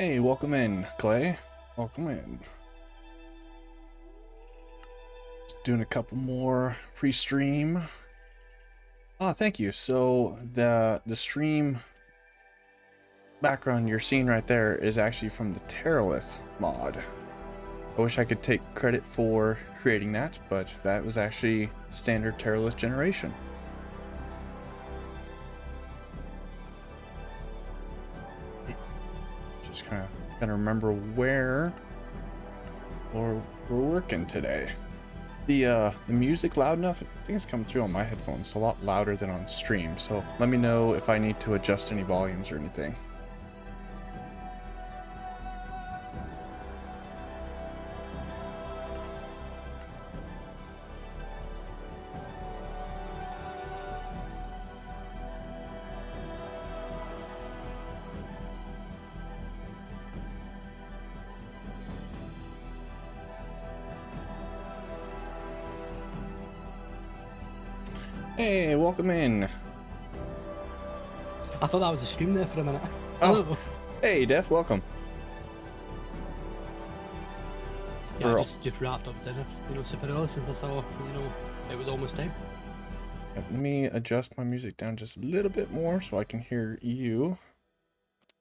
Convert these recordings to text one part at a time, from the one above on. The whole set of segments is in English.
Hey, welcome in, Clay. Welcome in. Just doing a couple more pre-stream. Thank you. So the stream background you're seeing right there is actually from the Terralith mod. I wish I could take credit for creating that, but that was actually standard Terralith generation. Just kind of gotta remember where we're working today. The music loud enough? I think it's coming through on my headphones. It's a lot louder than on stream, so let me know if I need to adjust any volumes or anything. Hey, welcome in. I thought that was a stream there for a minute. Oh, hey, Death, welcome. Yeah, I just wrapped up dinner, super early since I saw, it was almost time. Let me adjust my music down just a little bit more so I can hear you.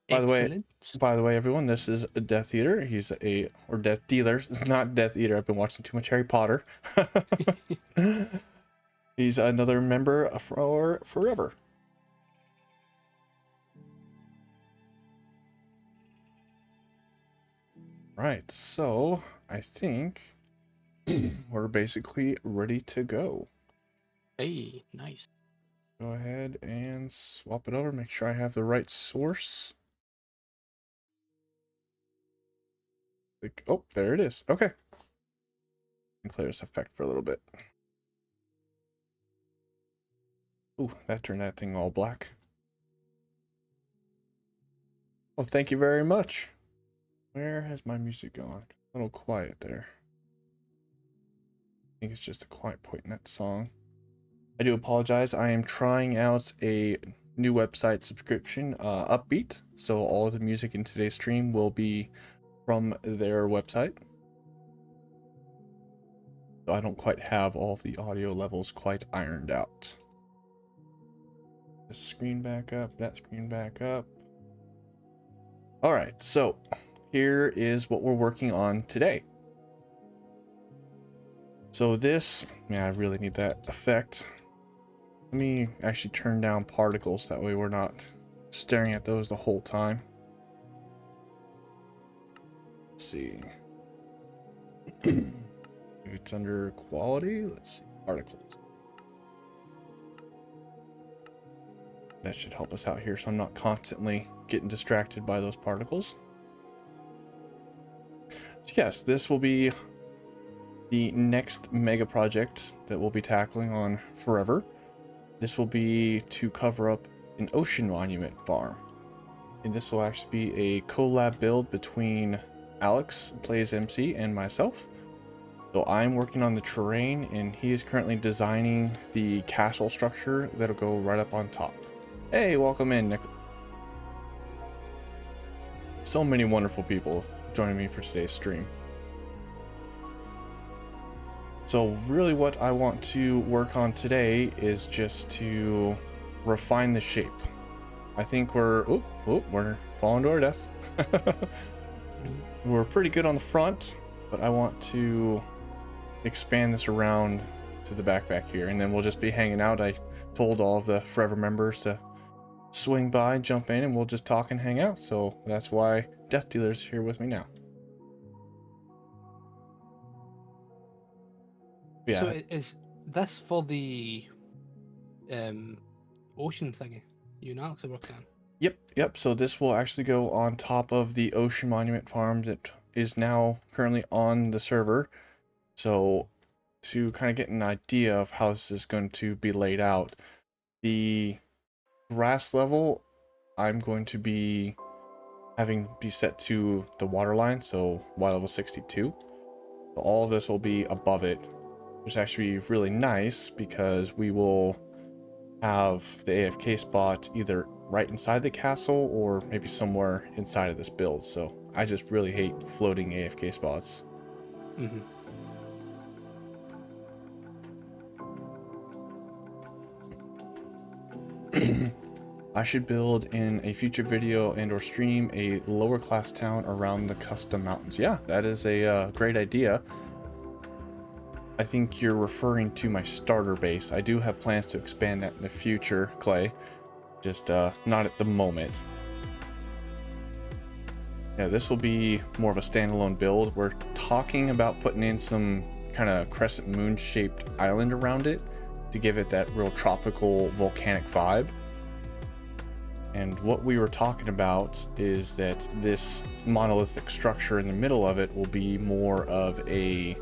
By the way, everyone, this is a Death Eater. He's or Death Dealer. It's not Death Eater. I've been watching too much Harry Potter. He's another member for Forever. Right, so I think we're basically ready to go. Hey, nice. Go ahead and swap it over. Make sure I have the right source. Oh, there it is. Okay. Clear this effect for a little bit. Ooh, that turned that thing all black. Well, thank you very much. Where has my music gone? A little quiet there. I think it's just a quiet point in that song. I do apologize. I am trying out a new website subscription, Upbeat. So all of the music in today's stream will be from their website. So I don't quite have all of the audio levels quite ironed out. This screen back up, that screen back up. All right, so here is what we're working on today. So this, yeah, I really need that effect. Let me actually turn down particles, that way we're not staring at those the whole time. Let's see. Maybe it's under quality. Let's see, particles. That should help us out here so I'm not constantly getting distracted by those particles. So yes, this will be the next mega project that we'll be tackling on Forever. This will be to cover up an ocean monument farm. And this will actually be a collab build between Alex, plays MC, and myself. So I'm working on the terrain and he is currently designing the castle structure that'll go right up on top. Hey, welcome in, Nick. So many wonderful people joining me for today's stream. So really what I want to work on today is just to refine the shape. I think we're falling to our death. We're pretty good on the front, but I want to expand this around to the back here, and then we'll just be hanging out. I told all of the Forever members to swing by, jump in, and we'll just talk and hang out. So that's why Death Dealer's here with me now. Yeah. So is this for the ocean thingy you and Alex are working on? Yep. So this will actually go on top of the Ocean Monument Farm that is now currently on the server. So to kind of get an idea of how this is going to be laid out, the grass level I'm going to be having be set to the water line, so Y level 62. So all of this will be above it, which is actually really nice because we will have the AFK spot either right inside the castle or maybe somewhere inside of this build. So I just really hate floating AFK spots. Mm-hmm. I should build in a future video and or stream a lower class town around the custom mountains. Yeah, that is a great idea. I think you're referring to my starter base. I do have plans to expand that in the future, Clay. Just not at the moment. Yeah, this will be more of a standalone build. We're talking about putting in some kind of crescent moon shaped island around it to give it that real tropical volcanic vibe. And what we were talking about is that this monolithic structure in the middle of it will be more of a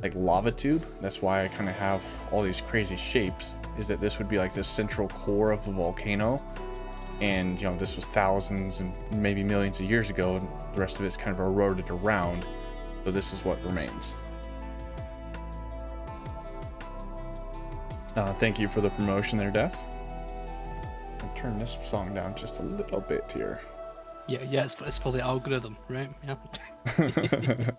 like lava tube. That's why I kind of have all these crazy shapes, is that this would be like this central core of the volcano. And you know, this was thousands and maybe millions of years ago, and the rest of it's kind of eroded around. So this is what remains. Thank you for the promotion there, Death. I'll turn this song down just a little bit here. Yeah, it's for the algorithm, right? Yeah.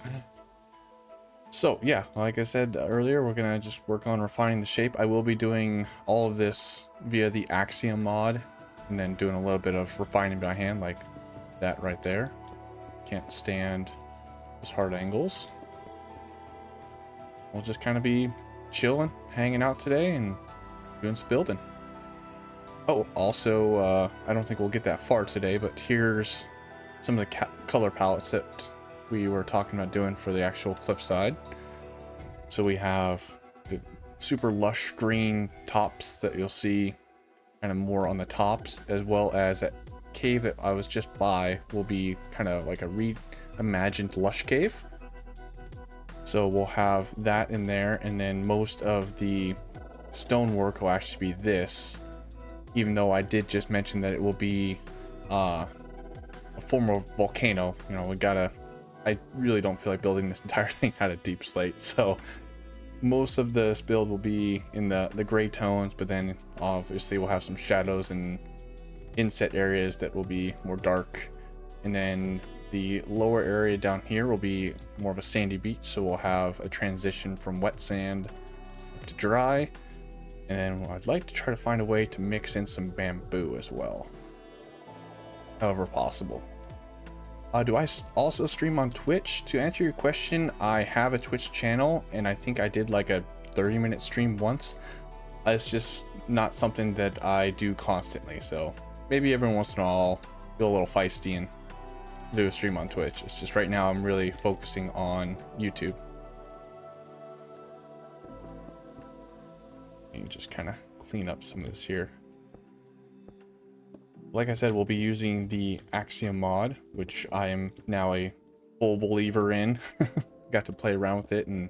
So yeah, like I said earlier, we're gonna just work on refining the shape. I will be doing all of this via the Axiom mod, and then doing a little bit of refining by hand, like that right there. Can't stand those hard angles. We'll just kind of be chilling, hanging out today, and doing some building. Oh, also, I don't think we'll get that far today, but here's some of the color palettes that we were talking about doing for the actual cliffside. So we have the super lush green tops that you'll see kind of more on the tops, as well as that cave that I was just by will be kind of like a reimagined lush cave. So we'll have that in there, and then most of the stonework will actually be this, even though I did just mention that it will be a former volcano. You know, I really don't feel like building this entire thing out of deep slate, so most of this build will be in the gray tones, but then obviously we'll have some shadows and inset areas that will be more dark. And then the lower area down here will be more of a sandy beach, so we'll have a transition from wet sand up to dry. And then I'd like to try to find a way to mix in some bamboo as well, however possible. Do I also stream on Twitch? To answer your question, I have a Twitch channel, and I think I did like a 30-minute stream once. It's just not something that I do constantly, so maybe every once in a while I'll feel a little feisty and do a stream on Twitch. It's just right now I'm really focusing on YouTube. You can just kind of clean up some of this here. Like I said, we'll be using the Axiom mod, which I am now a full believer in. Got to play around with it, and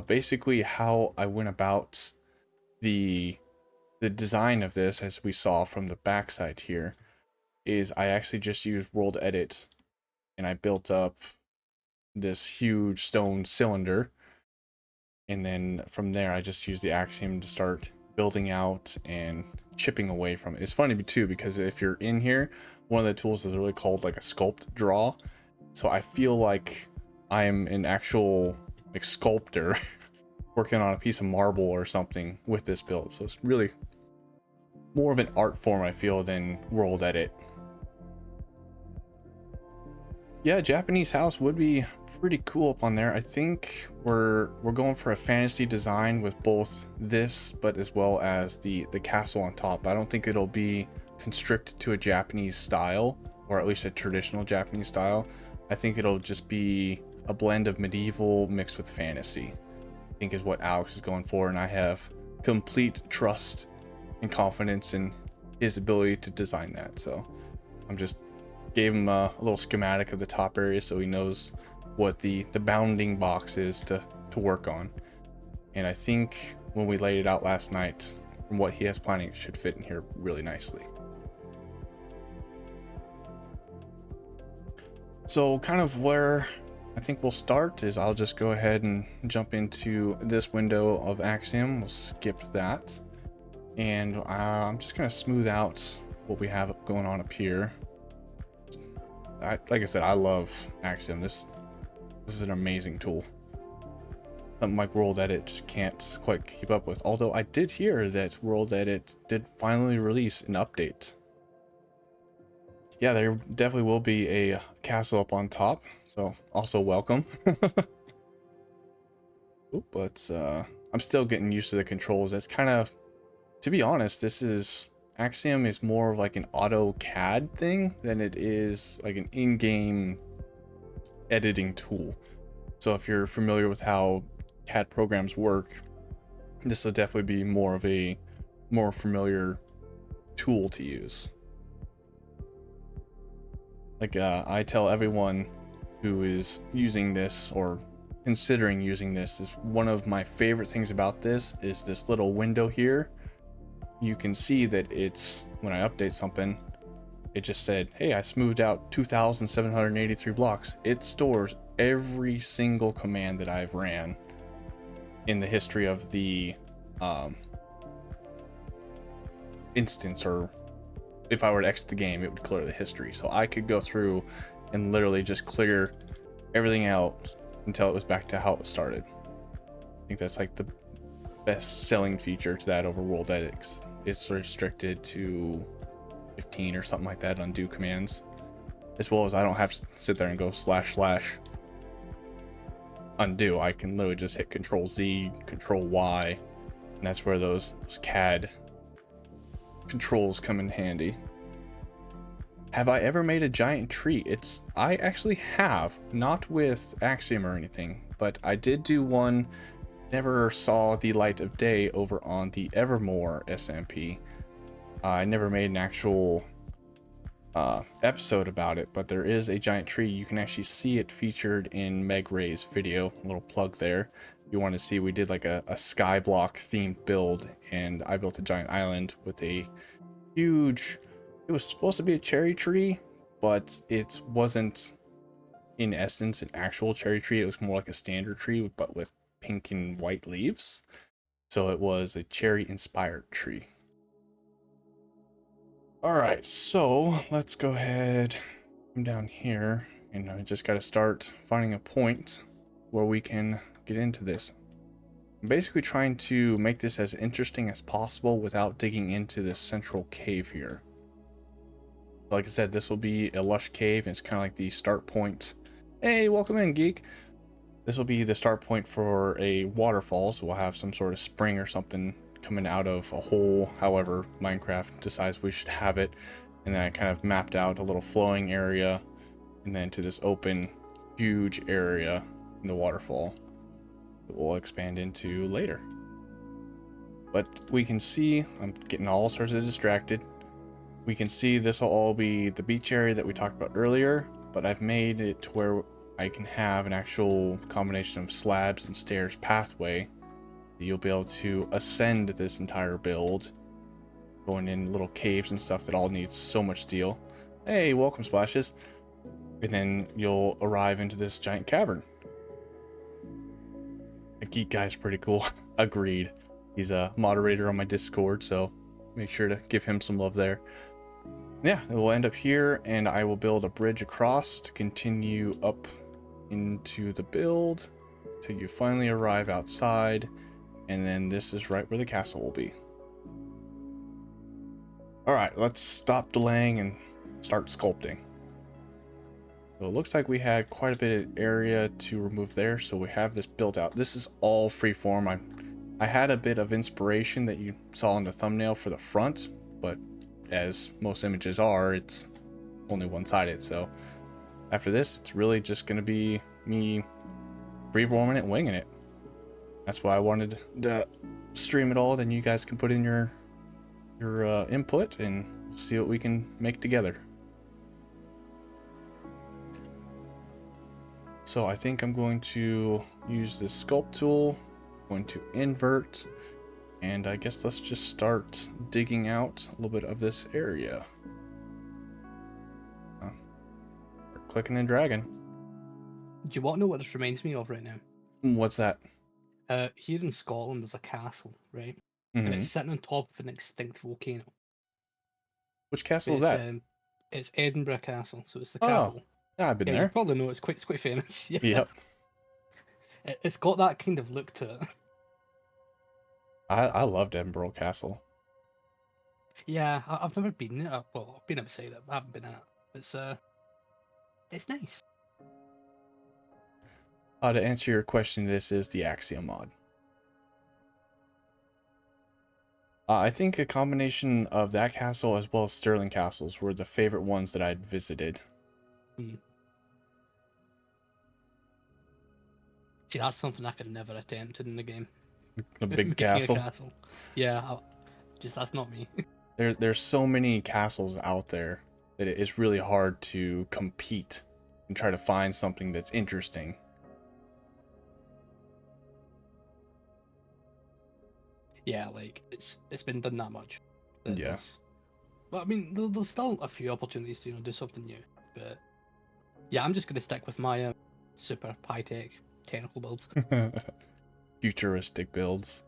basically how I went about the design of this, as we saw from the backside here, is I actually just used world edit, and I built up this huge stone cylinder, and then from there I just used the Axiom to start building out and chipping away from it. It's funny too, because if you're in here, one of the tools is really called like a sculpt draw, so I feel like I'm an actual like sculptor working on a piece of marble or something with this build. So it's really more of an art form, I feel, than world edit. Yeah, Japanese house would be pretty cool up on there. I think we're going for a fantasy design with both this, but as well as the castle on top. I don't think it'll be constricted to a Japanese style, or at least a traditional Japanese style. I think it'll just be a blend of medieval mixed with fantasy, I think is what Alex is going for, and I have complete trust and confidence in his ability to design that. So I'm just gave him a little schematic of the top area so he knows what the bounding box is to work on. And I think when we laid it out last night, from what he has planning, it should fit in here really nicely. So kind of where I think we'll start is I'll just go ahead and jump into this window of Axiom. We'll skip that, and I'm just going to smooth out what we have going on up here. Like I said, I love Axiom. This is an amazing tool. Something like World Edit just can't quite keep up with. Although I did hear that World Edit did finally release an update. Yeah, there definitely will be a castle up on top. So also welcome. Oop, but I'm still getting used to the controls. That's kind of, to be honest, Axiom is more of like an AutoCAD thing than it is like an in-game editing tool. So if you're familiar with how CAD programs work, this will definitely be more of a more familiar tool to use. Like I tell everyone who is using this or considering using this, is one of my favorite things about this is this little window here. You can see that it's, when I update something, it just said, hey, I smoothed out 2,783 blocks. It stores every single command that I've ran in the history of the instance, or if I were to exit the game, it would clear the history. So I could go through and literally just clear everything out until it was back to how it started. I think that's like the best selling feature to that over World Edit. It's restricted to 15 or something like that undo commands, as well as I don't have to sit there and go / undo. I can literally just hit Control Z, Control Y, and that's where those CAD controls come in handy. Have I ever made a giant tree? I actually have, not with Axiom or anything, but I did do one. Never saw the light of day over on the Evermore SMP. I never made an actual episode about it, but there is a giant tree. You can actually see it featured in Meg Ray's video. A little plug there. If you want to see, we did like a skyblock themed build, and I built a giant island with a huge, it was supposed to be a cherry tree, but it wasn't in essence an actual cherry tree. It was more like a standard tree, but with pink and white leaves. So it was a cherry inspired tree. All right, so let's go ahead, come down here, and I just got to start finding a point where we can get into this. I'm basically trying to make this as interesting as possible without digging into this central cave here. Like I said, this will be a lush cave, and it's kind of like the start point. Hey, welcome in, geek. This will be the start point for a waterfall, so we'll have some sort of spring or something coming out of a hole, however Minecraft decides we should have it. And then I kind of mapped out a little flowing area, and then to this open, huge area in the waterfall that we'll expand into later. But we can see, I'm getting all sorts of distracted. We can see this will all be the beach area that we talked about earlier, but I've made it to where I can have an actual combination of slabs and stairs pathway. You'll be able to ascend this entire build, going in little caves and stuff that all needs so much steel. Hey, welcome, Splashes. And then you'll arrive into this giant cavern. The geek guy's pretty cool. Agreed. He's a moderator on my Discord, so make sure to give him some love there. Yeah, it will end up here, and I will build a bridge across to continue up into the build till you finally arrive outside, and then this is right where the castle will be. All right, let's stop delaying and start sculpting. So it looks like we had quite a bit of area to remove there, so we have this built out. This is all freeform. I had a bit of inspiration that you saw in the thumbnail for the front, but as most images are, it's only one-sided. So after this, it's really just going to be me freeforming it, winging it. That's why I wanted to stream it all. Then you guys can put in your input and see what we can make together. So I think I'm going to use this sculpt tool, going to invert, and I guess let's just start digging out a little bit of this area. We're clicking and dragging. Do you want to know what this reminds me of right now? What's that? Here in Scotland, there's a castle, right? Mm-hmm. And it's sitting on top of an extinct volcano. Which castle is that? It's Edinburgh Castle, so it's the Oh, capital. yeah, I've been Yeah, you there. probably know it's quite famous. Yeah. Yep. It's got that kind of look to it. I loved Edinburgh Castle. Yeah, I've never been there. Well, I've been outside it, but I haven't been in it. It's nice. To answer your question, this is the Axiom mod. I think a combination of that castle as well as Stirling castles were the favorite ones that I'd visited. Hmm. See, that's something I could never attempt in the game. The big Making a castle. castle. Yeah, that's not me. There's so many castles out there that it is really hard to compete and try to find something that's interesting. Yeah, like it's been done that much. Yeah. Well, I mean, there's still a few opportunities to do something new, but yeah, I'm just gonna stick with my super high tech technical builds. Futuristic builds.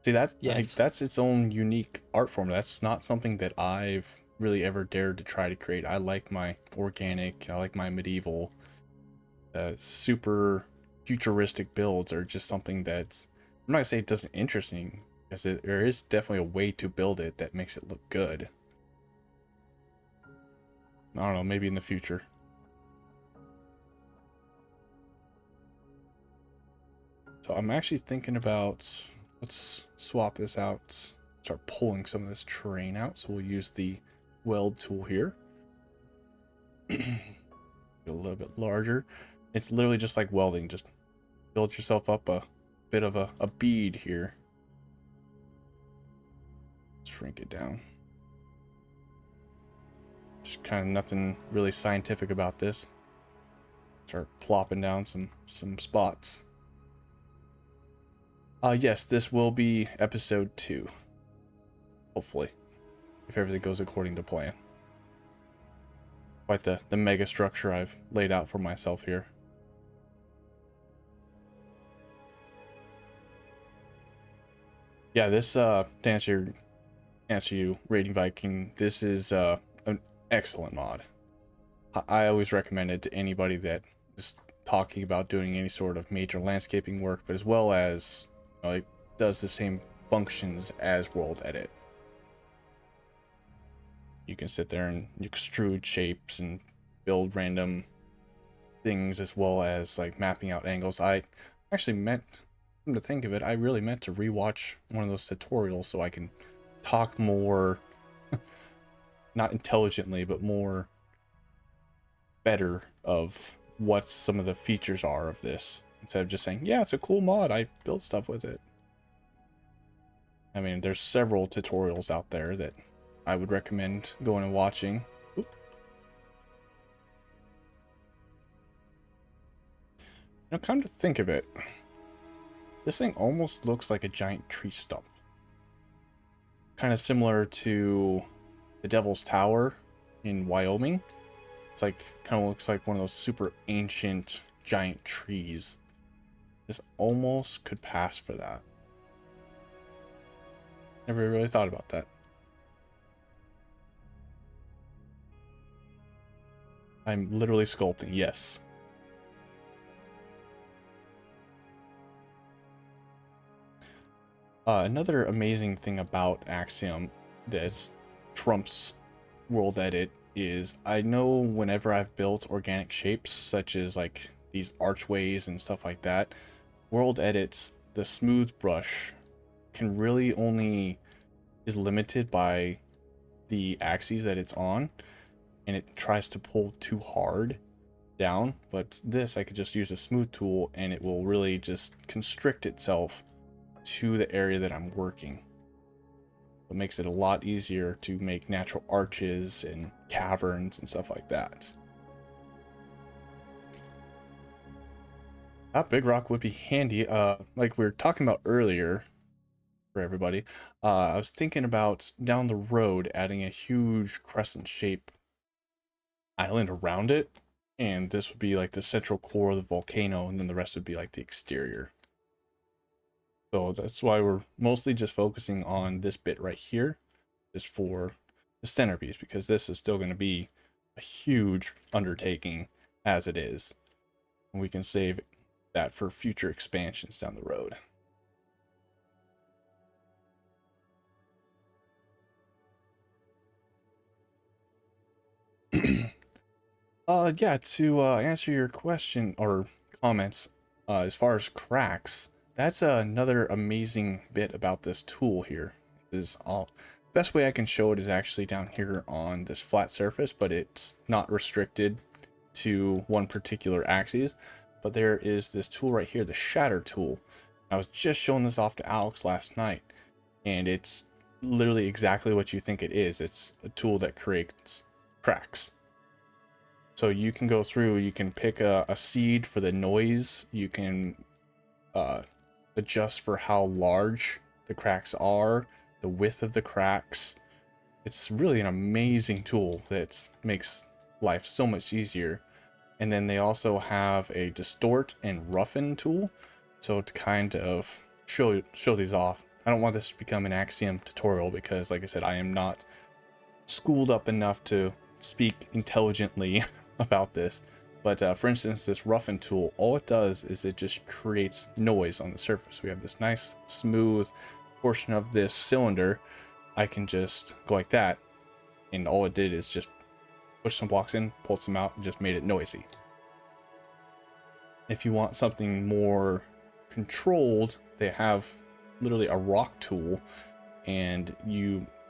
See, that's like Yes. that's its own unique art form. That's not something that I've really ever dared to try to create. I like my organic, I like my medieval, super futuristic builds are just something that's, I'm not gonna say it doesn't interest me, because there is definitely a way to build it that makes it look good. I don't know, maybe in the future. So I'm actually thinking about, let's swap this out, start pulling some of this terrain out. So we'll use the weld tool here. Get a little bit larger. It's literally just like welding, just build yourself up a bit of a bead here. Shrink it down. Just kind of nothing really scientific about this. Start plopping down some spots. Yes, this will be episode 2. Hopefully, if everything goes according to plan. Quite the mega structure I've laid out for myself here. Yeah, this to answer you, Raiding Viking, this is an excellent mod. I always recommend it to anybody that is talking about doing any sort of major landscaping work, but as well as, you know, it does the same functions as World Edit. You can sit there and extrude shapes and build random things, as well as like mapping out angles. I actually meant, come to think of it, I really meant to rewatch one of those tutorials so I can talk more, not intelligently, but more better of what some of the features are of this, instead of just saying, yeah, it's a cool mod, I built stuff with it. I mean, there's several tutorials out there that I would recommend going and watching. Oop. Now, come to think of it, this thing almost looks like a giant tree stump. Kind of similar to the Devil's Tower in Wyoming. It's like, kind of looks like one of those super ancient giant trees. This almost could pass for that. Never really thought about that. I'm literally sculpting, yes. Another amazing thing about Axiom that trumps World Edit is, I know whenever I've built organic shapes, such as like these archways and stuff like that, World Edit's the smooth brush can really only is limited by the axes that it's on, and it tries to pull too hard down. But this, I could just use a smooth tool and it will really just constrict itself to the area that I'm working. It makes it a lot easier to make natural arches and caverns and stuff like that. That big rock would be handy. Like we were talking about earlier, for everybody, I was thinking about down the road adding a huge crescent shape island around it, and this would be like the central core of the volcano, and then the rest would be like the exterior. So that's why we're mostly just focusing on this bit right here, just for the centerpiece, because this is still going to be a huge undertaking as it is. And we can save that for future expansions down the road. Yeah, to answer your question or comments, as far as cracks, that's another amazing bit about this tool here. Is all best way I can show it is actually down here on this flat surface, but it's not restricted to one particular axis. But there is this tool right here, the shatter tool. I was just showing this off to Alex last night, and it's literally exactly what you think it is. It's a tool that creates cracks. So you can go through, you can pick a seed for the noise, you can adjust for how large the cracks are, the width of the cracks. It's really an amazing tool that makes life so much easier. And then they also have a distort and roughen tool. So to kind of show these off, I don't want this to become an Axiom tutorial because, like I said, I am not schooled up enough to speak intelligently about this. But for instance, this roughen tool, all it does is it just creates noise on the surface. We have this nice smooth portion of this cylinder. I can just go like that, and all it did is just push some blocks in, pulled some out, and just made it noisy. If you want something more controlled, they have literally a rock tool, and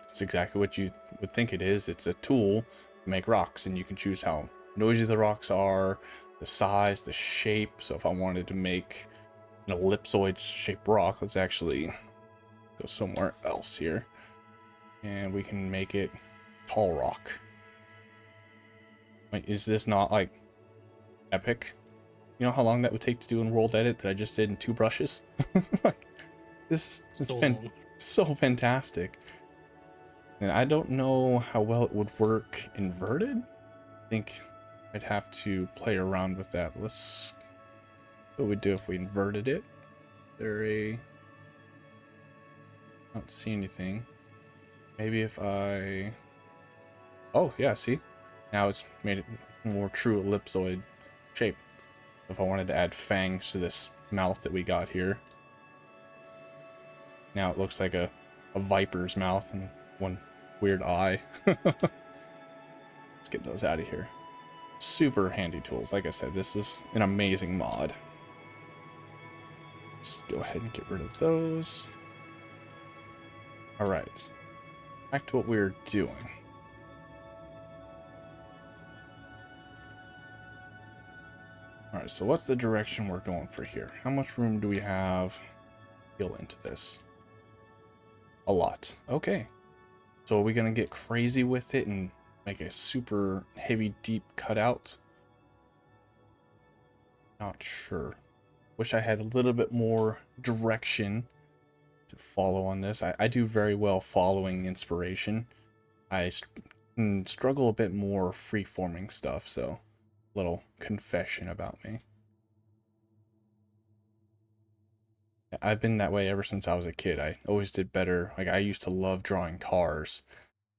it's exactly what you would think it is. It's a tool to make rocks, and you can choose how noisy the rocks are, the size, the shape. So if I wanted to make an ellipsoid shaped rock, let's actually go somewhere else here, and we can make it tall rock. Wait, is this not like epic? You know how long that would take to do in World Edit that I just did in 2 brushes? This is so fantastic. And I don't know how well it would work inverted. I think I'd have to play around with that. Let's, what would we do if we inverted it? I don't see anything. Maybe if I, oh yeah, see? Now it's made it more true ellipsoid shape. If I wanted to add fangs to this mouth that we got here. Now it looks like a viper's mouth and one weird eye. Let's get those out of here. Super handy tools. Like I said, this is an amazing mod. Let's go ahead and get rid of those. Alright. Back to what we were doing. Alright, so what's the direction we're going for here? How much room do we have to fill into this? A lot. Okay. So are we going to get crazy with it and make a super heavy, deep cutout? Not sure. Wish I had a little bit more direction to follow on this. I do very well following inspiration. I struggle a bit more free-forming stuff, so little confession about me. I've been that way ever since I was a kid. I always did better. Like, I used to love drawing cars.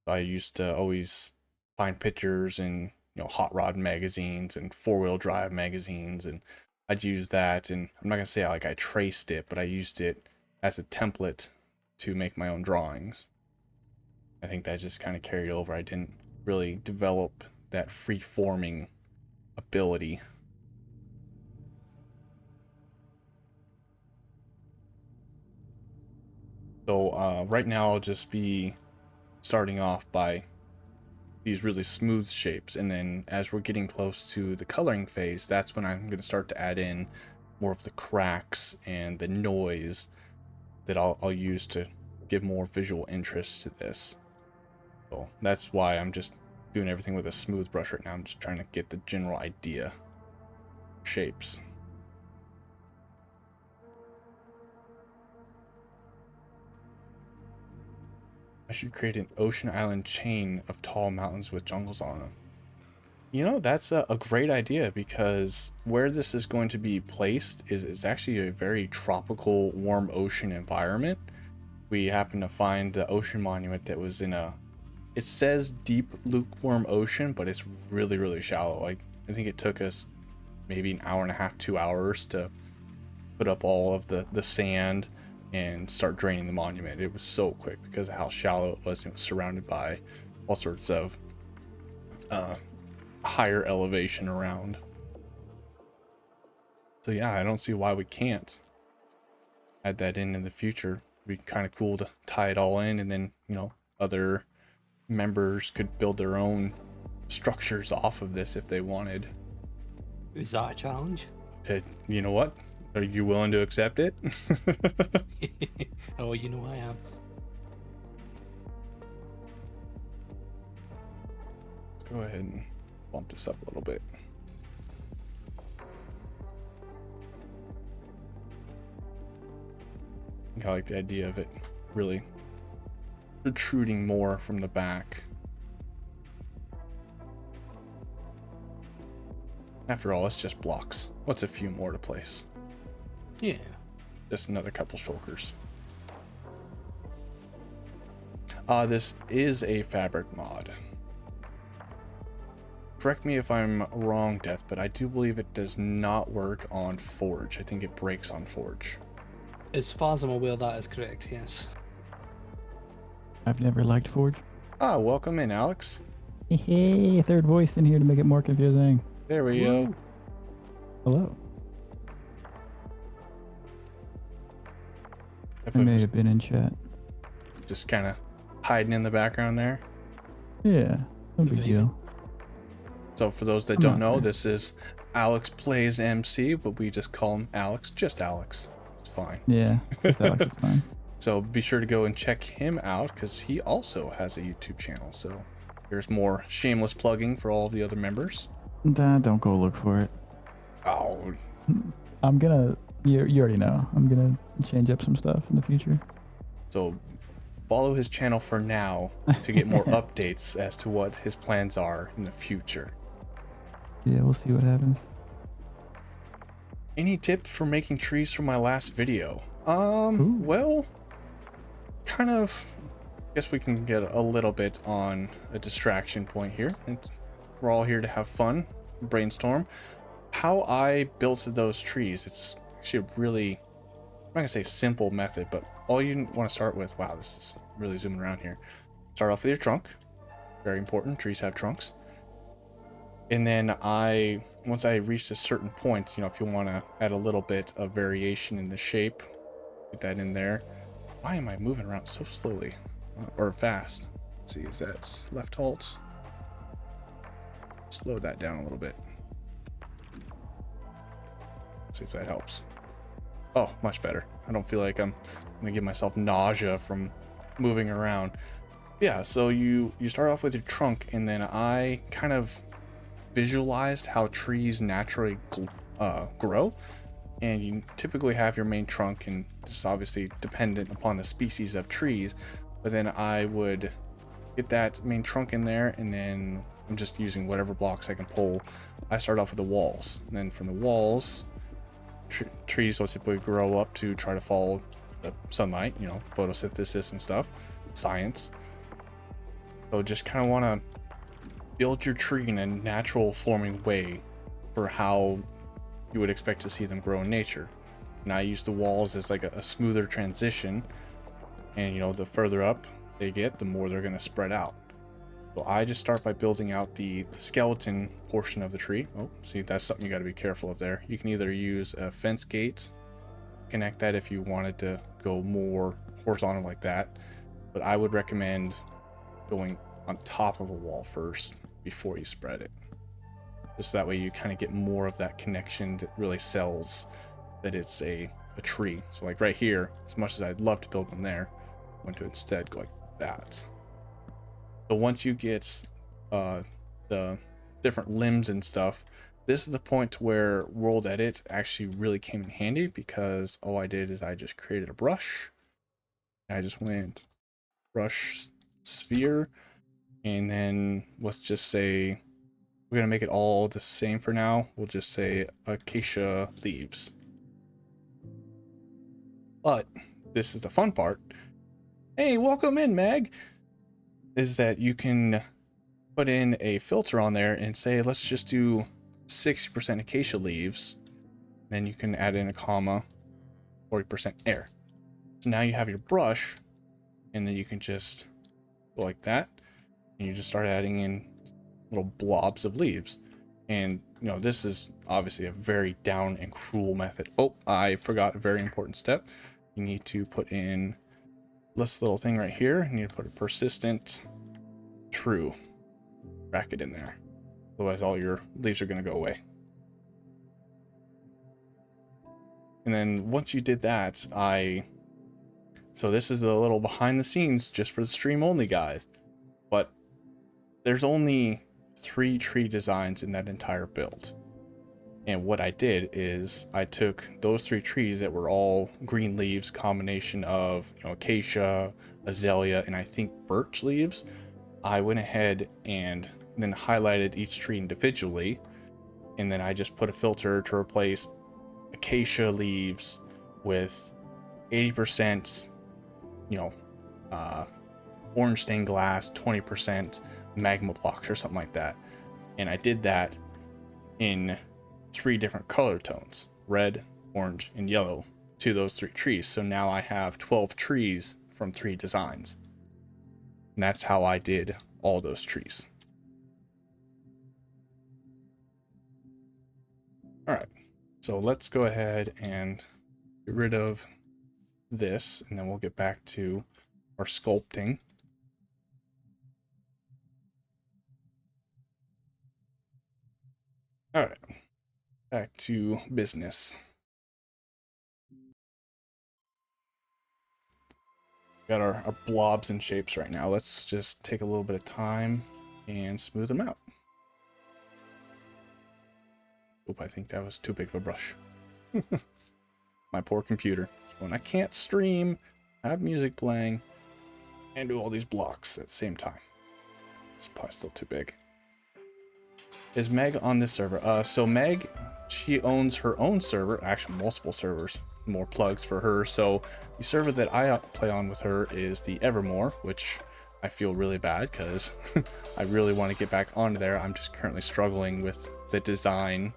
I used to always find pictures in, hot rod magazines and four-wheel drive magazines, and I'd use that, and I'm not gonna say like I traced it, but I used it as a template to make my own drawings. I think that just kind of carried over. I didn't really develop that free-forming ability. So right now I'll just be starting off by these really smooth shapes, and then as we're getting close to the coloring phase, that's when I'm going to start to add in more of the cracks and the noise that I'll use to give more visual interest to this. So that's why I'm just doing everything with a smooth brush right now. I'm just trying to get the general idea. Shapes. I should create an ocean island chain of tall mountains with jungles on them. That's a great idea, because where this is going to be placed is actually a very tropical, warm ocean environment. We happened to find the ocean monument that was in a It says deep lukewarm ocean, but it's really, really shallow. Like, I think it took us maybe an hour and a half, 2 hours to put up all of the sand and start draining the monument. It was so quick because of how shallow it was. It was surrounded by all sorts of higher elevation around. So yeah, I don't see why we can't add that in the future. It'd be kind of cool to tie it all in, and then, you know, other members could build their own structures off of this if they wanted. Is that a challenge? You know what? Are you willing to accept it? Oh, you know I am. Let's go ahead and bump this up a little bit. I like the idea of it really protruding more from the back. After all, it's just blocks. What's a few more to place? Yeah. Just another couple shulkers. This is a fabric mod. Correct me if I'm wrong, Death, but I do believe it does not work on Forge. I think it breaks on Forge. As far as I'm aware, that is correct, yes. I've never liked Forge. Welcome in, Alex. Hey, third voice in here to make it more confusing. There we go. Hello. I may have been in chat. Just kind of hiding in the background there. Yeah, no big deal. So for those that don't know, this is Alex Plays MC, but we just call him Alex, just Alex. It's fine. Yeah, just Alex is fine. So be sure to go and check him out because he also has a YouTube channel. So there's more shameless plugging for all of the other members. Don't go look for it. Oh. I'm gonna, you already know, I'm gonna change up some stuff in the future. So follow his channel for now to get more updates as to what his plans are in the future. Yeah, we'll see what happens. Any tips for making trees from my last video? Well, kind of, I guess we can get a little bit on a distraction point here. We're all here to have fun, brainstorm. How I built those trees, it's actually a really, I'm not gonna say simple method, but all you want to start with, wow, this is really zooming around here. Start off with your trunk, very important, trees have trunks. And then once I reached a certain point, you know, if you want to add a little bit of variation in the shape, put that in there. Why am I moving around so slowly or fast? Let's see, is that left alt? Slow that down a little bit. Let's see if that helps. Oh, much better. I don't feel like I'm gonna give myself nausea from moving around. Yeah, so you start off with your trunk, and then I kind of visualized how trees naturally grow. And you typically have your main trunk, and it's obviously dependent upon the species of trees, but then I would get that main trunk in there, and then I'm just using whatever blocks I can pull. I start off with the walls, and then from the walls, trees will typically grow up to try to follow the sunlight, you know, photosynthesis and stuff, science. So just kind of want to build your tree in a natural forming way for how you would expect to see them grow in nature. And I use the walls as like a smoother transition, and you know, the further up they get, the more they're going to spread out. So I just start by building out the skeleton portion of the tree. Oh, see, that's something you got to be careful of there. You can either use a fence gate, connect that if you wanted to go more horizontal like that, but I would recommend going on top of a wall first before you spread it. Just that way you kind of get more of that connection that really sells that it's a tree. So like right here, as much as I'd love to build one there, I'm going to instead go like that. So once you get the different limbs and stuff, this is the point where World Edit actually really came in handy, because all I did is I just created a brush. I just went brush sphere, and then let's just say we're gonna make it all the same for now. We'll just say acacia leaves. But this is the fun part. Hey, welcome in, Meg. is that you can put in a filter on there and say, let's just do 60% acacia leaves. Then you can add in a comma, 40% air. So now you have your brush, and then you can just go like that, and you just start adding in little blobs of leaves. And this is obviously a very down and cruel method. Oh, I forgot a very important step. You need to put in this little thing right here. You need to put a persistent true bracket in there. Otherwise all your leaves are going to go away. And then once you did that, so this is a little behind the scenes just for the stream only guys, but there's only 3 tree designs in that entire build. And what I did is I took those 3 trees that were all green leaves, combination of acacia, azalea, and I think birch leaves. I went ahead and then highlighted each tree individually, and then I just put a filter to replace acacia leaves with 80% orange stained glass, 20% magma blocks or something like that. And I did that in 3 different color tones, red, orange, and yellow, to those 3 trees. So now I have 12 trees from 3 designs. And that's how I did all those trees. All right, so let's go ahead and get rid of this, and then we'll get back to our sculpting. All right, back to business. Got our blobs and shapes right now. Let's just take a little bit of time and smooth them out. Oop, I think that was too big of a brush. My poor computer. When I can't stream, have music playing, and do all these blocks at the same time. It's probably still too big. Is Meg on this server? So Meg, she owns her own server, actually multiple servers, more plugs for her. So the server that I play on with her is the Evermore, which I feel really bad because I really want to get back onto there. I'm just currently struggling with the design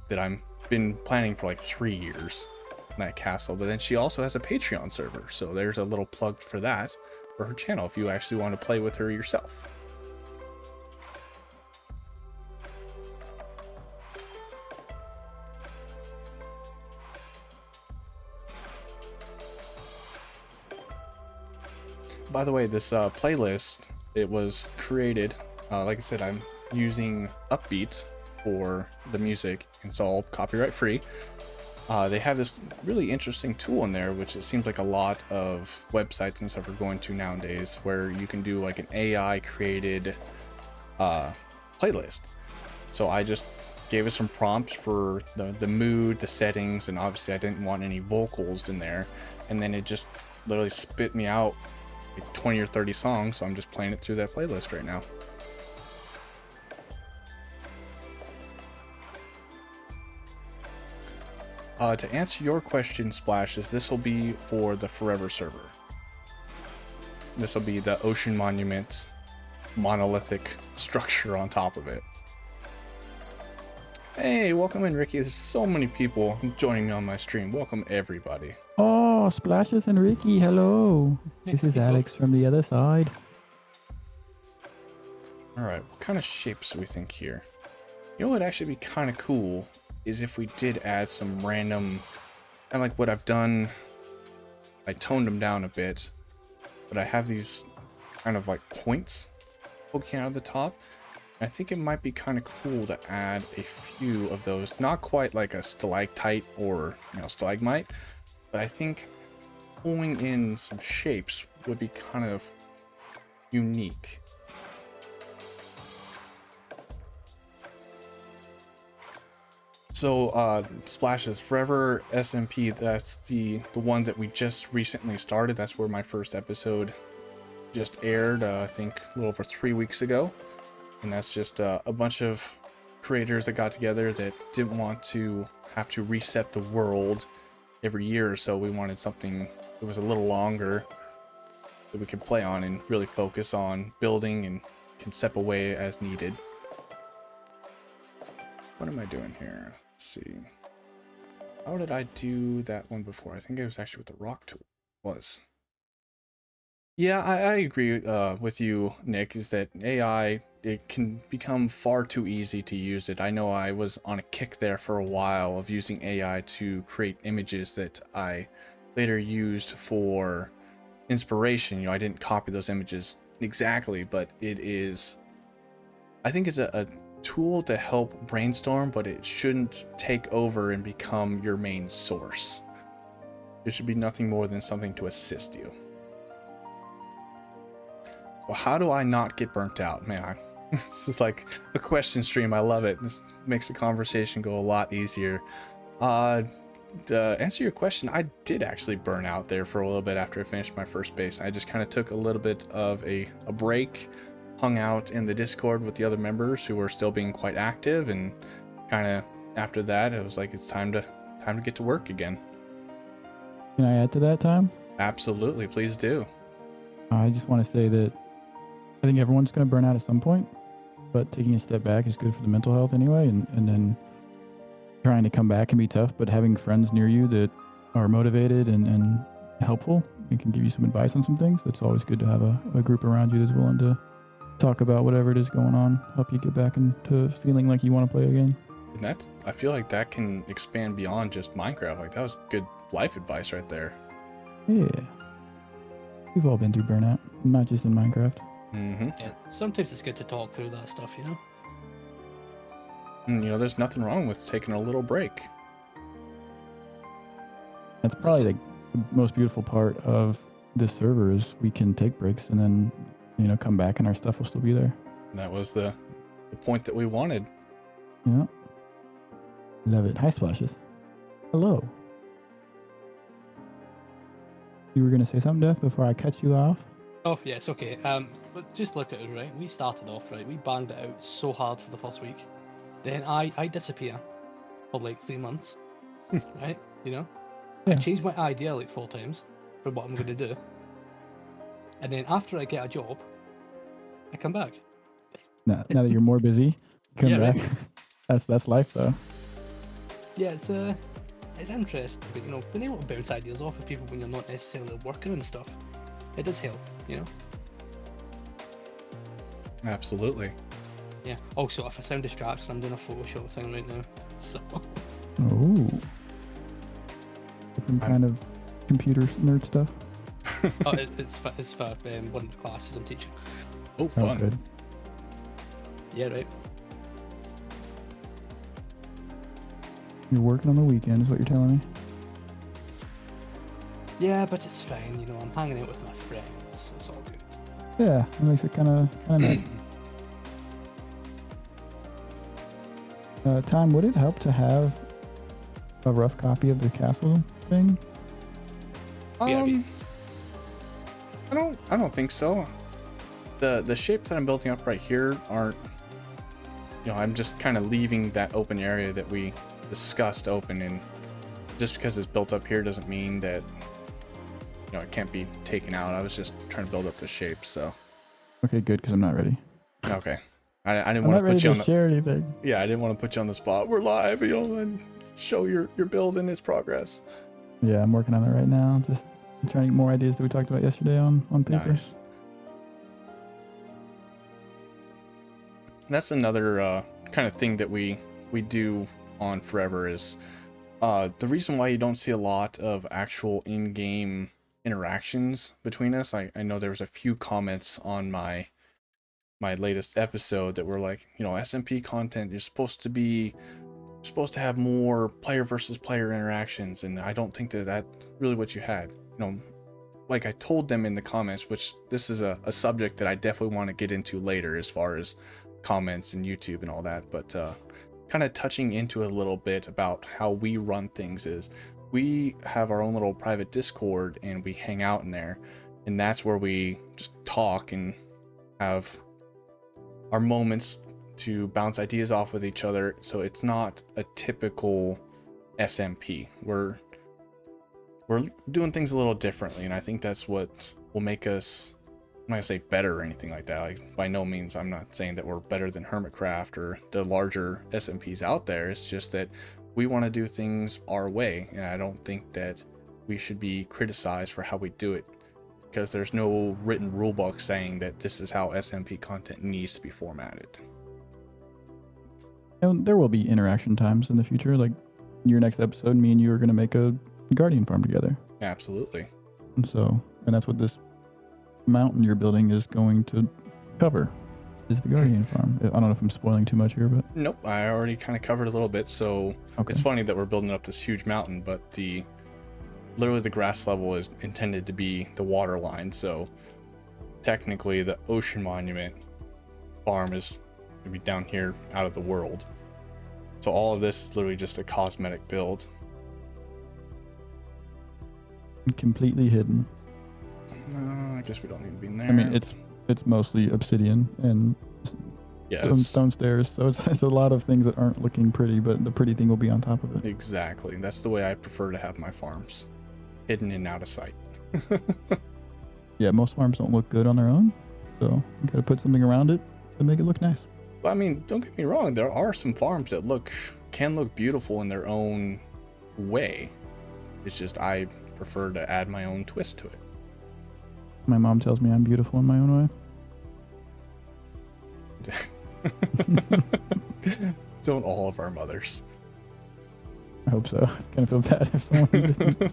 that I've been planning for like 3 years in that castle. But then she also has a Patreon server, so there's a little plug for that for her channel if you actually want to play with her yourself. By the way, this playlist, it was created, like I said, I'm using Upbeat for the music, and it's all copyright free. They have this really interesting tool in there, which it seems like a lot of websites and stuff are going to nowadays, where you can do like an AI created playlist. So I just gave it some prompts for the mood, the settings, and obviously I didn't want any vocals in there. And then it just literally spit me out like 20 or 30 songs, so I'm just playing it through that playlist right now. To answer your question, Splashes, this will be for the Forever server. This will be the Ocean Monument monolithic structure on top of it. Hey, welcome in, Ricky. There's so many people joining me on my stream. Welcome, everybody. Oh, Splashes and Ricky, hello. This is Alex from the other side. Alright, what kind of shapes do we think here? You know what would actually be kind of cool is if we did add some random, kind of like what I've done. I toned them down a bit, but I have these kind of like points poking out of the top. I think it might be kind of cool to add a few of those, not quite like a stalactite or stalagmite, but I think pulling in some shapes would be kind of unique. So Splashes Forever SMP, that's the one that we just recently started. That's where my first episode just aired, I think a little over 3 weeks ago. And that's just a bunch of creators that got together that didn't want to have to reset the world every year or so. We wanted something that was a little longer that we can play on and really focus on building and can step away as needed. What am I doing here? Let's see. How did I do that one before? I think it was actually with the rock tool. Yeah, I agree with you, Nick, is that AI, it can become far too easy to use it. I know I was on a kick there for a while of using AI to create images that I later used for inspiration. You know, I didn't copy those images exactly, but it is, I think it's a tool to help brainstorm, but it shouldn't take over and become your main source. It should be nothing more than something to assist you. So how do I not get burnt out? Man, this is like a question stream. I love it. This makes the conversation go a lot easier. To answer your question, I did actually burn out there for a little bit after I finished my first base. I just kind of took a little bit of a break, hung out in the Discord with the other members who were still being quite active, and kind of after that, it was like it's time to get to work again. Can I add to that, Tom? Absolutely, please do. I just want to say that I think everyone's going to burn out at some point, but taking a step back is good for the mental health anyway, and then trying to come back can be tough, but having friends near you that are motivated and helpful and can give you some advice on some things, it's always good to have a group around you that's willing to talk about whatever it is going on, help you get back into feeling like you want to play again. And that's, I feel like that can expand beyond just Minecraft. Like, that was good life advice right there. Yeah. We've all been through burnout, not just in Minecraft. Mm-hmm. Yeah, sometimes it's good to talk through that stuff, you know? And, you know, there's nothing wrong with taking a little break. That's probably the most beautiful part of this server is we can take breaks and then, you know, come back and our stuff will still be there. And that was the point that we wanted. Yeah. Love it. Hi, Splashes. Hello. You were going to say something, Death, before I cut you off? Oh, yes, okay. But just look at it, right? We started off, right? We banged it out so hard for the first week. Then I disappear for like 3 months, right? You know? I Yeah. changed my idea like 4 times for what I'm going to do. And then after I get a job, I come back. Now that you're more busy, come Yeah, back. right. That's life, though. Yeah, it's interesting, but you know, being able to bounce ideas off of people when you're not necessarily working and stuff, it does help, you know? Absolutely. Yeah. Also, if I sound distracted, I'm doing a Photoshop thing right now, so... Oh. Different kind of computer nerd stuff. Oh, it's for one of the classes I'm teaching. Oh, fun. Good. Yeah, right. You're working on the weekend is what you're telling me? Yeah, but it's fine, you know, I'm hanging out with my friends, it's all good. Yeah, it makes it kind of nice. Time, would it help to have a rough copy of the castle thing? BRB. I don't think so. The shapes that I'm building up right here aren't, you know, I'm just kind of leaving that open area that we discussed open, and just because it's built up here doesn't mean that, you know, it can't be taken out. I was just trying to build up the shapes, so. Okay, good, because I'm not ready. Okay. I didn't I'm want not to ready put you on to the, share anything. yeah, I didn't want to put you on the spot. We're live, you know, and show your build and its progress. Yeah, I'm working on it right now. Just trying to get more ideas that we talked about yesterday on paper. Nice. That's another kind of thing that we do on Forever is the reason why you don't see a lot of actual in-game interactions between us. I know there was a few comments on my latest episode that were like, you know, SMP content, you're supposed to have more player versus player interactions, and I don't think that that's really what you had. You know, like I told them in the comments, which this is a subject that I definitely want to get into later as far as comments and YouTube and all that, but kind of touching into a little bit about how we run things is we have our own little private Discord and we hang out in there, and that's where we just talk and have our moments to bounce ideas off with each other. So it's not a typical SMP. We're doing things a little differently, and I think that's what will make us, I'm not gonna say better or anything like that. Like, by no means, I'm not saying that we're better than Hermitcraft or the larger SMPs out there. It's just that we want to do things our way, and I don't think that we should be criticized for how we do it, because there's no written rule book saying that this is how SMP content needs to be formatted. And there will be interaction times in the future. Like your next episode, me and you are going to make a guardian farm together. Absolutely. And that's what this mountain you're building is going to cover, is the guardian farm. I don't know if I'm spoiling too much here, but Nope, I already kind of covered a little bit. So okay. it's funny that we're building up this huge mountain, but literally the grass level is intended to be the water line. So technically the ocean monument farm is going to be down here out of the world. So all of this is literally just a cosmetic build. Completely hidden. I guess we don't need to be in there. I mean, it's mostly obsidian and stone stairs, so it's a lot of things that aren't looking pretty, but the pretty thing will be on top of it. Exactly. That's the way I prefer to have my farms, hidden and out of sight. Yeah, most farms don't look good on their own, so you gotta put something around it to make it look nice. Well, I mean, don't get me wrong. There are some farms that can look beautiful in their own way. It's just I prefer to add my own twist to it. My mom tells me I'm beautiful in my own way. Don't all of our mothers? I hope so. I kind of feel bad if someone didn't.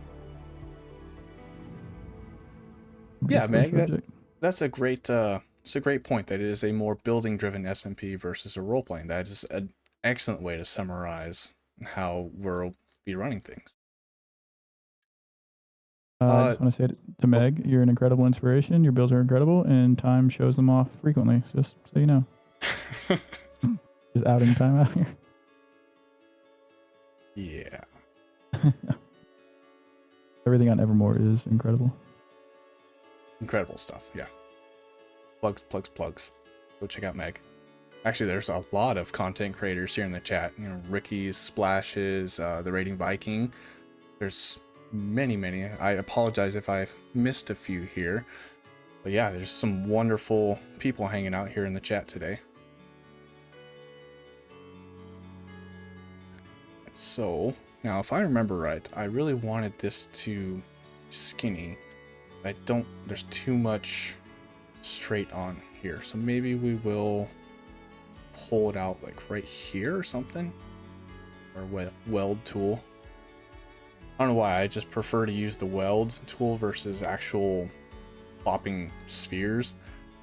Yeah, man, that's a great point. That it is a more building-driven SMP versus a role-playing. That is an excellent way to summarize how we'll be running things. I just want to say to Meg, you're an incredible inspiration. Your builds are incredible, and time shows them off frequently. Just so you know. Is outing time out here? Yeah. Everything on Evermore is incredible. Incredible stuff, yeah. Plugs. Go check out Meg. Actually, there's a lot of content creators here in the chat. You know, Ricky's, Splashes, the Raiding Viking. There's many. I apologize if I've missed a few here. But yeah, there's some wonderful people hanging out here in the chat today. So, now if I remember right, I really wanted this to be skinny. There's too much straight on here. So maybe we will pull it out like right here or something. Or weld tool. I don't know why, I just prefer to use the weld tool versus actual plopping spheres.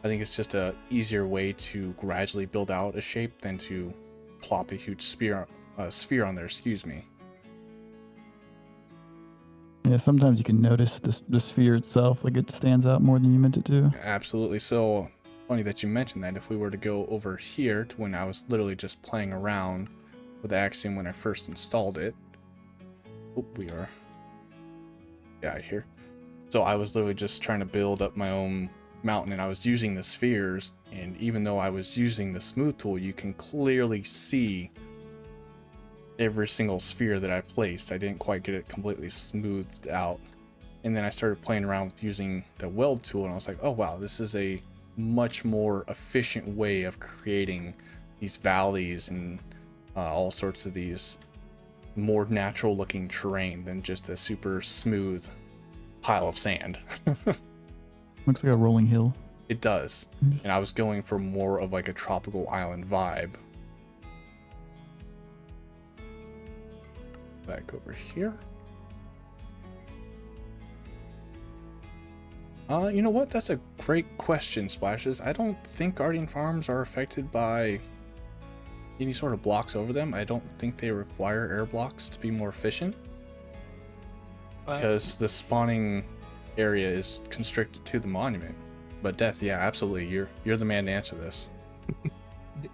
I think it's just a easier way to gradually build out a shape than to plop a huge sphere on there, excuse me. Yeah, sometimes you can notice the sphere itself, like it stands out more than you meant it to. Absolutely. So funny that you mentioned that. If we were to go over here to when I was literally just playing around with Axiom when I first installed it. Oh, we are here. So I was literally just trying to build up my own mountain, and I was using the spheres, and even though I was using the smooth tool, you can clearly see every single sphere that I placed. I didn't quite get it completely smoothed out. And then I started playing around with using the weld tool, and I was like, oh wow, this is a much more efficient way of creating these valleys and all sorts of these more natural looking terrain than just a super smooth pile of sand. Looks like a rolling hill. It does. And I was going for more of like a tropical island vibe. Back over here. You know what? That's a great question, Splashes. I don't think Guardian Farms are affected by any sort of blocks over them. I don't think they require air blocks to be more efficient. Because the spawning area is constricted to the monument. But Death, yeah, absolutely. You're the man to answer this.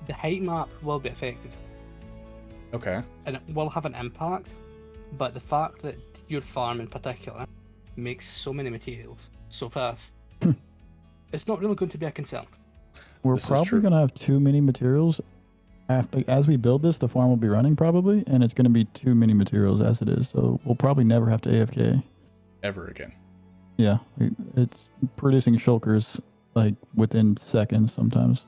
The height map will be affected. Okay. And it will have an impact, but the fact that your farm in particular makes so many materials so fast, it's not really going to be a concern. We're probably going to have too many materials. As we build this, the farm will be running probably, and it's going to be too many materials as it is. So we'll probably never have to AFK. Ever again. Yeah, it's producing shulkers like within seconds sometimes.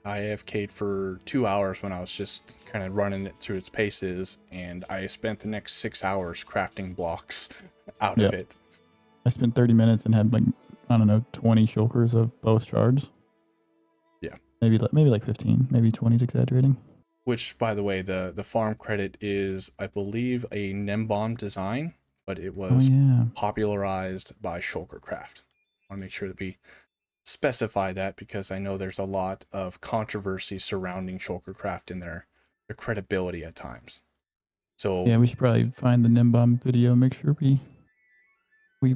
I AFK'd for 2 hours when I was just kind of running it through its paces, and I spent the next 6 hours crafting blocks out of Yep. it. I spent 30 minutes and had like, I don't know, 20 shulkers of both shards. Yeah. Maybe like 15, maybe 20 is exaggerating. Which, by the way, the farm credit is, I believe, a Nembomb design, but it Oh was yeah. popularized by Shulkercraft. I want to make sure that we specify that because I know there's a lot of controversy surrounding Shulkercraft and their credibility at times. So Yeah, we should probably find the Nimbomb video. Make sure we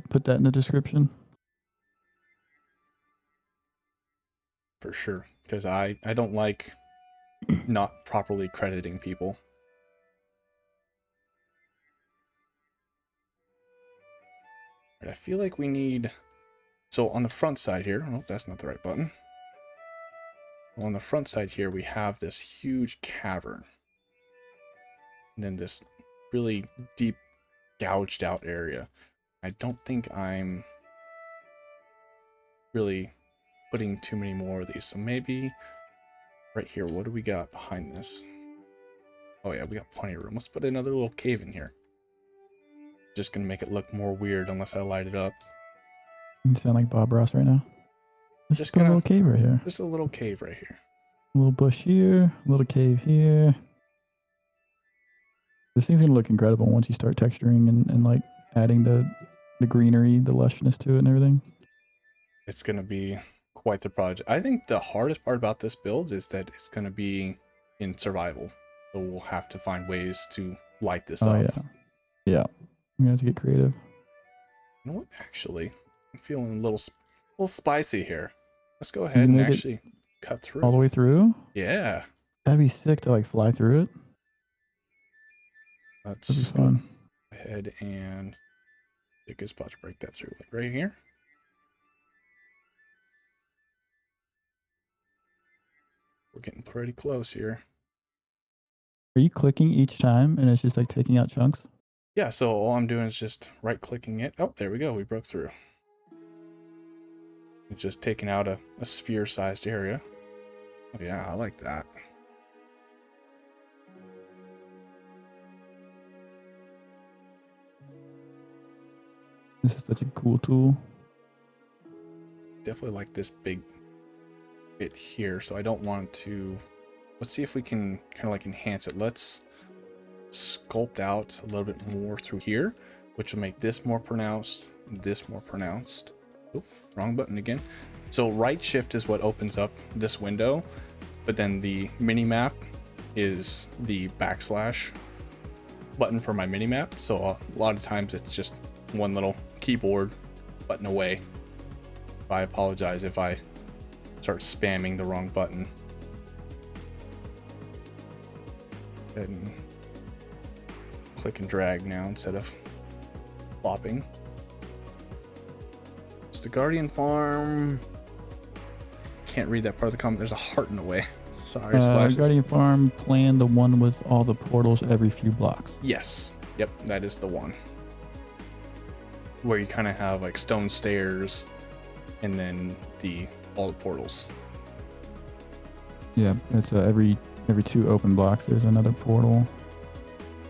put that in the description. for sure, because I don't like not properly crediting people. Right, I feel like we need, so on the front side here, oh, that's not the right button. On the front side here, we have this huge cavern. And then this really deep gouged out area. I don't think I'm really putting too many more of these. So maybe right here, what do we got behind this? Oh yeah, we got plenty of room. Let's put another little cave in here. Just gonna make it look more weird unless I light it up. You sound like Bob Ross right now. Let's Just just put a gonna, little cave right here. just a little cave right here. A little bush here, a little cave here. This thing's gonna look incredible once you start texturing and like adding the greenery, the lushness to it and everything. It's gonna be quite the project. I think the hardest part about this build is that it's gonna be in survival. So we'll have to find ways to light this Oh up. yeah. Yeah. I'm gonna have to get creative. You know what? Actually, I'm feeling a little spicy here. Let's go ahead and make it actually cut through. all the way through? Yeah. That'd be sick to like fly through it. Let's That'd be go fun. ahead and take a good spot to break that through, like right here. We're getting pretty close here. Are you clicking each time and it's just like taking out chunks? Yeah, so all I'm doing is just right-clicking it. Oh, there we go. We broke through. It's just taking out a sphere-sized area. Oh, yeah, I like that. This is such a cool tool. Definitely like this big bit here, so I don't want to... Let's see if we can kind of like enhance it. Let's sculpt out a little bit more through here, which will make this more pronounced, and this more pronounced. Oh, wrong button again. So right shift is what opens up this window, but then the mini map is the backslash button for my mini map. So a lot of times it's just one little keyboard button away. I apologize if I start spamming the wrong button. And click and drag now instead of flopping. It's the Guardian Farm. Can't read that part of the comment. There's a heart in the way. Sorry, Splashes. Guardian Farm plan, the one with all the portals every few blocks. Yes. Yep, that is the one. Where you kind of have like stone stairs and then all the portals. Yeah, it's every 2 open blocks there's another portal.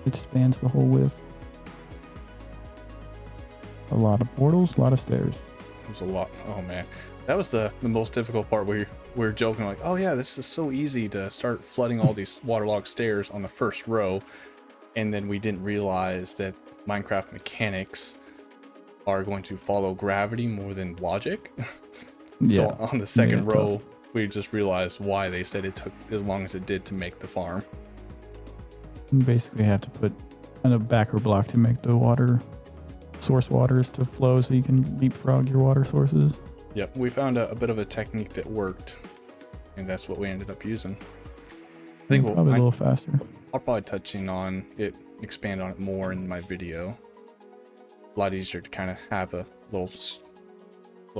It spans the whole width. A lot of portals, a lot of stairs. There's a lot. Oh man, that was the most difficult part. We were joking like, oh yeah, this is so easy to start flooding all these waterlogged stairs on the first row, and then we didn't realize that Minecraft mechanics are going to follow gravity more than logic. Yeah. So on the second Yeah, row, we just realized why they said it took as long as it did to make the farm. You basically have to put a backer block to make the water source waters to flow so you can leapfrog your water sources. Yep, we found a bit of a technique that worked, and that's what we ended up using. I think Probably a little faster. I'll probably touching on it, expand on it more in my video. A lot easier to kind of have a little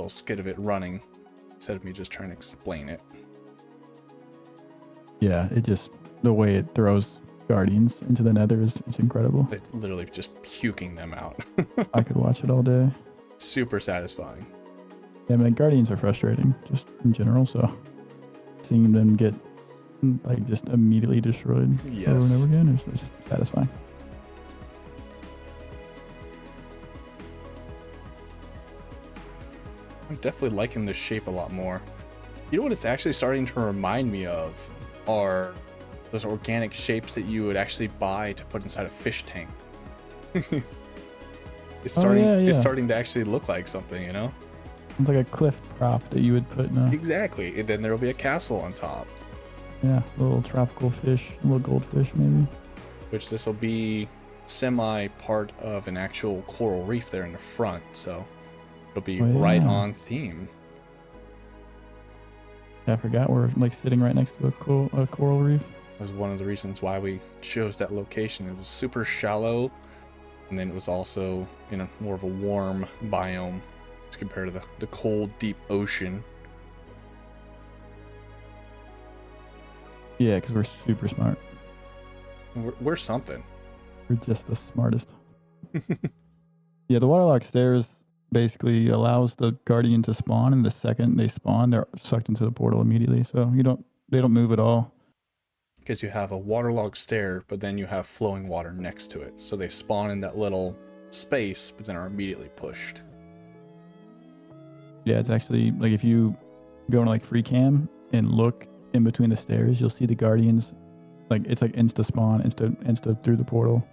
skit of it running instead of me just trying to explain it. Yeah, the way it throws guardians into the nether it's incredible. It's literally just puking them out. I could watch it all day. super satisfying. Yeah, I mean, guardians are frustrating just in general. So seeing them get like just immediately destroyed over and Yes. over again is satisfying. I'm definitely liking this shape a lot more. You know what it's actually starting to remind me of are those organic shapes that you would actually buy to put inside a fish tank. It's starting yeah. it's starting to actually look like something, you know? It's like a cliff prop that you would put in a Exactly. And then there'll be a castle on top. little tropical fish, a little goldfish maybe. Which this will be semi part of an actual coral reef there in the front, so it'll be Oh, right yeah. on theme. Yeah, I forgot we're like sitting right next to a coral reef. That was one of the reasons why we chose that location. It was super shallow, and then it was also in a more of a warm biome as compared to the cold, deep ocean. Yeah, because we're super smart. We're something. We're just the smartest. Yeah, the waterlogged stairs basically allows the guardian to spawn, and the second they spawn, they're sucked into the portal immediately. So they don't move at all. Because you have a waterlogged stair, but then you have flowing water next to it. So they spawn in that little space, but then are immediately pushed. Yeah, it's actually like if you go into like free cam and look in between the stairs, you'll see the guardians. Like it's like insta spawn, insta through the portal.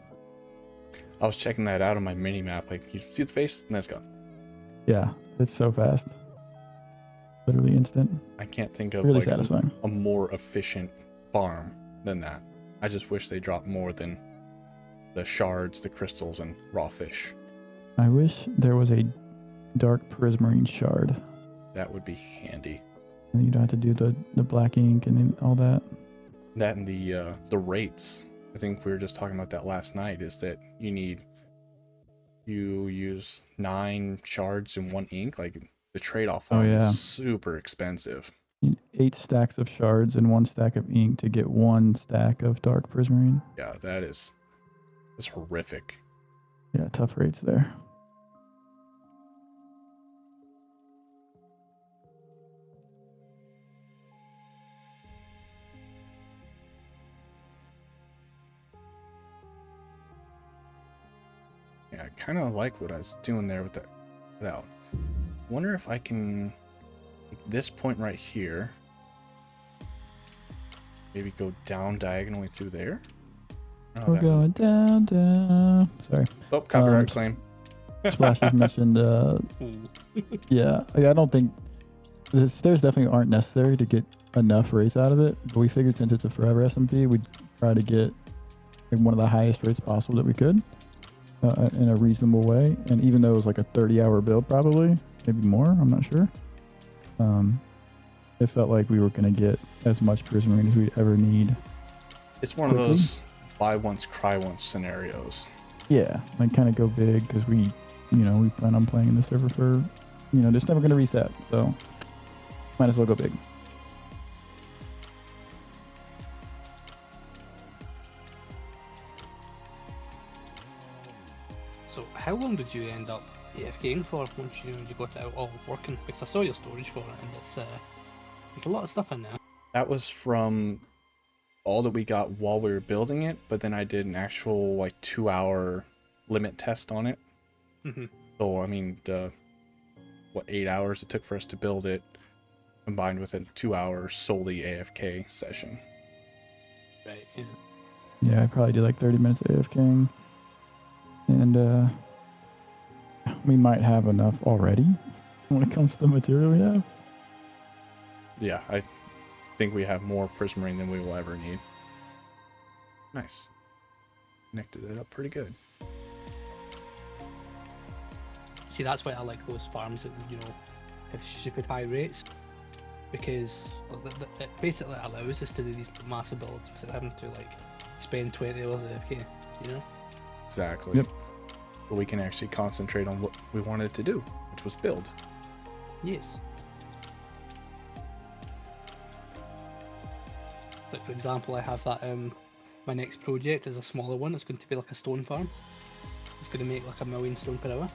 I was checking that out on my mini map. Like, you see the face, and that's gone. Yeah, it's so fast. Literally instant. I can't think of Really like satisfying. a more efficient farm than that. I just wish they dropped more than the shards, the crystals, and raw fish. I wish there was a dark prismarine shard. That would be handy. And you don't have to do the black ink and then all that. That and the rates. I think we were just talking about that last night. Is that you use 9 shards and 1 ink? Like the trade-off farm is super expensive. You need 8 stacks of shards and 1 stack of ink to get 1 stack of dark prismarine. Yeah, that's horrific. Yeah, tough rates there. Yeah, I kind of like what I was doing there with that out. Wonder if I can, like this point right here, maybe go down diagonally through there. Oh, We're going down. Sorry. Oh, copyright claim. Splash has mentioned, yeah, I don't think the stairs definitely aren't necessary to get enough rates out of it, but we figured since it's a forever SMP, we'd try to get like one of the highest rates possible that we could in a reasonable way. And even though it was like a 30-hour build, probably maybe more, I'm not sure. It felt like we were going to get as much prismarine as we'd ever need. It's one of those buy once, cry once scenarios. Yeah, like kind of go big because we plan on playing in the server for, it's never going to reset, so might as well go big. So how long did you end up AFKing for once you got it out all working? Because I saw your storage for it, and there's a lot of stuff in there. That was from all that we got while we were building it, but then I did an actual like 2-hour limit test on it. Mm-hmm. So I mean, 8 hours it took for us to build it, combined with a 2-hour solely AFK session. Right. Yeah. Yeah, I probably did like 30 minutes of AFKing, and we might have enough already when it comes to the material we have. Yeah, I think we have more prismarine than we will ever need. Nice. Connected it up pretty good. See, that's why I like those farms that have stupid high rates, because it basically allows us to do these massive builds without having to like spend 20 hours AFK. Exactly. Yep. But we can actually concentrate on what we wanted to do, which was build. Yes. So, like, for example, I have that my next project is a smaller one. It's going to be like a stone farm. It's going to make like 1 million stone per hour.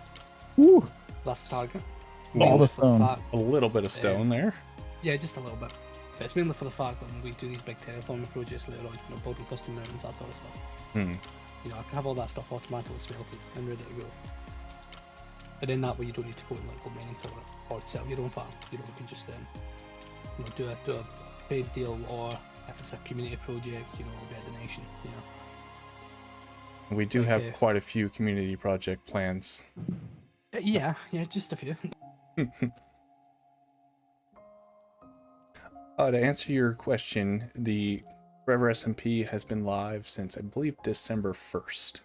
Woo! That's the target. All the Mainly for stone. fact- A little bit of stone there. yeah, just a little bit. But it's mainly for the fact that when we do these big terraforming projects later on, building custom mountains, that sort of stuff. Hmm. I can have all that stuff automatically smelted and ready to go. And then that way you don't need to go and go mining for it or set up your own farm. You can just do a paid deal, or if it's a community project, it'll be a donation. We do Like, have quite a few community project plans. Yeah, just a few. To answer your question, the Forever SMP has been live since I believe December 1st.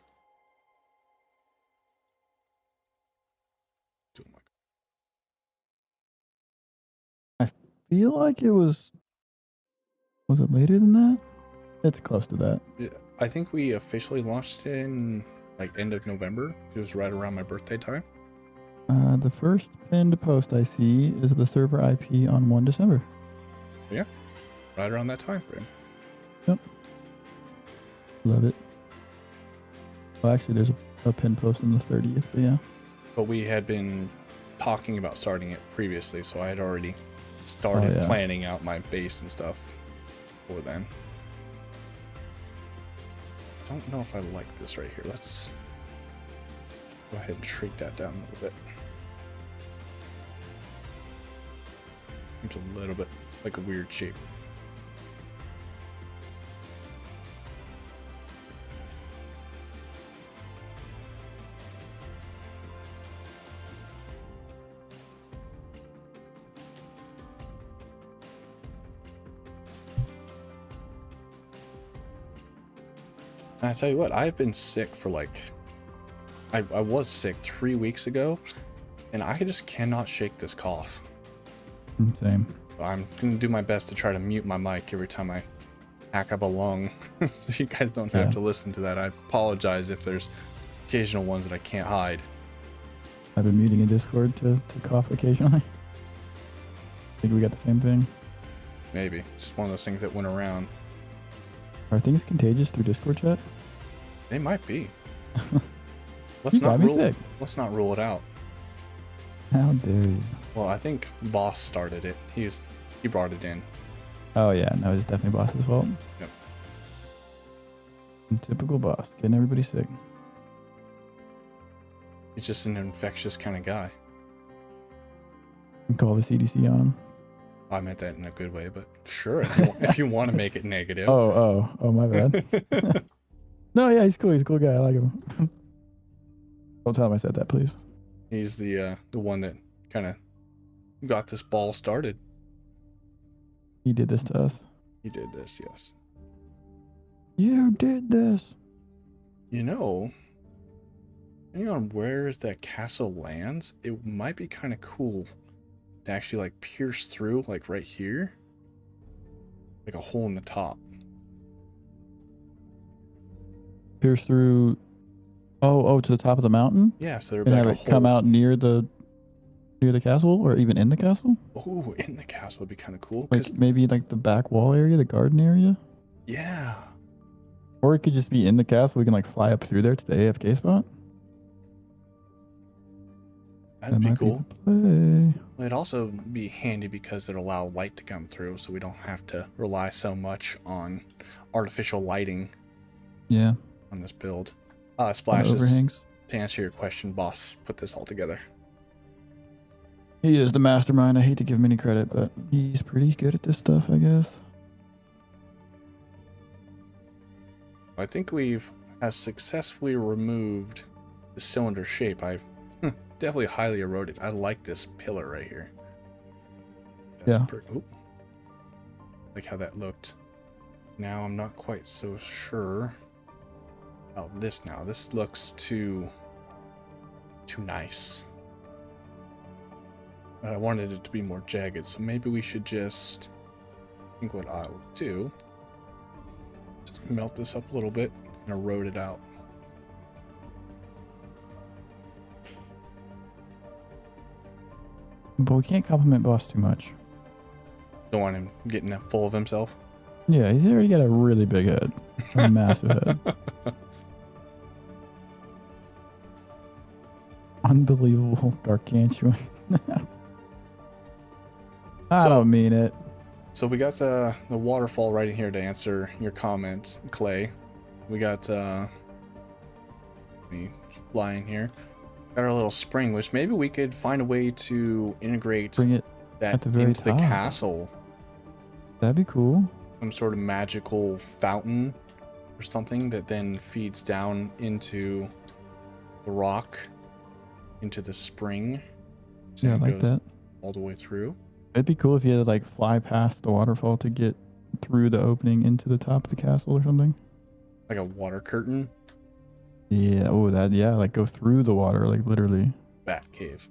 Feel like it was it later than that? It's close to that. I think we officially launched it in like end of November. It was right around my birthday time. The first pinned post I see is the server IP on 1 December. Yeah, right around that time frame. Yep. Love it. Well, actually, there's a pinned post on the 30th, but yeah. But we had been talking about starting it previously, so I had already started planning out my base and stuff for then. Don't know if I like this right here. Let's go ahead and shrink that down a little bit. It's a little bit like a weird shape. And I tell you what, I've been sick for I was sick 3 weeks ago, and I just cannot shake this cough. Same. I'm going to do my best to try to mute my mic every time I hack up a lung, so you guys don't have to listen to that. I apologize if there's occasional ones that I can't hide. I've been muting in Discord to cough occasionally. Think we got the same thing? Maybe. Just one of those things that went around. Are things contagious through Discord chat? They might be. You got me sick. Let's not rule it out. How dare you? Well, I think Boss started it. He brought it in. Oh yeah, no, it's definitely Boss's fault. Yep. Typical Boss, getting everybody sick. He's just an infectious kind of guy. And call the CDC on him. I meant that in a good way, but sure, if you want to make it negative. Oh, my bad. No, yeah, he's cool. He's a cool guy. I like him. Don't tell him I said that, please. He's the one that kind of got this ball started. He did this to us. He did this, yes. You did this. Depending on where that castle lands, it might be kind of cool to actually pierce through, right here, like a hole in the top. Pierce through. Oh, to the top of the mountain. Yeah, so they're and have it come out near the castle, or even in the castle. Oh, in the castle would be kind of cool. Maybe the back wall area, the garden area. Yeah. Or it could just be in the castle. We can fly up through there to the AFK spot. That'd be cool. Well, it'd also be handy because it'd allow light to come through, so we don't have to rely so much on artificial lighting. Yeah. On this build. Splashes. Overhangs. To answer your question, Boss put this all together. He is the mastermind. I hate to give him any credit, but he's pretty good at this stuff, I guess. I think we've successfully removed the cylinder shape. I've definitely highly eroded. I like this pillar right here. That's like how that looked. Now I'm not quite so sure about this now. This looks too nice. But I wanted it to be more jagged, so maybe we should just, I think what I will do, just melt this up a little bit and erode it out. But we can't compliment Boss too much. Don't want him getting full of himself. Yeah, he's already got a really big head. A massive head. Unbelievable gargantuan. I don't mean it. So we got the waterfall right in here to answer your comments, Clay. We got me flying here. Got our little spring, which maybe we could find a way to integrate Bring it that at the very into the top. castle. That'd be cool. Some sort of magical fountain or something that then feeds down into the rock, into the spring. So Yeah, I it like goes that. all the way through. It'd be cool if you had to like fly past the waterfall to get through the opening into the top of the castle or something. Like a water curtain. Yeah. Oh, that. Yeah. Like go through the water, like literally. Bat cave.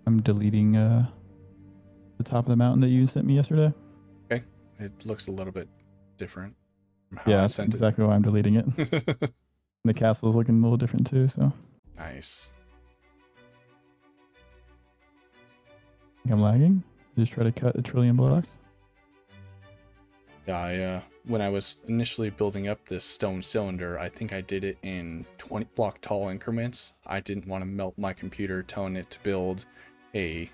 I'm deleting the top of the mountain that you sent me yesterday. Okay. It looks a little bit different from how Yeah, I that's sent exactly why I'm deleting it. it. The castle's looking a little different too, so I Nice. think I'm lagging. Just try to cut 1 trillion blocks. Yeah, when I was initially building up this stone cylinder, I think I did it in 20 block tall increments. I didn't want to melt my computer telling it to build a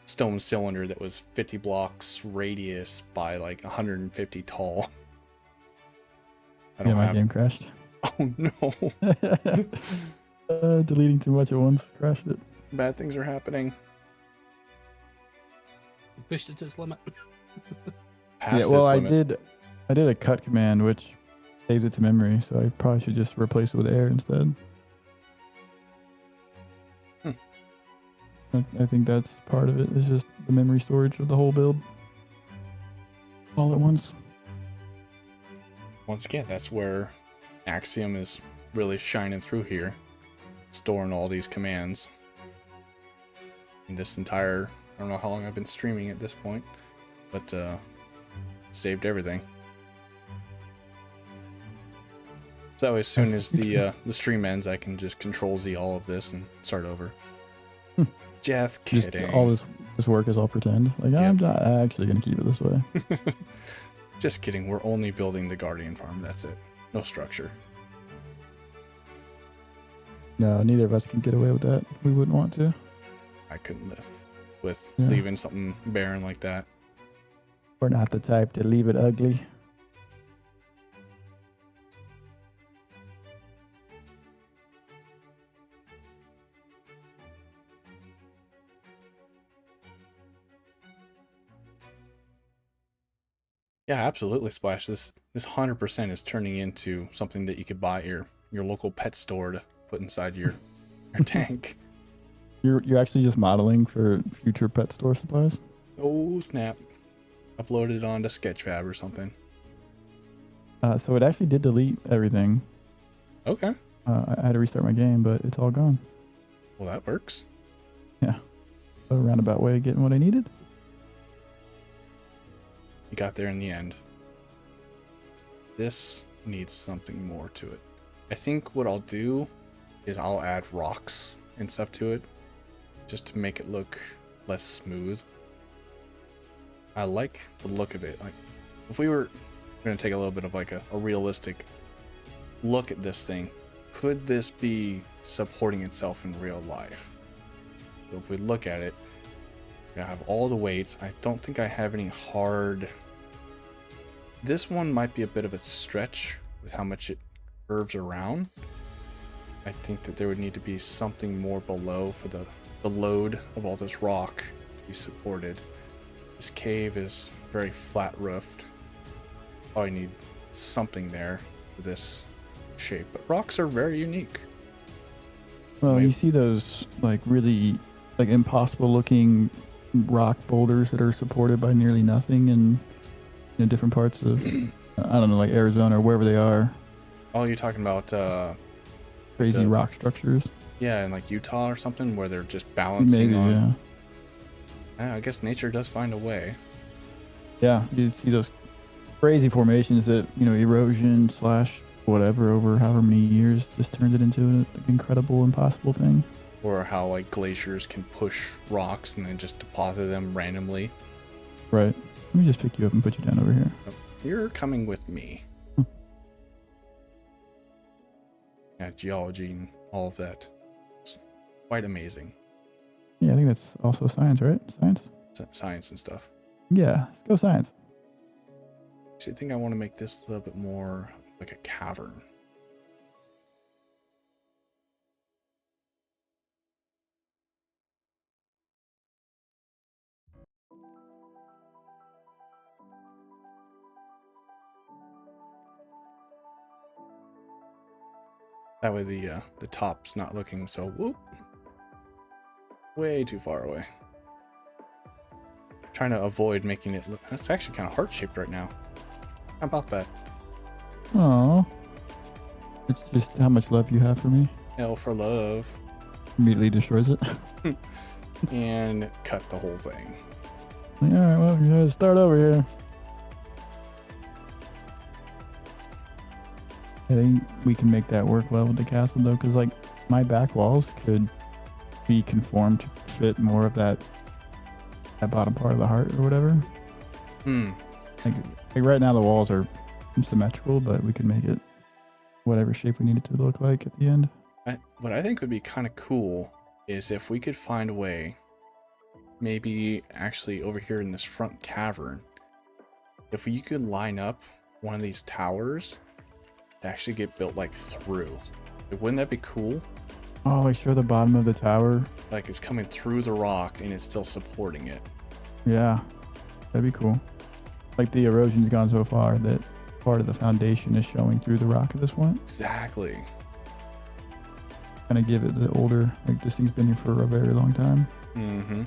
stone cylinder that was 50 blocks radius by like 150 tall. I don't Yeah, my have... game crashed. Oh no. Deleting too much at once crashed it. Bad things are happening. Pushed it to its limit. Past Yeah, well, its I limit. did a cut command which saves it to memory, so I probably should just replace it with air instead. I think that's part of it. It's just the memory storage of the whole build all at once. Once again, that's where Axiom is really shining through here, storing all these commands. In this entire, I don't know how long I've been streaming at this point, but saved everything. So as soon as the stream ends, I can just Control Z all of this and start over. Just Just kidding. all this work is all pretend. Like, I'm not actually going to keep it this way. Just kidding. We're only building the Guardian farm. That's it. No structure. No, neither of us can get away with that. We wouldn't want to. I couldn't live with Yeah. leaving something barren like that. We're not the type to leave it ugly. Yeah, absolutely, Splash. This 100% is turning into something that you could buy at your local pet store to put inside your tank. You're actually just modeling for future pet store supplies? Oh snap! Upload it onto Sketchfab or something. So it actually did delete everything. Okay. I had to restart my game, but it's all gone. Well, that works. Yeah. A roundabout way of getting what I needed. You got there in the end. This needs something more to it. I think what I'll do is I'll add rocks and stuff to it just to make it look less smooth. I like the look of it. Like, if we were going to take a little bit of like a realistic look at this thing, could this be supporting itself in real life? So if we look at it, I have all the weights. I don't think I have any hard. This one might be a bit of a stretch with how much it curves around. I think that there would need to be something more below for the load of all this rock to be supported. This cave is very flat roofed. Probably need something there for this shape, but rocks are very unique. Well, Maybe. you see those like really like impossible looking rock boulders that are supported by nearly nothing in different parts of I don't know, like Arizona or wherever they are. Oh, you're talking about Crazy rock structures. yeah, in like Utah or something where they're just balancing Maybe, on. yeah. I guess nature does find a way. Yeah, you see those crazy formations that, erosion / whatever over however many years just turns it into an incredible, impossible thing. Or how like glaciers can push rocks and then just deposit them randomly. Right. Let me just pick you up and put you down over here. You're coming with me. geology and all of that. It's quite amazing. Yeah, I think that's also science, right? Science? Science and stuff. Yeah, let's go science. So I think I want to make this a little bit more like a cavern. That way the top's not looking so whoop way too far away. Trying to avoid making it look. That's actually kind of heart shaped right now. How about that? Oh, it's just how much love you have for me. L for love. Immediately destroys it. And cut the whole thing. All right, well, you gotta start over here. I think we can make that work well with the castle though, because like my back walls could be conformed to fit more of that bottom part of the heart or whatever. Like right now the walls are symmetrical, but we could make it whatever shape we need it to look like at the end. What I think would be kind of cool is if we could find a way, maybe actually over here in this front cavern, if you could line up one of these towers to actually get built like through. Wouldn't that be cool? Oh, like show the bottom of the tower. Like it's coming through the rock and it's still supporting it. Yeah, that'd be cool. Like the erosion's gone so far that part of the foundation is showing through the rock at this point. Exactly. Kind of give it the older, like this thing's been here for a very long time. Mm-hmm.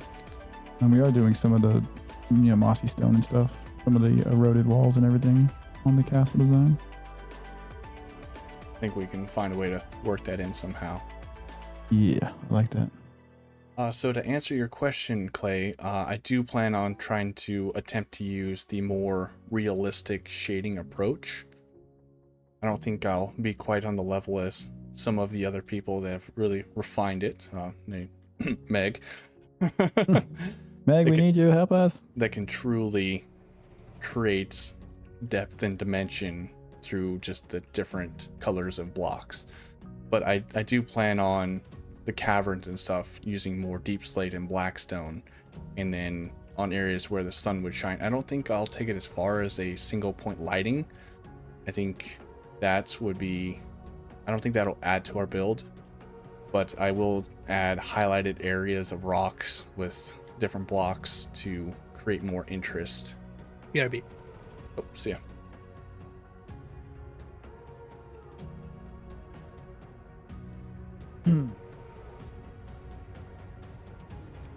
And we are doing some of the, mossy stone and stuff, some of the eroded walls and everything on the castle design. I think we can find a way to work that in somehow. Yeah, I like that. So to answer your question, Clay, I do plan on trying to attempt to use the more realistic shading approach. I don't think I'll be quite on the level as some of the other people that have really refined it. Named Meg. Meg, we need you. Help us. That can truly create depth and dimension through just the different colors of blocks. But I do plan on the caverns and stuff using more deep slate and black stone, and then on areas where the sun would shine. I don't think I'll take it as far as a single point lighting. I think that would be, I don't think that'll add to our build, but I will add highlighted areas of rocks with different blocks to create more interest. BRB. Oops, yeah.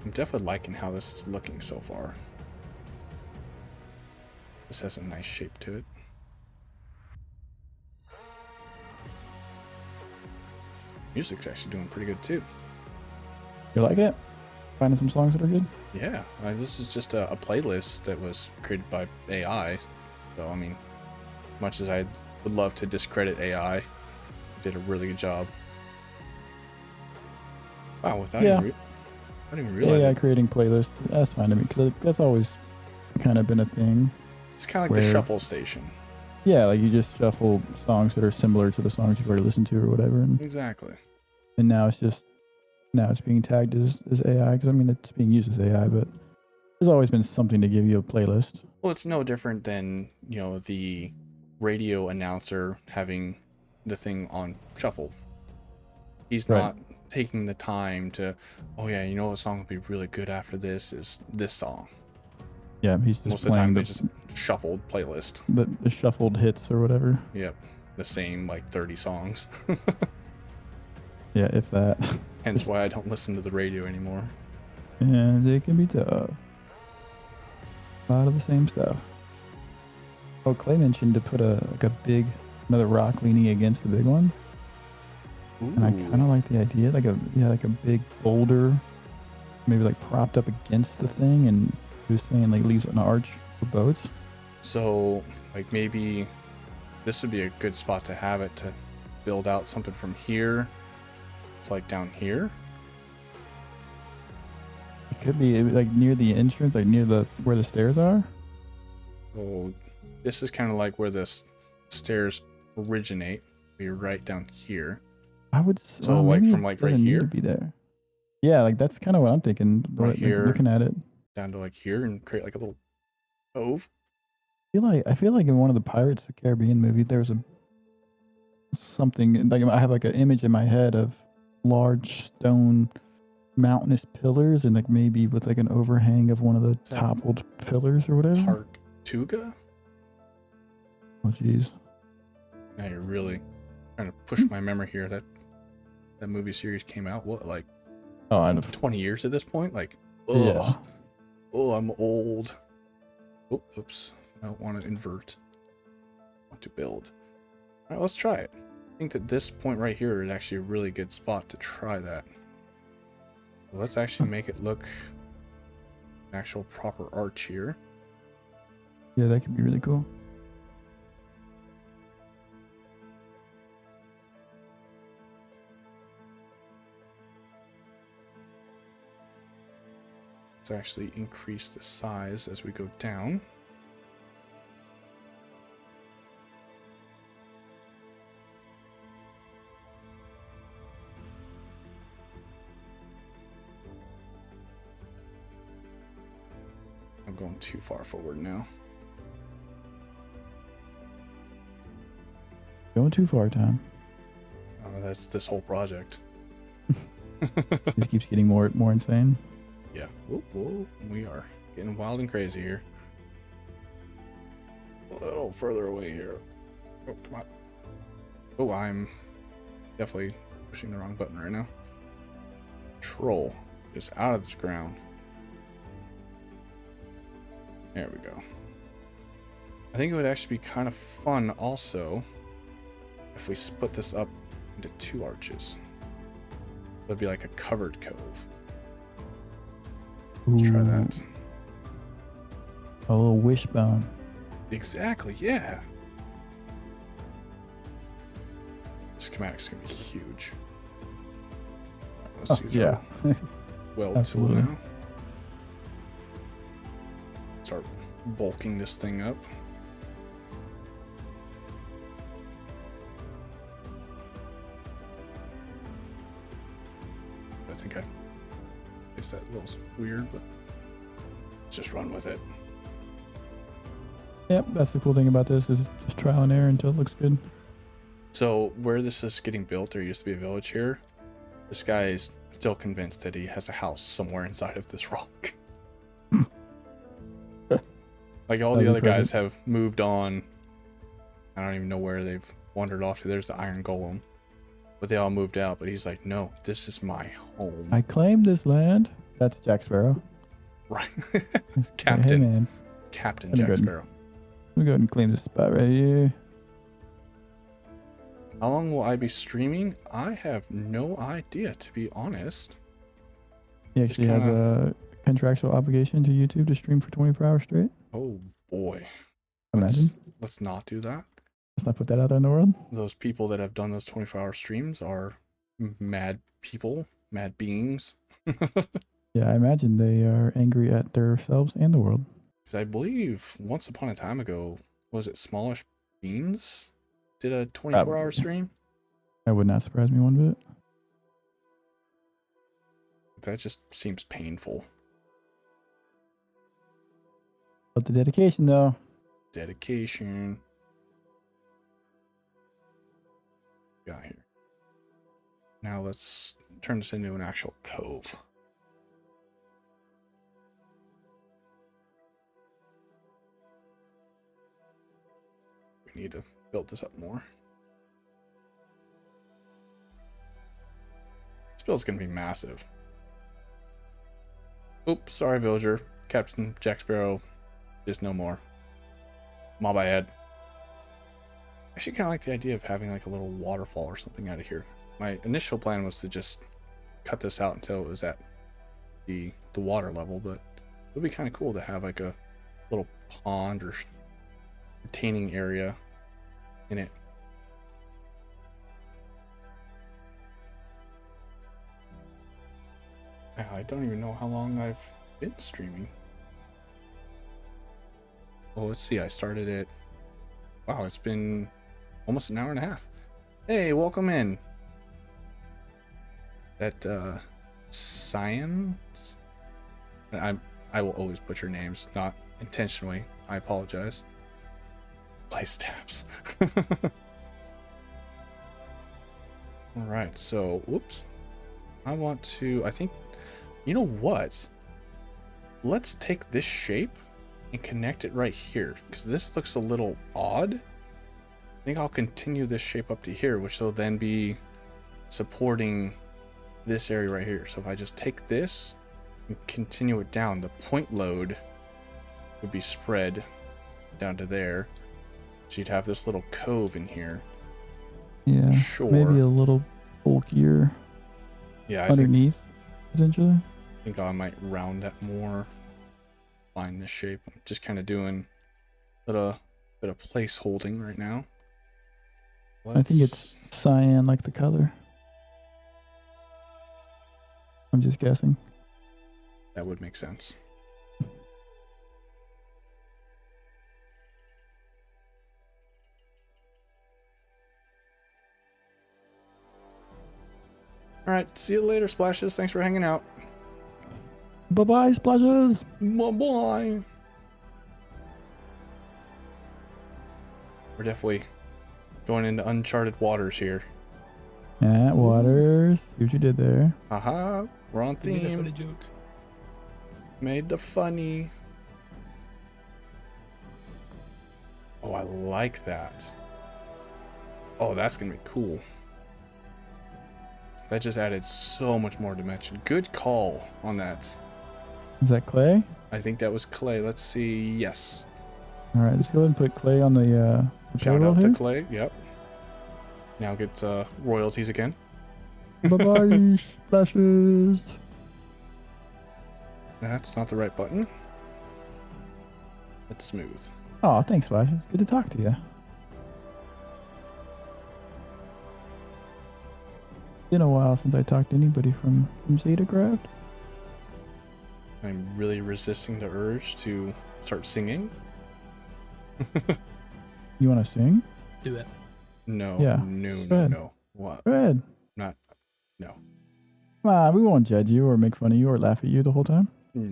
I'm definitely liking how this is looking so far. This has a nice shape to it. Music's actually doing pretty good too. You like it? Finding some songs that are good? Yeah, this is just a playlist that was created by AI. So, I mean, much as I would love to discredit AI, it did a really good job. Wow, without even I didn't even realize AI it. creating playlists, that's fine to me, because that's always kind of been a thing. It's kind of like the shuffle station. Yeah, like you just shuffle songs that are similar to the songs you've already listened to or whatever. And Exactly. now it's being tagged as AI, because I mean it's being used as AI, but there's always been something to give you a playlist. Well, it's no different than, the radio announcer having the thing on shuffle. He's not taking the time to, oh yeah, a song would be really good after this is this song. Yeah, he's just most of the time they just shuffled playlist. The shuffled hits or whatever. Yep, the same like 30 songs. Yeah, if that. Hence why I don't listen to the radio anymore. And it can be tough. A lot of the same stuff. Oh, Clay mentioned to put another rock leaning against the big one. Ooh. And I kind of like the idea, like a big boulder, maybe like propped up against the thing, and he was saying like leaves an arch for boats. So like maybe this would be a good spot to have it to build out something from here to like down here. It could be like near the entrance, like near where the stairs are. So this is kind of like where the stairs originate. Be right down here. I would. So, Well, like, maybe from, it like, right doesn't need here? to be there. Yeah, like that's kind of what I'm thinking. Right Like, here. looking at it, Down to, like, here and create, like, a little cove. I feel like in one of the Pirates of the Caribbean movies, there was something like I have like an image in my head of large stone mountainous pillars and like maybe with like an overhang of one of the Is that toppled pillars or whatever. Tartuga? Oh jeez. Now you're really trying to push my memory here. That movie series came out, what, like, Oh, I know. 20 years at this point? Like, Yeah. ugh. Oh, I'm old. Oh, oops. I don't want to invert. I want to build. All right, let's try it. I think that this point right here is actually a really good spot to try that. So let's actually make it look an actual proper arch here. Yeah, that could be really cool. Let's actually increase the size as we go down. I'm going too far forward now. Going too far, Tom. That's this whole project. It just keeps getting more insane. Yeah. Whoa, we are getting wild and crazy here. A little further away here. Oh, come on. Oh, I'm definitely pushing the wrong button right now. Control is out of this ground. There we go. I think it would actually be kind of fun also if we split this up into 2 arches. It would be like a covered cove. Let's try that. A little wishbone. Exactly, yeah. Schematic's gonna be huge. Let's use our weld tool Absolutely. now. Start bulking this thing up. I think I guess that looks weird, but let's just run with it. Yep, that's the cool thing about this is just trial and error until it looks good. So where this is getting built, there used to be a village here. This guy is still convinced that he has a house somewhere inside of this rock. Like all the other guys have moved on. I don't even know where they've wandered off to. There's the Iron Golem. But they all moved out. But he's like, no, this is my home. I claim this land. That's Jack Sparrow. Right. Captain. Hey, man. Captain Jack Sparrow. Let me go ahead and claim this spot right here. How long will I be streaming? I have no idea, to be honest. He actually has a contractual obligation to YouTube to stream for 24 hours straight. Oh boy. Imagine. Let's not do that. Let's not put that out there in the world. Those people that have done those 24-hour streams are mad people, mad beings. Yeah, I imagine they are angry at themselves and the world. Because I believe once upon a time ago, was it Smallish Beans did a 24-hour stream? That would not surprise me one bit. That just seems painful. But the dedication, though. Dedication. Got here. Now let's turn this into an actual cove. We need to build this up more. This build's gonna be massive. Oops, sorry, villager. Captain Jack Sparrow is no more. My bad. I actually kind of like the idea of having like a little waterfall or something out of here. My initial plan was to just cut this out until it was at the water level, but it would be kind of cool to have like a little pond or retaining area in it. I don't even know how long I've been streaming. Well, let's see. I started it. Wow, it's been almost an hour and a half. Hey, welcome in. that Cyan. I will always butcher names, not intentionally. I apologize. Place tabs. All right, so whoops. I think, you know what? Let's take this shape and connect it right here, because this looks a little odd. I think I'll continue this shape up to here, which will then be supporting this area right here. So if I just take this and continue it down, the point load would be spread down to there. So you'd have this little cove in here. Yeah, Sure. maybe a little bulkier Yeah, underneath, potentially. I think I might round that more. Find this shape. I'm just kind of doing a little bit of place holding right now. I think it's cyan, like the color. I'm just guessing. That would make sense. All right, see you later, Splashes. Thanks for hanging out. Bye-bye, splashes! Bye-bye. We're definitely going into uncharted waters here. Yeah, Waters. See what you did there. Haha, we're on You made a funny theme. joke. Made the funny. Oh, I like that. Oh, that's gonna be cool. That just added so much more dimension. Good call on that. Is that clay? I think that was clay. Let's see. Yes. All right, let's go ahead and put clay on the Shout payroll out to here. Clay. Yep. Now get royalties again. Bye-bye, splashes. That's not the right button. It's smooth. Oh, thanks, splashes. Good to talk to you. Been a while since I talked to anybody from Zetacraft. I'm really resisting the urge to start singing. You want to sing? Do it. No, Yeah. no, Go no, ahead. no. What? Go ahead. Not. No. Come on, we won't judge you or make fun of you or laugh at you the whole time. No,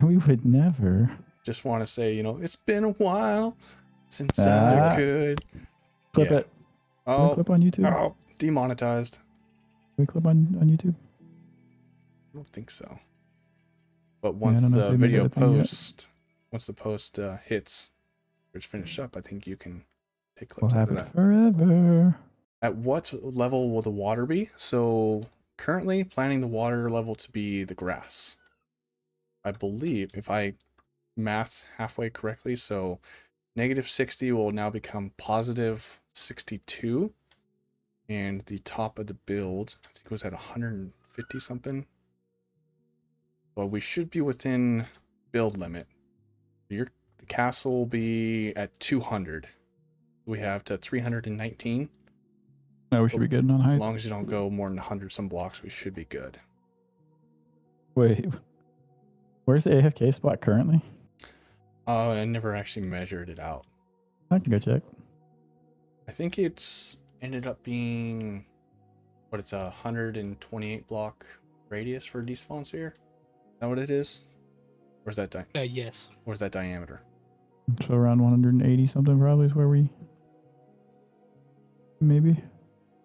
no. We would never. Just want to say, it's been a while since Ah. I could. Clip Yeah. it. Can we Oh, clip on YouTube? oh, demonetized. Can we clip on YouTube? I don't think so. But I once don't know if the they made video that a thing yet. once the post hits, or it's finished up, I think you can take We'll clips out have of it that. forever. At what level will the water be? So currently planning the water level to be the grass. I believe, if I math halfway correctly, so -60 will now become +62. And the top of the build, I think it was at 150 something. Well, we should be within build limit. The castle will be at 200. We have to 319. No, we should be good on As height. long as you don't go more than 100 some blocks, we should be good. Wait, where's the AFK spot currently? Oh, I never actually measured it out. I can go check. I think it's ended up being, it's a 128 block radius for a despawn sphere? Is that what it is? Where's that Yes. Where's that diameter? So around 180 something probably is where we. Maybe.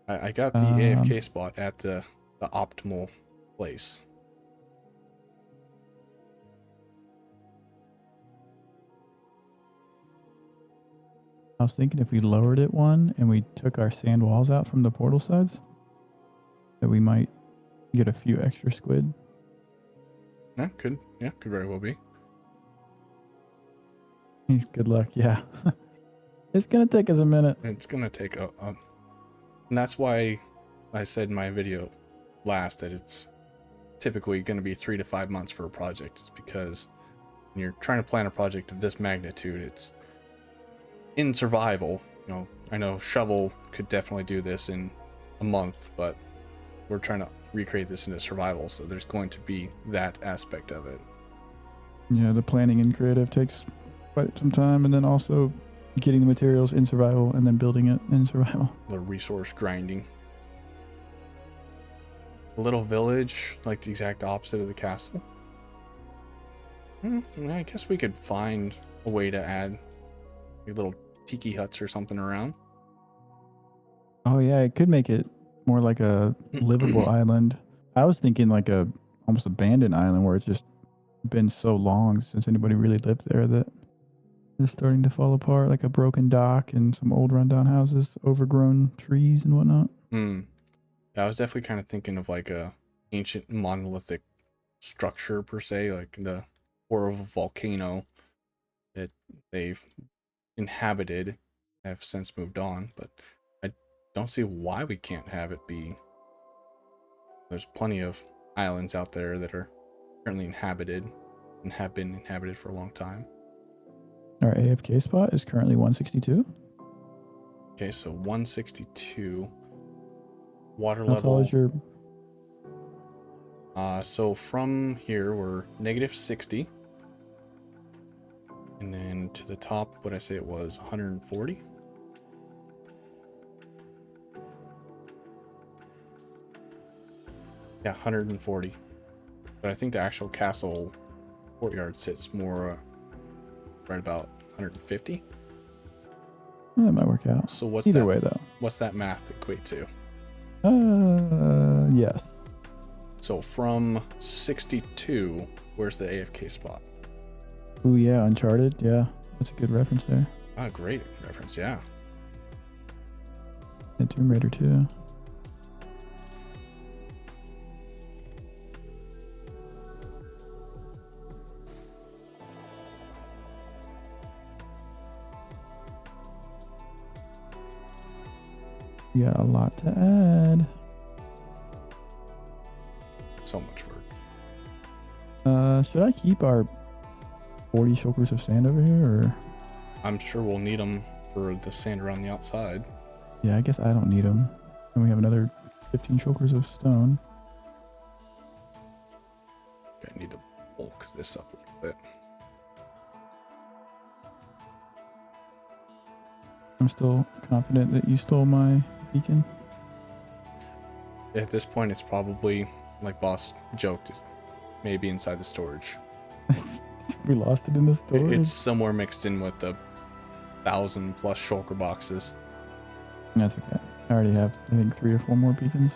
I got the AFK spot at the optimal place. I was thinking if we lowered it one and we took our sand walls out from the portal sides, that we might get a few extra squid. Yeah, could very well be. Good luck, yeah. It's gonna take us a minute. It's gonna take and that's why I said in my video last that it's typically gonna be 3 to 5 months for a project. It's because when you're trying to plan a project of this magnitude, it's in survival. I know Shovel could definitely do this in a month, but we're trying to recreate this into survival, so there's going to be that aspect of it. Yeah, the planning and creative takes quite some time, and then also getting the materials in survival and then building it in survival. The resource grinding. A little village, like the exact opposite of the castle. I guess we could find a way to add little tiki huts or something around. Oh yeah, it could make it more like a livable island. I was thinking like a almost abandoned island where it's just been so long since anybody really lived there that it's starting to fall apart, like a broken dock and some old rundown houses, overgrown trees and whatnot. Yeah, I was definitely kind of thinking of like a ancient monolithic structure per se, like the core of a volcano that they've inhabited, have since moved on, but I don't see why we can't have it be. There's plenty of islands out there that are currently inhabited and have been inhabited for a long time. Our AFK spot is currently 162. Okay, so 162 water How level. tall is your? So from here we're -60, and then to the top, what I say it was 140. Yeah, 140. But I think the actual castle courtyard sits more right about 150. That might work out. So what's Either that, way, though. what's that math equate to? Yes. So from 62, where's the AFK spot? Ooh, yeah, Uncharted. Yeah, that's a good reference there. Ah, great reference, yeah. And Tomb Raider too. We got a lot to add. So much work. Should I keep our 40 shulkers of sand over here, or? I'm sure we'll need them for the sand around the outside. Yeah, I guess I don't need them. And we have another 15 shulkers of stone. Okay, I need to bulk this up a little bit. I'm still confident that you stole my beacon. At this point, it's probably, like Boss joked, it's maybe inside the storage. We lost it in the storage. It's somewhere mixed in with the 1,000+ shulker boxes. That's okay. I already have, I think, 3 or 4 more beacons.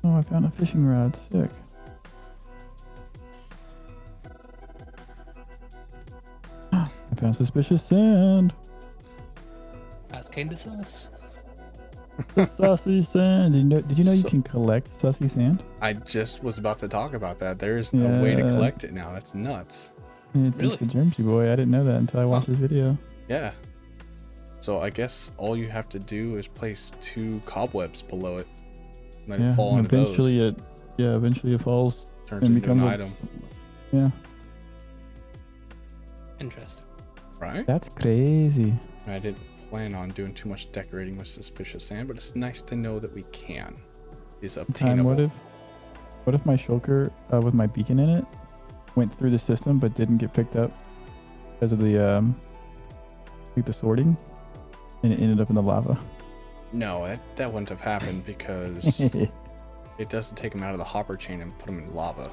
Oh, I found a fishing rod. Sick. I found suspicious sand. That's kind of sus. Sussy sand. Did you know you can collect sussy sand? I just was about to talk about that. There's a way to collect it now. That's nuts. Yeah, thanks to Germsy Boy. I didn't know that until I watched this video. Yeah. So I guess all you have to do is place 2 cobwebs below it. Let it fall into eventually those. Eventually it falls. Turns and into an becomes item. Yeah. Interesting. Right? That's crazy. I didn't plan on doing too much decorating with suspicious sand, but it's nice to know that we can. Is obtainable. What if my shulker with my beacon in it went through the system but didn't get picked up because of the the sorting, and it ended up in the lava? No, that wouldn't have happened because it doesn't take them out of the hopper chain and put them in lava.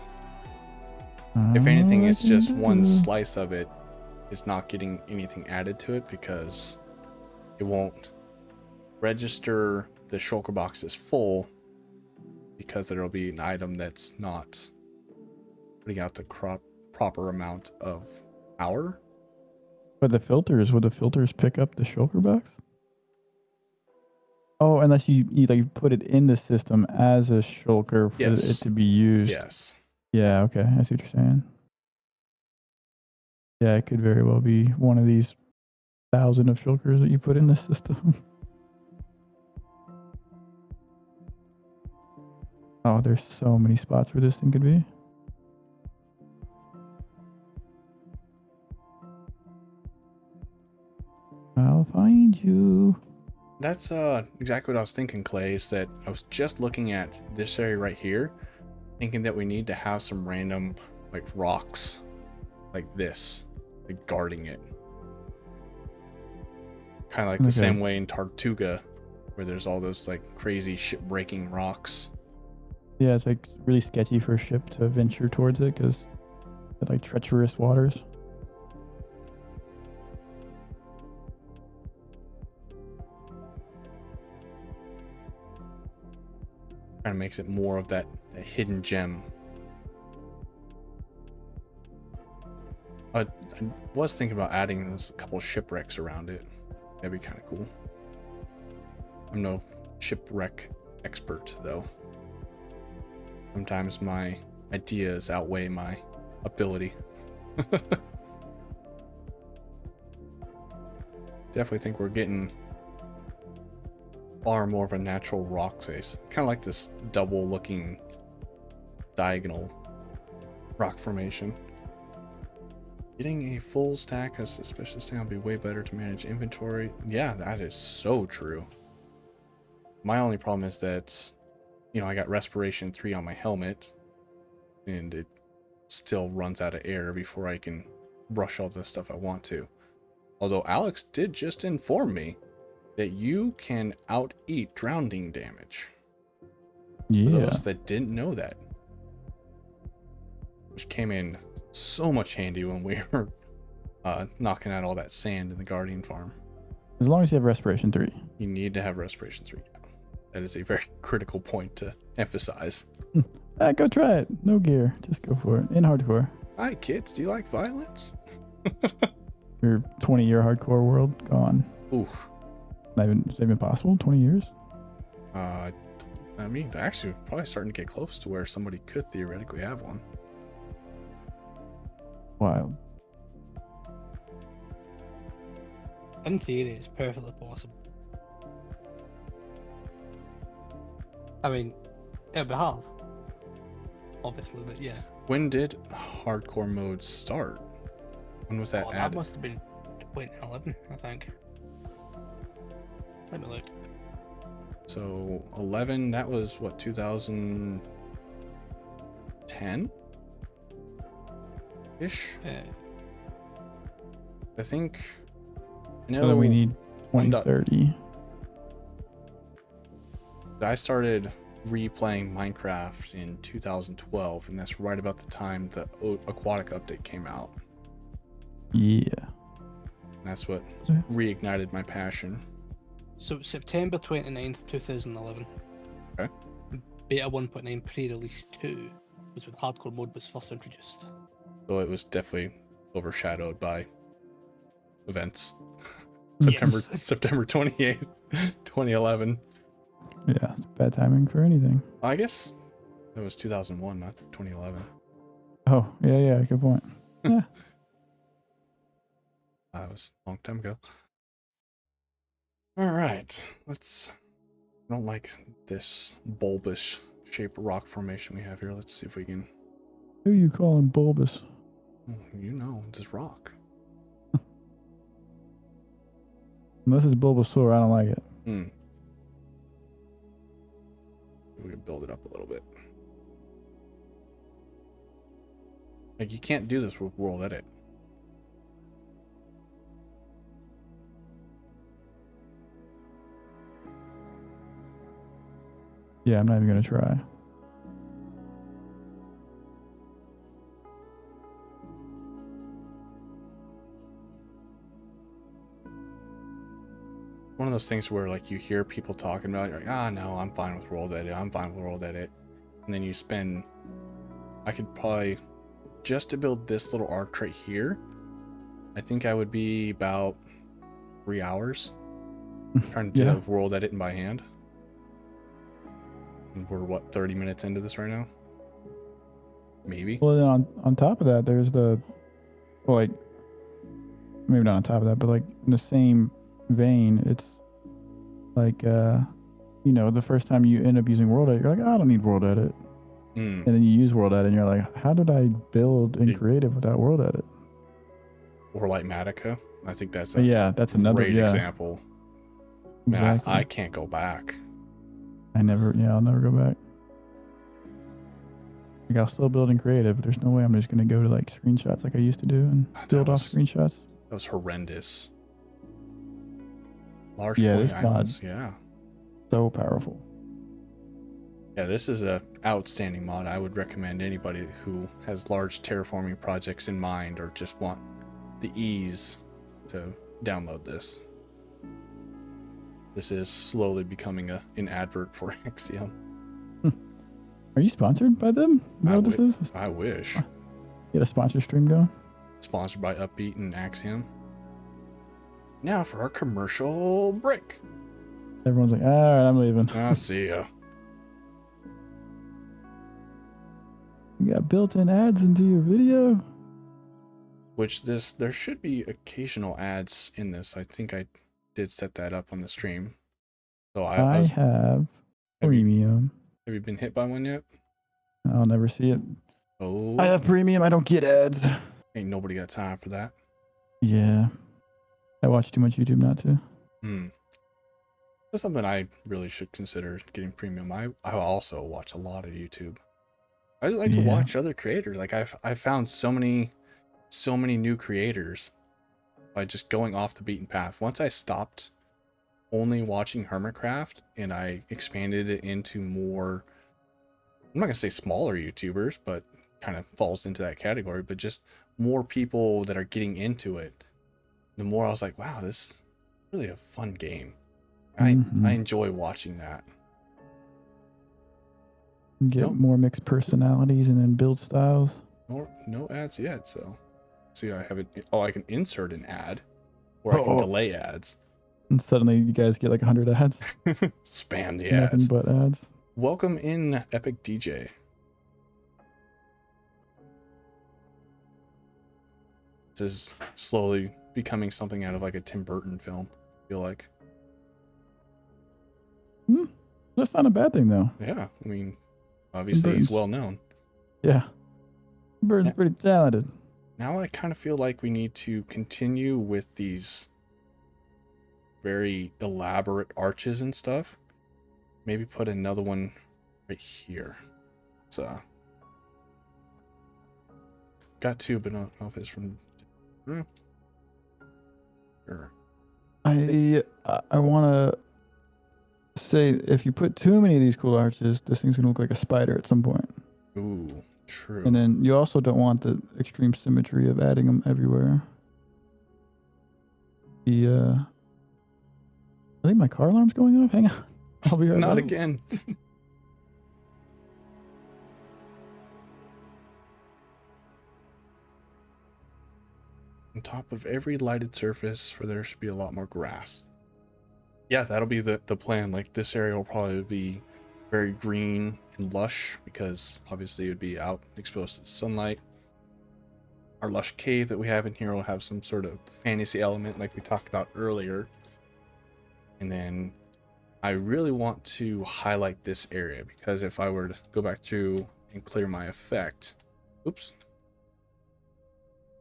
If anything, it's just one slice of it is not getting anything added to it because it won't register the shulker box as full because there'll be an item that's not putting out the proper amount of power. But would the filters pick up the shulker box? Oh, unless you like put it in the system as a shulker for it to be used. Yes. Yeah, okay. I see what you're saying. Yeah, it could very well be one of these 1,000 of shulkers that you put in the system. Oh, there's so many spots where this thing could be. I'll find you. That's exactly what I was thinking, Clay, is that I was just looking at this area right here, thinking that we need to have some random like rocks like this, like guarding it. Kind of like the same way in Tortuga, where there's all those like crazy ship-breaking rocks. Yeah, it's like really sketchy for a ship to venture towards it because it's like treacherous waters. Kind of makes it more of that hidden gem. I was thinking about adding a couple shipwrecks around it. That'd be kind of cool. I'm no shipwreck expert though. Sometimes my ideas outweigh my ability. Definitely think we're getting far more of a natural rock face. Kind of like this double looking diagonal rock formation. Getting a full stack of suspicious thing would be way better to manage inventory. Yeah, that is so true. My only problem is that, you know, I got respiration 3 on my helmet, and it still runs out of air before I can brush all the stuff I want to. Although Alex did just inform me that you can out-eat drowning damage. Yeah. For those that didn't know that. Which came in so much handy when we were knocking out all that sand in the Guardian farm. As long as you have respiration 3. You need to have respiration 3. That is a very critical point to emphasize. Go try it. No gear. Just go for it. In hardcore. Hi kids, do you like violence? Your 20-year hardcore world gone. Oof. Is that even possible? 20 years? I mean, actually, we're probably starting to get close to where somebody could theoretically have one. Wild. In theory, it's perfectly possible. I mean, it'll be hard, obviously, but yeah. When did hardcore mode start? When was that That added? must have been 2011, I think. Let me look. So 11, that was what, 2010 ish? Yeah. I think. I So know then we need one 2030. I started replaying Minecraft in 2012, and that's right about the time the aquatic update came out. Yeah. And that's what Yeah. reignited my passion. So September 29th, 2011. Okay. Beta 1.9 pre-release 2 was when hardcore mode was first introduced. So it was definitely overshadowed by events. Yes. September 28th, 2011. Yeah, it's bad timing for anything. I guess it was 2001, not 2011. Oh, yeah, good point. Yeah. That was a long time ago. All right, let's. I don't like this bulbous shaped rock formation we have here. Let's see if we can. Who you calling bulbous? You know, this rock. Unless it's Bulbasaur, I don't like it. We can build it up a little bit. Like, you can't do this with World Edit. Yeah, I'm not even gonna try. One of those things where, like, you hear people talking about it, you're like, no, I'm fine with World Edit, I'm fine with World Edit. And then you spend, I could probably, just to build this little arc right here, I think I would be about 3 hours trying to do that with World Edit by hand. And we're, what, 30 minutes into this right now? Maybe? Well, then on top of that, there's the, well, like, maybe not on top of that, but like in the same vein, it's like, you know, the first time you end up using World Edit, you're like, I don't need World Edit. And then you use World Edit, and you're like, how did I build in creative without World Edit? Or like Matica. I think that's that's another great example. Exactly. Man, I can't go back. I'll never go back. Like I'll still build in creative, but there's no way I'm just gonna go to like screenshots like I used to do and build off screenshots. That was horrendous. Large Yeah, point this islands, mod yeah. so powerful. Yeah, this is a outstanding mod. I would recommend anybody who has large terraforming projects in mind or just want the ease to download this. This is slowly becoming an advert for Axiom. Are you sponsored by them? Is that what this is? I wish. Get a sponsor stream going. Sponsored by Upbeat and Axiom. Now for our commercial break. Everyone's like, all right, I'm leaving. I'll see ya. You got built-in ads into your video. Which there should be occasional ads in this. I think I did set that up on the stream. So I have premium. Have you been hit by one yet? I'll never see it. Oh. I have premium. I don't get ads. Ain't nobody got time for that. Yeah. I watch too much YouTube not to. That's something I really should consider getting premium. I also watch a lot of YouTube. I just like to watch other creators. Like I've found so many new creators by just going off the beaten path. Once I stopped only watching Hermitcraft and I expanded it into more, I'm not gonna say smaller YouTubers, but kind of falls into that category, but just more people that are getting into it, the more I was like, wow, this is really a fun game. I enjoy watching that. Get more mixed personalities and then build styles. No ads yet, so see, I have it. Oh, I can insert an ad, or I can delay ads. And suddenly you guys get like 100 ads. Spam the ads. Nothing but ads. Welcome in, Epic DJ. This is slowly becoming something out of like a Tim Burton film, I feel like. That's not a bad thing though. Yeah, I mean, obviously he's well known. Yeah. Burton's pretty talented. Now I kind of feel like we need to continue with these very elaborate arches and stuff. Maybe put another one right here. So got two, but I don't know if it's from. Sure. I want to say if you put too many of these cool arches, this thing's gonna look like a spider at some point. Ooh, true. And then you also don't want the extreme symmetry of adding them everywhere. I think my car alarm's going off. Hang on. I'll be right back. Not again. On top of every lighted surface, where there should be a lot more grass. Yeah, that'll be the plan. Like this area will probably be very green and lush because obviously it would be out exposed to the sunlight. Our lush cave that we have in here will have some sort of fantasy element like we talked about earlier. And then I really want to highlight this area because if I were to go back through and clear my effect, oops,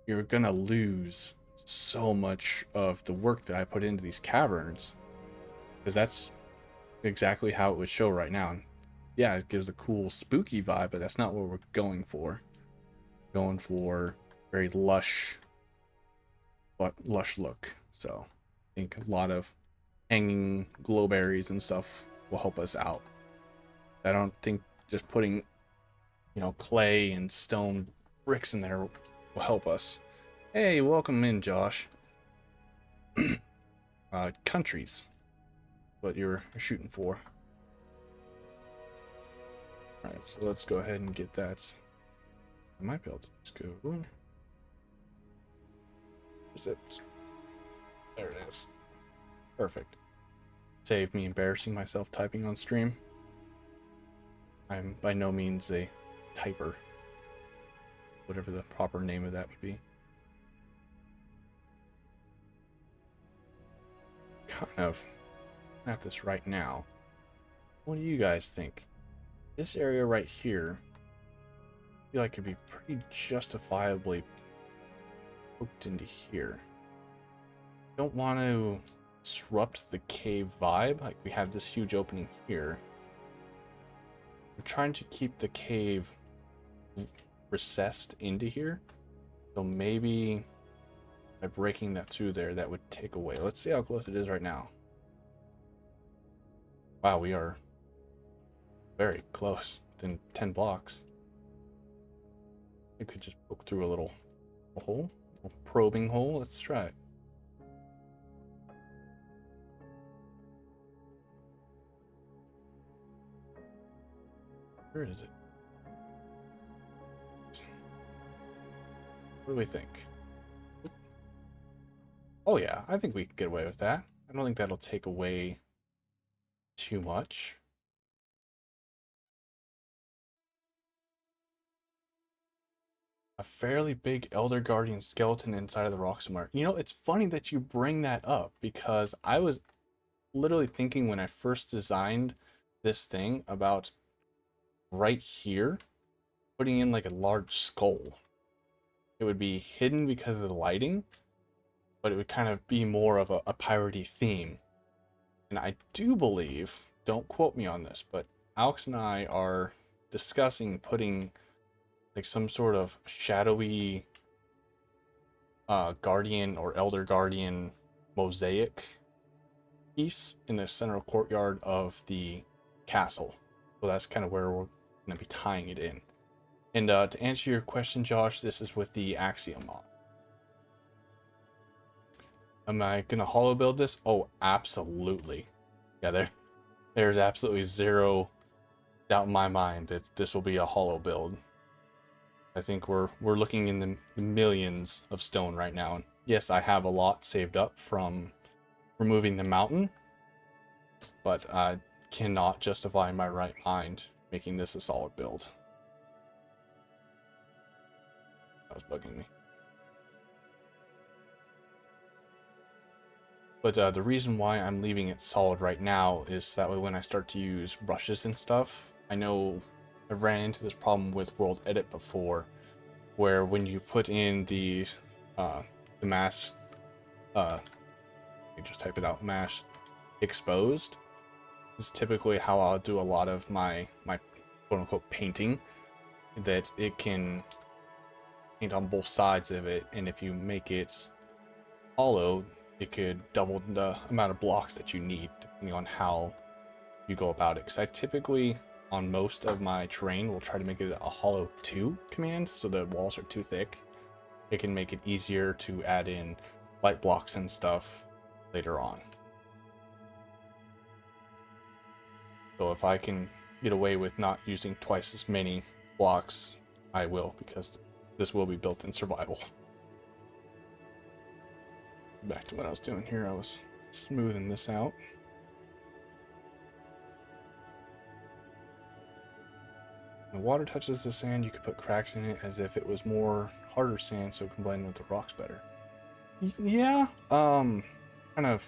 you're gonna lose so much of the work that I put into these caverns, because that's exactly how it would show right now. And yeah, it gives a cool spooky vibe, but that's not what we're going for. Going for very lush look. So I think a lot of hanging glowberries and stuff will help us out. I don't think just putting, clay and stone bricks in there will help us. Hey, welcome in, Josh. Countries, what you're shooting for. All right, so let's go ahead and get that. I might be able to just go. Is it? There it is. Perfect. Save me embarrassing myself typing on stream. I'm by no means a typer. Whatever the proper name of that would be. Kind of at this right now. What do you guys think? This area right here, I feel like it could be pretty justifiably hooked into here. Don't want to disrupt the cave vibe. Like we have this huge opening here. I'm trying to keep the cave recessed into here. So maybe by breaking that through there, that would take away. Let's see how close it is right now. Wow, we are very close, within 10 blocks. I could just poke through a little hole, a probing hole. Let's try it. Where is it? What do we think? Oh yeah, I think we could get away with that. I don't think that'll take away too much. A fairly big Elder Guardian skeleton inside of the rock somewhere. You know, it's funny that you bring that up because I was literally thinking when I first designed this thing about right here, putting in like a large skull. It would be hidden because of the lighting, but it would kind of be more of a piratey theme. And I do believe, don't quote me on this, but Alex and I are discussing putting like some sort of shadowy guardian or elder guardian mosaic piece in the central courtyard of the castle. So that's kind of where we're going to be tying it in. And to answer your question, Josh, this is with the Axiom mod. Am I going to hollow build this? Oh, absolutely. Yeah, there's absolutely zero doubt in my mind that this will be a hollow build. I think we're looking in the millions of stone right now. And yes, I have a lot saved up from removing the mountain, but I cannot justify in my right mind making this a solid build. That was bugging me. But the reason why I'm leaving it solid right now is that way when I start to use brushes and stuff, I know I've ran into this problem with World Edit before, where when you put in the mask, you just type it out, mask exposed, is typically how I'll do a lot of my quote unquote painting, that it can paint on both sides of it, and if you make it hollow, it could double the amount of blocks that you need depending on how you go about it. Because I typically, on most of my terrain, will try to make it a hollow 2 command, so the walls are too thick. It can make it easier to add in light blocks and stuff later on. So if I can get away with not using twice as many blocks, I will, because this will be built in survival. Back to what I was doing here, I was smoothing this out. When the water touches the sand, you could put cracks in it as if it was more harder sand so it can blend with the rocks better. Yeah, kind of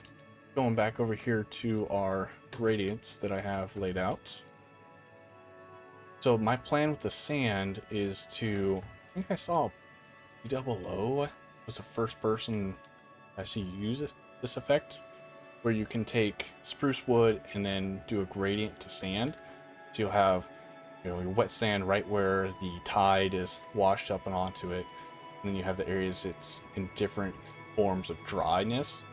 going back over here to our gradients that I have laid out. So my plan with the sand is to, I think I saw B-double-O was the first person I see use this effect, where you can take spruce wood and then do a gradient to sand. So you'll have, you know, your wet sand right where the tide is washed up and onto it, and then you have the areas it's in different forms of dryness.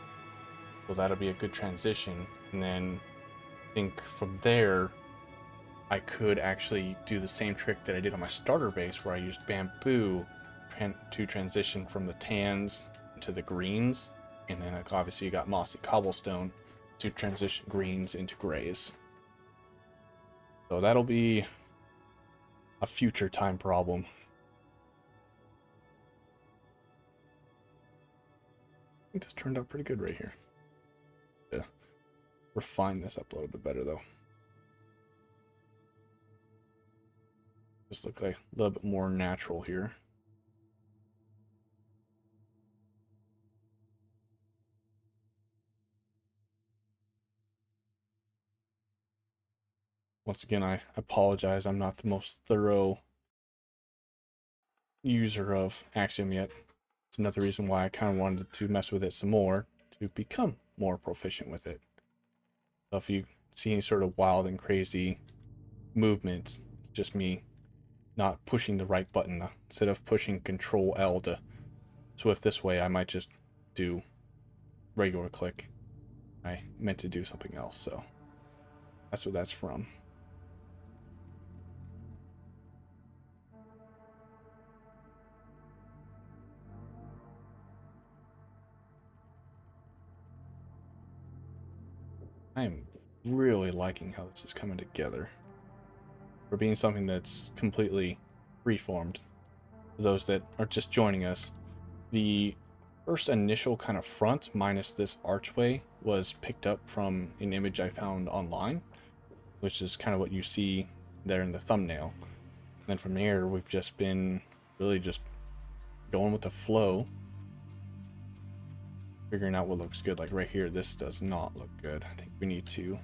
So that'll be a good transition. And then I think from there I could actually do the same trick that I did on my starter base, where I used bamboo to transition from the tans to the greens, and then obviously you got mossy cobblestone to transition greens into grays. So that'll be a future time problem. I think this turned out pretty good right here. Yeah, refine this up a little bit better though. Just look like a little bit more natural here. Once again, I apologize. I'm not the most thorough user of Axiom yet. It's another reason why I kind of wanted to mess with it some more to become more proficient with it. So if you see any sort of wild and crazy movements, it's just me not pushing the right button. Instead of pushing Control L to swift this way, I might just do regular click. I meant to do something else, so that's what that's from. I am really liking how this is coming together. For being something that's completely freeformed. For those that are just joining us, the first initial kind of front, minus this archway, was picked up from an image I found online, which is kind of what you see there in the thumbnail. And then from here, we've just been really just going with the flow, figuring out what looks good. Like right here, this does not look good. I think we need to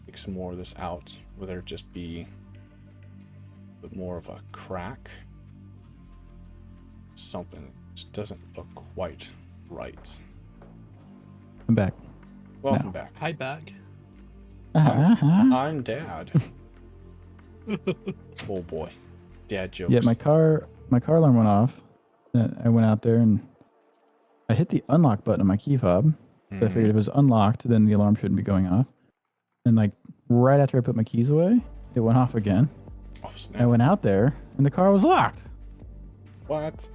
take some more of this out, whether it just be a bit more of a crack. Something just doesn't look quite right. I'm back. Welcome No. back. Hi, back. I'm Dad. Oh boy, Dad jokes. Yeah, my car alarm went off. I went out there and I hit the unlock button on my key fob. So I figured if it was unlocked, then the alarm shouldn't be going off. And like right after I put my keys away, it went off again. Oh, snap. I went out there and the car was locked. What?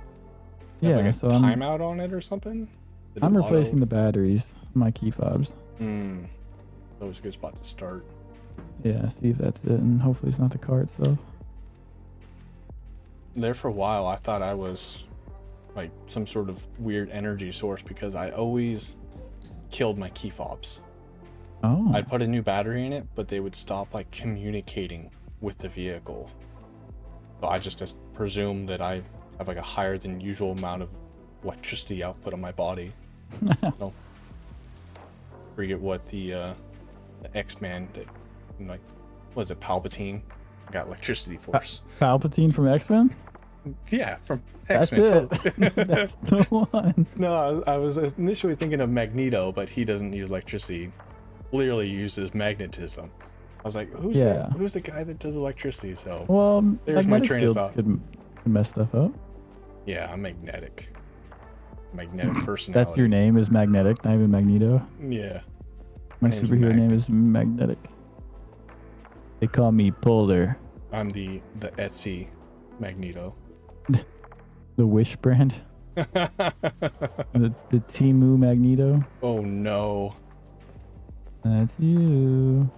Yeah, Like a so timeout on it or something? Did I'm it replacing the batteries on my key fobs. That was a good spot to start. Yeah, see if that's it, and hopefully it's not the car itself. There for a while, I thought I was like some sort of weird energy source because I always killed my key fobs. Oh. I'd put a new battery in it, but they would stop like communicating with the vehicle. So I just presumed that I have like a higher than usual amount of electricity output on my body. So, forget what the X-Man that, like, was it Palpatine? Got electricity force. Palpatine from X-Men? Yeah, from That's X-Men. it. That's the one. No, I was initially thinking of Magneto, but he doesn't use electricity. Clearly uses magnetism. I was like, who's the guy that does electricity? So Well, there's my magnetic train of fields thought. could mess stuff up. Yeah, I'm magnetic. Magnetic personality. That's your name is Magnetic, not even Magneto. Yeah. My name's superhero name Magnet. is Magnetic. They call me Polar. I'm the Etsy Magneto. The Wish brand. The Temu Magneto. Oh no. That's you.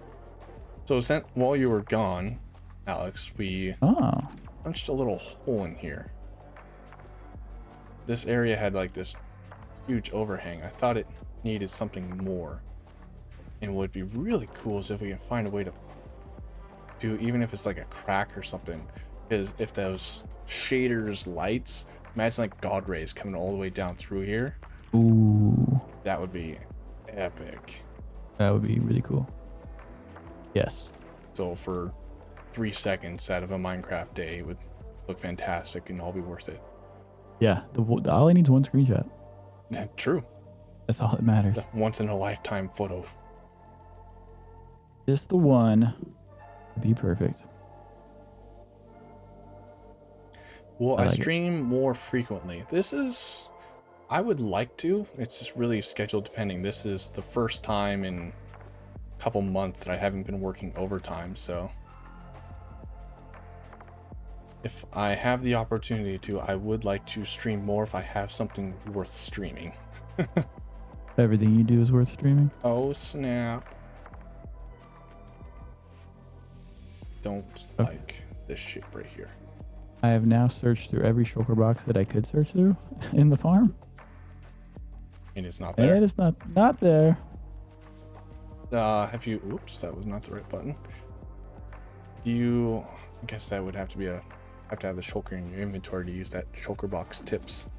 So while you were gone, Alex, we Oh. punched a little hole in here. This area had like this huge overhang. I thought it needed something more. And what would be really cool is if we can find a way to do, even if it's like a crack or something, because if those shaders lights, imagine like God rays coming all the way down through here. Ooh. That would be epic. That would be really cool. Yes. So for 3 seconds out of a Minecraft day, it would look fantastic and all be worth it. Yeah. All I need is one screenshot. True. That's all that matters. The once in a lifetime photo. Just the one. Be perfect. Will I I like it. stream more frequently? I would like to. It's just really scheduled depending. This is the first time in a couple months that I haven't been working overtime, so if I have the opportunity to, I would like to stream more if I have something worth streaming. Everything you do is worth streaming. Oh snap. Don't Okay. like this shape right here. I have now searched through every shulker box that I could search through in the farm. And it's not there. And it's not there. Have you, oops, that was not the right button. I guess that would have to have to have the shulker in your inventory to use that shulker box tips.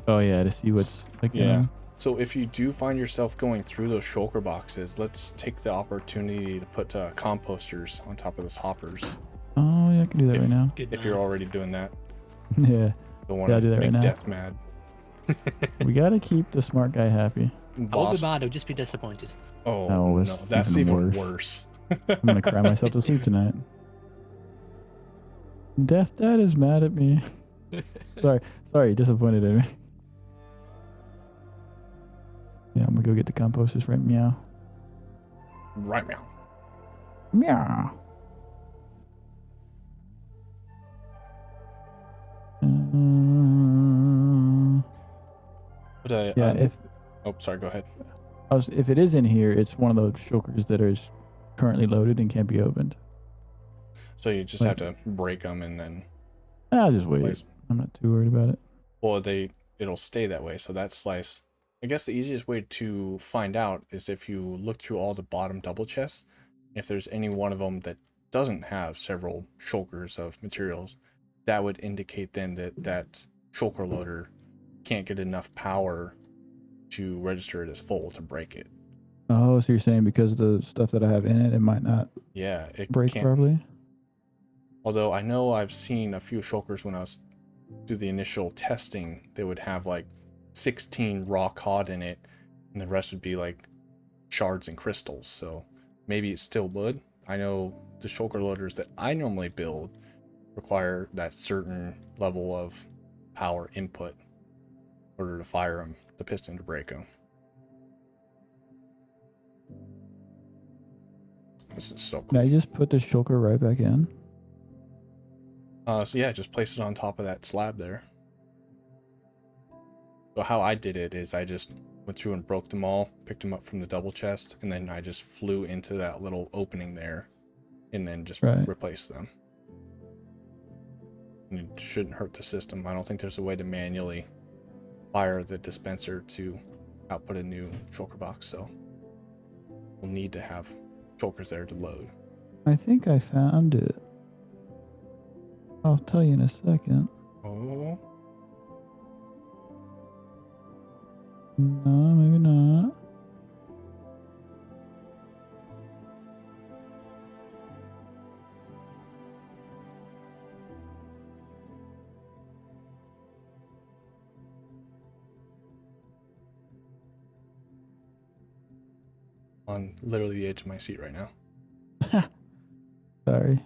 Oh yeah, to see what's like. Yeah. So if you do find yourself going through those shulker boxes, let's take the opportunity to put composters on top of those hoppers. Oh yeah, I can do that right now. Good If man. you're already doing that. Yeah. Don't want Yeah, I'll to do that make right now. death mad. We gotta keep the smart guy happy. I won't Boss. be mad, I'll just be disappointed. Oh No, no, it's that's even even worse. I'm gonna cry myself to sleep tonight. Death Dad is mad at me. Sorry, disappointed in me. Yeah, I'm gonna go get the composters right meow. Right now. Meow. But yeah, if oh, sorry, go ahead. if it is in here, it's one of those shulkers that is currently loaded and can't be opened. So you just have to break them and then. I'll just wait. Slice. I'm not too worried about it. Well, it'll stay that way. So that slice. I guess the easiest way to find out is if you look through all the bottom double chests. If there's any one of them that doesn't have several shulkers of materials, that would indicate then that shulker loader can't get enough power to register it as full to break it. Oh, so you're saying because the stuff that I have in it, it might not It break can't. properly? Although I know I've seen a few shulkers when I was do the initial testing, they would have like 16 raw cod in it, and the rest would be like shards and crystals. So maybe it still would. I know the shulker loaders that I normally build require that certain level of power input in order to fire them, the piston to break them. This is so cool. Can I just put the shulker right back in? So yeah, just place it on top of that slab there. So how I did it is I just went through and broke them all, picked them up from the double chest, and then I just flew into that little opening there and then just replaced them. And it shouldn't hurt the system. I don't think there's a way to manually fire the dispenser to output a new shulker box, so we'll need to have shulkers there to load. I think I found it. I'll tell you in a second. Oh. No, maybe not. On literally the edge of my seat right now. Sorry.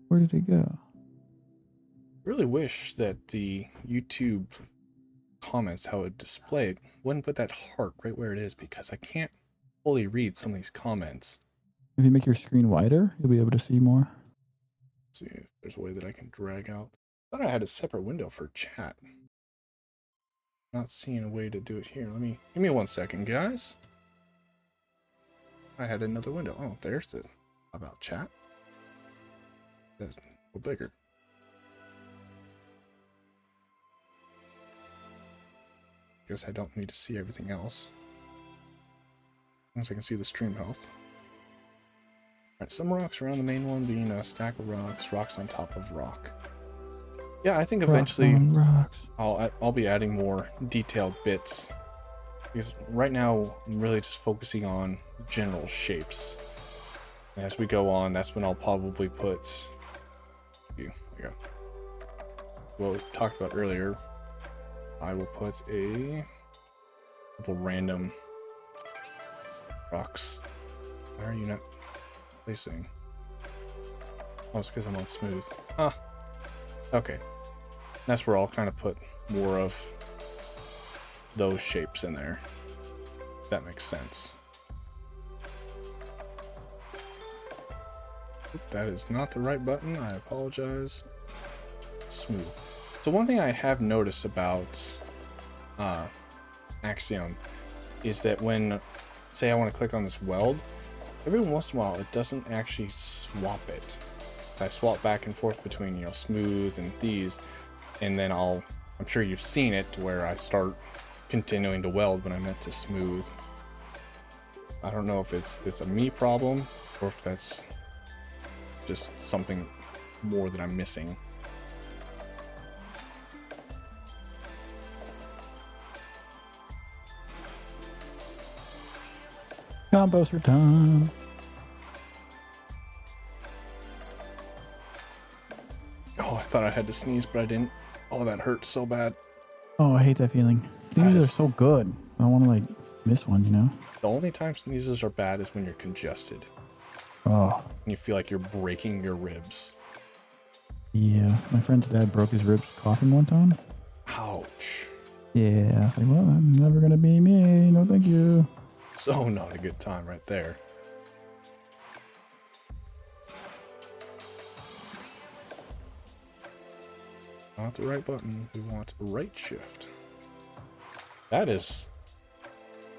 Where did it go? Really wish that the YouTube comments, how it displayed, wouldn't put that heart right where it is, because I can't fully read some of these comments. If you make your screen wider, you'll be able to see more. Let's see if there's a way that I can drag out. I thought I had a separate window for chat. Not seeing a way to do it here. Give me 1 second, guys. I had another window. Oh, there's the about chat. That's a little bigger. Guess I don't need to see everything else. As long as I can see the stream health. Alright, some rocks around the main one being a stack of rocks, rocks on top of rock. Yeah, I think eventually I'll be adding more detailed bits. Because right now I'm really just focusing on general shapes. And as we go on, that's when I'll probably put what we talked about earlier. I will put a couple random rocks. Why are you not placing? Oh, it's because I'm on smooth. Ah, okay. That's where I'll kind of put more of those shapes in there. If that makes sense. Oop, that is not the right button. I apologize. Smooth. So one thing I have noticed about Axiom is that when, say I want to click on this weld, every once in a while it doesn't actually swap it. I swap back and forth between, smooth and these, and then I'm sure you've seen it where I start continuing to weld when I meant to smooth. I don't know if it's a me problem or if that's just something more that I'm missing. Composter time. Oh, I thought I had to sneeze, but I didn't. Oh, that hurts so bad. Oh, I hate that feeling. Sneezes are so good. I don't want to miss one, The only time sneezes are bad is when you're congested. Oh, And you feel like you're breaking your ribs. yeah. My friend's dad broke his ribs coughing one time. Ouch. Yeah, I was like, well, that's never gonna be me. No, thank you. So not a good time right there. Not the right button. We want right shift. It's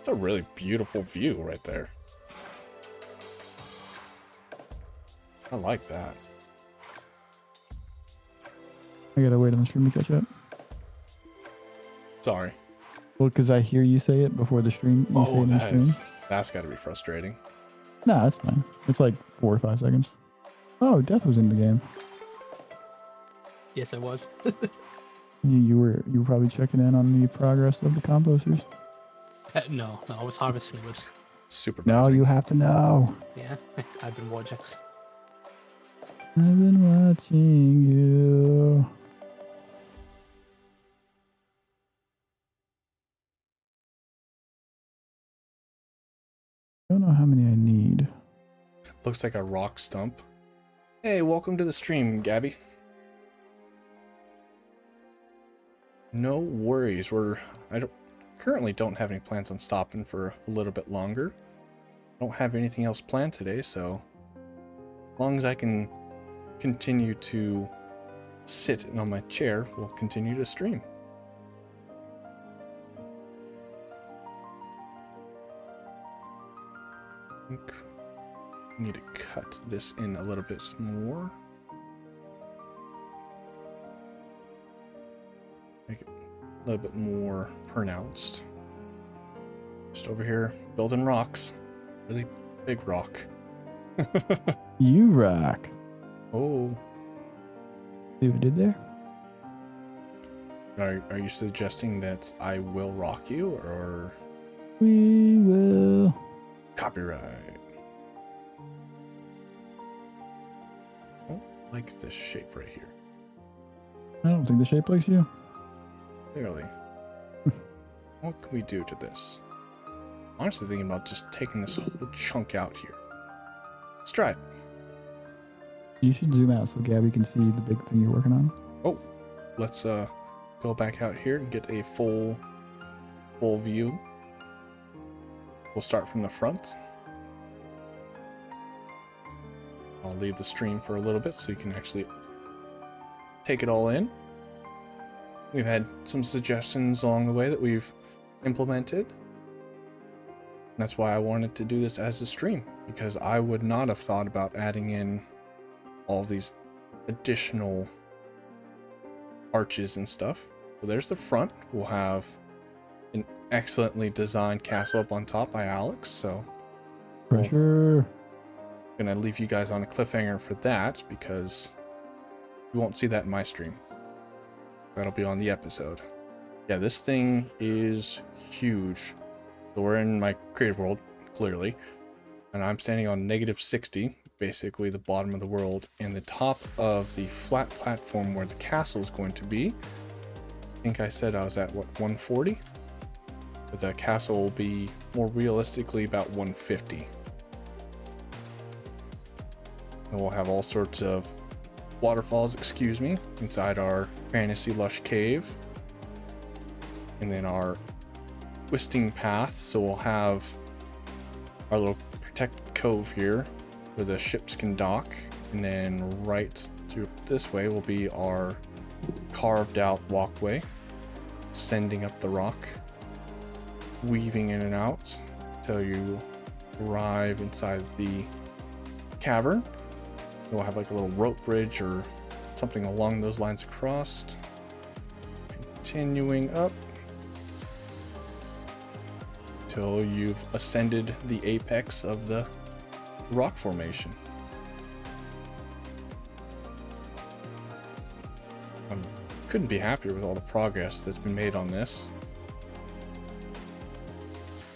a really beautiful view right there. I like that. I gotta wait on the stream to catch up. Sorry. Well, because I hear you say it before the stream. You say it in the stream. That's got to be frustrating. Nah, that's fine. It's like 4 or 5 seconds. Oh, Death was in the game. Yes, I was. You were probably checking in on the progress of the composters. No, I was harvesting wood. Supervising. No, you have to know. Yeah, I've been watching. I've been watching you. Don't know how many I need. Looks like a rock stump. Hey, welcome to the stream, Gabby. No worries. I currently don't have any plans on stopping for a little bit longer. I don't have anything else planned today, so as long as I can continue to sit on my chair, we'll continue to stream. I think we need to cut this in a little bit more. Make it a little bit more pronounced. Just over here, building rocks. Really big rock. You rock. Oh. See what I did there? Are you suggesting that I will rock you, or We will. copyright? I don't like this shape right here. I don't think the shape likes you. Clearly. What can we do to this? Honestly thinking about just taking this whole chunk out here. Let's try it. You should zoom out so Gabby can see the big thing you're working on. Oh, let's go back out here and get a full view. We'll start from the front. I'll leave the stream for a little bit so you can actually take it all in. We've had some suggestions along the way that we've implemented. And that's why I wanted to do this as a stream, because I would not have thought about adding in all these additional arches and stuff. So there's the front. We'll have an excellently designed castle up on top by Alex. So Pressure. I'm gonna leave you guys on a cliffhanger for that, because you won't see that in my stream. That'll be on the episode. Yeah, this thing is huge. So we're in my creative world, clearly, and I'm standing on -60, basically the bottom of the world, and the top of the flat platform where the castle is going to be. I think I said I was at, what, 140? But the castle will be more realistically about 150. And we'll have all sorts of waterfalls, inside our fantasy lush cave. And then our twisting path, so we'll have our little protected cove here where the ships can dock, and then right through this way will be our carved out walkway, sending up the rock, weaving in and out till you arrive inside the cavern. We'll have like a little rope bridge or something along those lines across, continuing up till you've ascended the apex of the rock formation. I couldn't be happier with all the progress that's been made on this.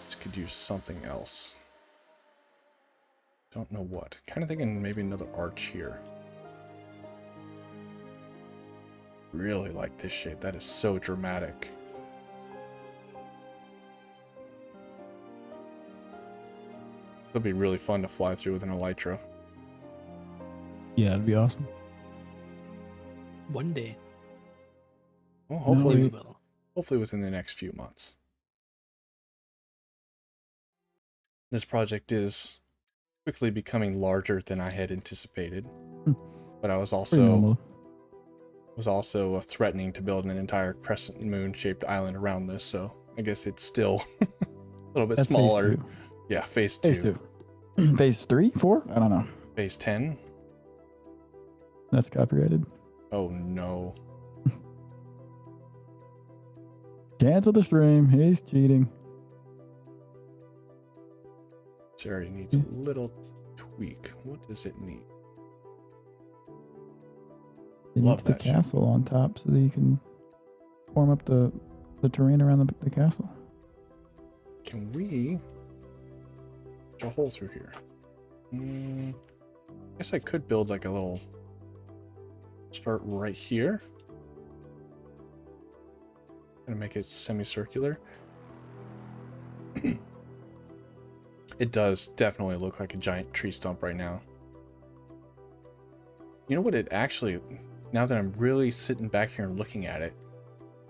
This could use something else. Don't know what. Kind of thinking maybe another arch here. Really like this shape. That is so dramatic. It'll be really fun to fly through with an elytra. Yeah, it'd be awesome. One day. Well, We hopefully, will. hopefully within the next few months. This project is quickly becoming larger than I had anticipated, but I was Pretty also normal. threatening to build an entire crescent moon shaped island around this, so I guess it's still a little bit That's smaller. phase 2. Yeah, phase Phase 2. 2. Phase 3? 4? I don't know. Phase 10. That's copyrighted. Oh no. Cancel the stream. He's cheating. This area needs a little tweak. What does it need? It Love needs the that shit. castle on top so that you can form up the terrain around the castle. Can we punch a hole through here? I guess I could build like a little start right here. Gonna make it semicircular. It does definitely look like a giant tree stump right now. You know what it actually, now that I'm really sitting back here and looking at it,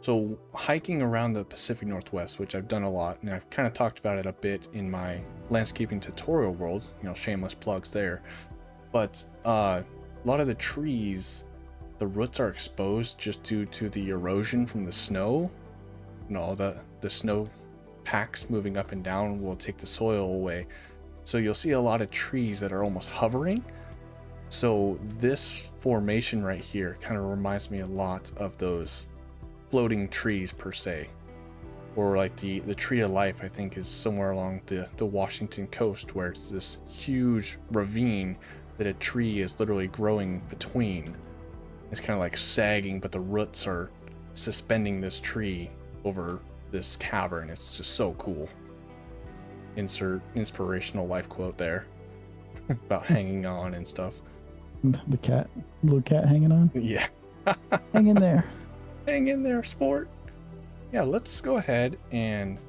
so hiking around the Pacific Northwest, which I've done a lot, and I've kind of talked about it a bit in my landscaping tutorial world, shameless plugs there, but a lot of the trees, the roots are exposed just due to the erosion from the snow. All the snow packs moving up and down will take the soil away. So you'll see a lot of trees that are almost hovering. So this formation right here kind of reminds me a lot of those floating trees per se. Or like the tree of life, I think, is somewhere along the Washington coast, where it's this huge ravine that a tree is literally growing between. It's kind of like sagging, but the roots are suspending this tree over this cavern. It's just so cool. Insert inspirational life quote there about hanging on and stuff. The cat, little cat hanging on. Yeah. Hang in there. Hang in there, sport. Yeah, let's go ahead and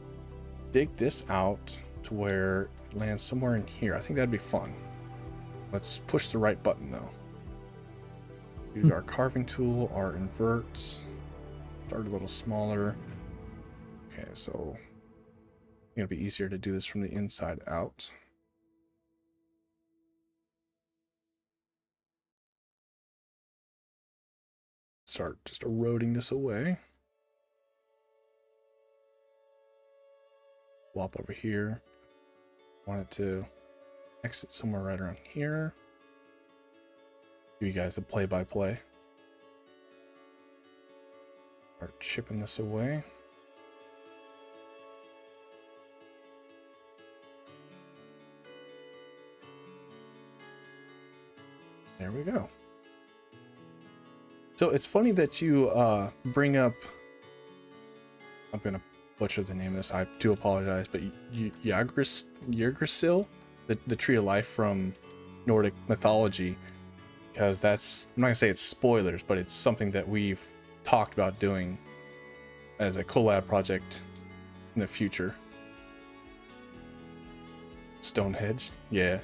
dig this out to where it lands somewhere in here. I think that'd be fun. Let's push the right button though. Use our carving tool, our invert. Start a little smaller. Okay, so it's gonna be easier to do this from the inside out. Start just eroding this away. Swap over here. Want it to exit somewhere right around here. Give you guys a play-by-play. Start chipping this away. There we go. So it's funny that you bring up, I'm gonna butcher the name of this, I do apologize, but Yggdrasil, the tree of life from Nordic mythology, because that's, I'm not gonna say it's spoilers, but it's something that we've talked about doing as a collab project in the future. Stonehenge, yeah.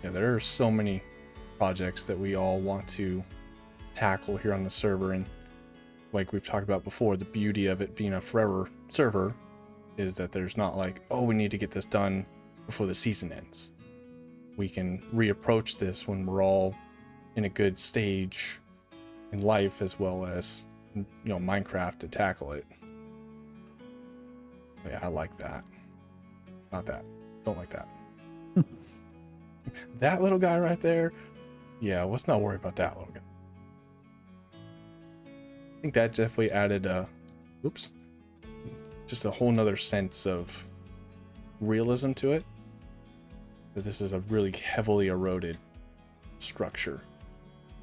Yeah, there are so many projects that we all want to tackle here on the server, and like we've talked about before, the beauty of it being a forever server is that there's not like, oh, we need to get this done before the season ends. We can reapproach this when we're all in a good stage in life, as well as, Minecraft, to tackle it. Yeah, I like that. Not that. Don't like that. That little guy right there, yeah, let's not worry about that little guy. I think that definitely added just a whole nother sense of realism to it, that this is a really heavily eroded structure.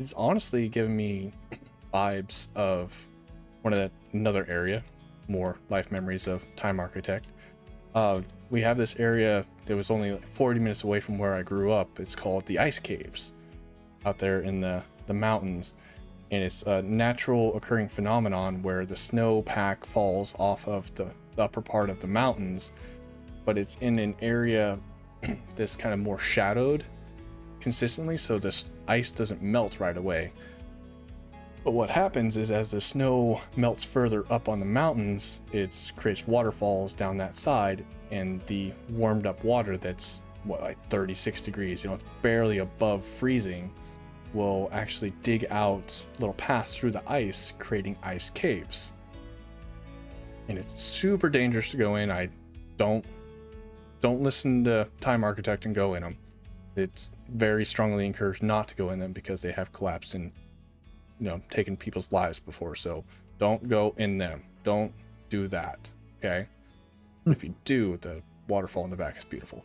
It's honestly giving me vibes of another area, more life memories of Time Architect. We have this area that was only like 40 minutes away from where I grew up. It's called the Ice Caves, out there in the mountains, and it's a natural occurring phenomenon where the snow pack falls off of the the upper part of the mountains, but it's in an area that's kind of more shadowed consistently, so the ice doesn't melt right away. But what happens is as the snow melts further up on the mountains, it creates waterfalls down that side, and the warmed up water that's like 36 degrees, it's barely above freezing, will actually dig out little paths through the ice, creating ice caves. And it's super dangerous to go in. I don't listen to Time Architect and go in them. It's very strongly encouraged not to go in them because they have collapsed and taken people's lives before. So don't go in them. Don't do that. Okay. If you do, the waterfall in the back is beautiful.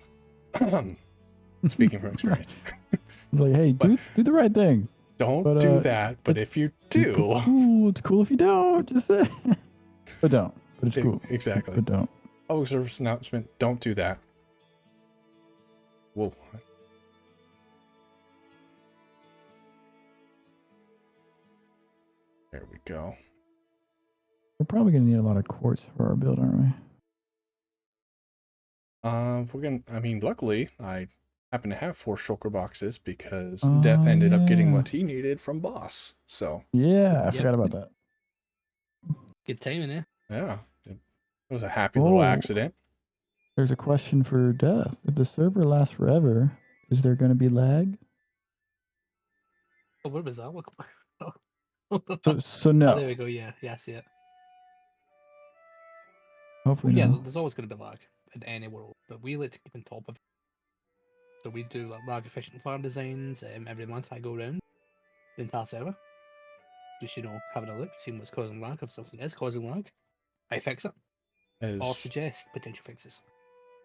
Speaking from experience. It's like, hey, do the right thing. Don't do that. But if you do, it's cool if you don't. Just say, but don't. But it's cool. Exactly. But don't. Public service announcement. Don't do that. Whoa. There we go. We're probably gonna need a lot of quartz for our build, aren't we? Luckily, I happen to have 4 shulker boxes because Death ended up getting what he needed from Boss. So yeah, I forgot about that. Good timing, eh? Yeah, it was a happy little accident. There's a question for Death. If the server lasts forever, is there going to be lag? Oh, where was that? Look. So no. Oh, there we go. Yeah, I see it. Hopefully, yeah, no. there's always going to be lag in any world, but we like to keep on top of it. So we do like lag efficient farm designs. Every month I go around the entire server, just having a look, seeing what's causing lag. If something is causing lag, I fix it or suggest potential fixes.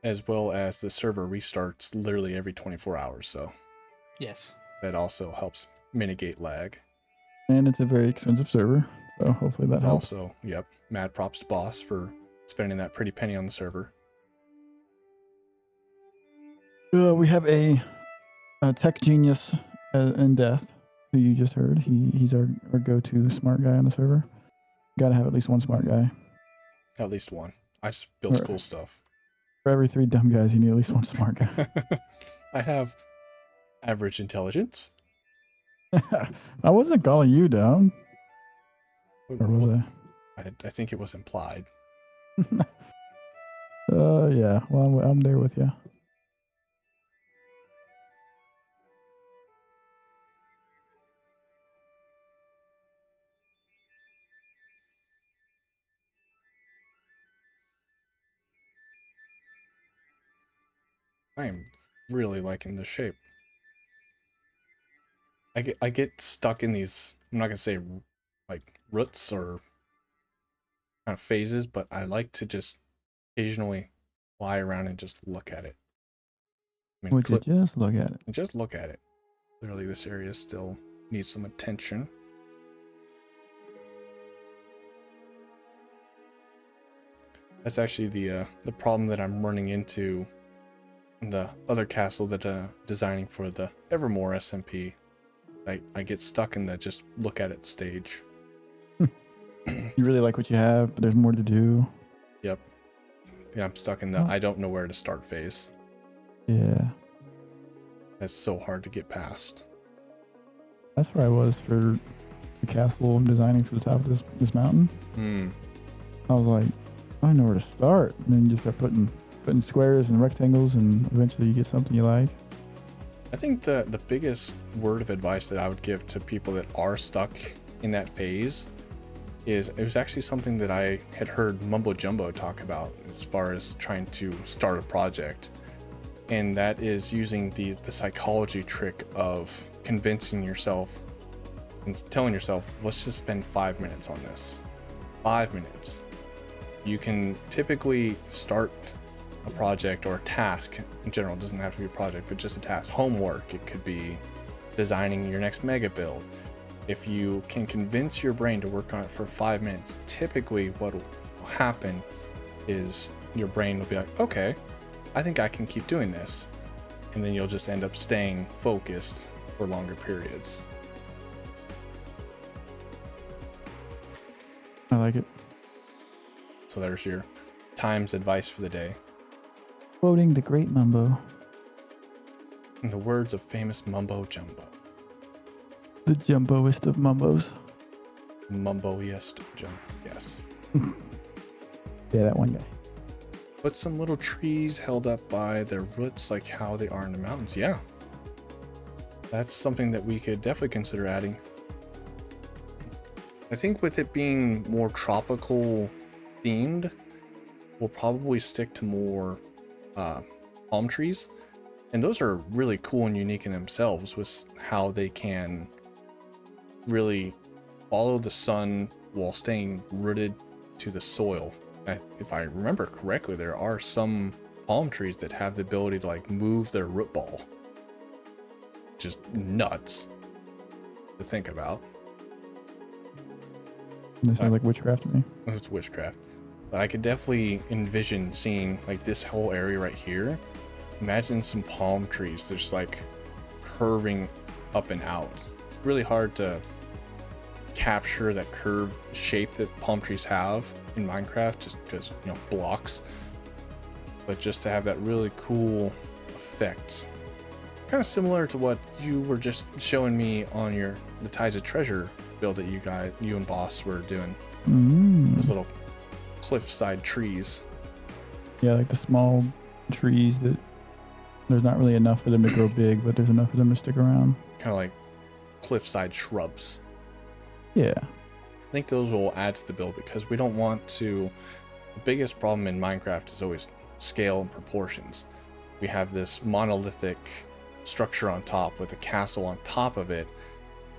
As well as the server restarts literally every 24 hours, so yes, that also helps mitigate lag. And it's a very expensive server, so hopefully that helps. Also, yep, mad props to Boss for spending that pretty penny on the server. We have a tech genius in Death, who you just heard. He's our go-to smart guy on the server. Got to have at least one smart guy. At least one. I just build cool stuff. For every 3 dumb guys, you need at least one smart guy. I have average intelligence. I wasn't calling you dumb. Or was I think it was implied. Yeah. Well, I'm there with you. I am really liking this shape. I get stuck in these, I'm not gonna say like roots or kind of phases, but I like to just occasionally fly around and just look at it. Would you just look at it? Just look at it. Clearly this area still needs some attention. That's actually the problem that I'm running into in the other castle that designing for the Evermore SMP. I get stuck in the just look at it stage. You really like what you have, but there's more to do. Yep. Yeah, I'm stuck in the I don't know where to start phase. Yeah. That's so hard to get past. That's where I was for the castle I'm designing for the top of this mountain. I was like, I don't know where to start. And then you just start putting squares and rectangles, and eventually you get something you like. I think the biggest word of advice that I would give to people that are stuck in that phase is, it was actually something that I had heard Mumbo Jumbo talk about as far as trying to start a project. And that is using the psychology trick of convincing yourself and telling yourself, let's just spend 5 minutes on this. 5 minutes. You can typically start a project or a task in general. It doesn't have to be a project, but just a task. Homework. It could be designing your next mega build. If you can convince your brain to work on it for 5 minutes, typically what will happen is your brain will be like, okay, I think I can keep doing this. And then you'll just end up staying focused for longer periods. I like it. So there's your Times advice for the day. Quoting the great Mumbo. In the words of famous Mumbo Jumbo. The jumboest of Mumbos. Mumboiest Jumbo. Yes. Yeah, that one guy. But some little trees held up by their roots like how they are in the mountains. Yeah. That's something that we could definitely consider adding. I think with it being more tropical themed, we'll probably stick to more palm trees. And those are really cool and unique in themselves with how they can really follow the sun while staying rooted to the soil. If I remember correctly, there are some palm trees that have the ability to like move their root ball. Just nuts to think about. They sound like witchcraft to me. It's witchcraft. But I could definitely envision seeing like this whole area right here. Imagine some palm trees just like curving up and out. It's really hard to capture that curved shape that palm trees have in Minecraft just because, you know, blocks. But just to have that really cool effect. Kind of similar to what you were just showing me on the Tides of Treasure build that you and Boss were doing. Those little cliffside trees. Yeah, like the small trees that there's not really enough for them to grow big, but there's enough for them to stick around. Kind of like cliffside shrubs. Yeah. I think those will add to the build because we don't want to. The biggest problem in Minecraft is always scale and proportions. We have this monolithic structure on top with a castle on top of it.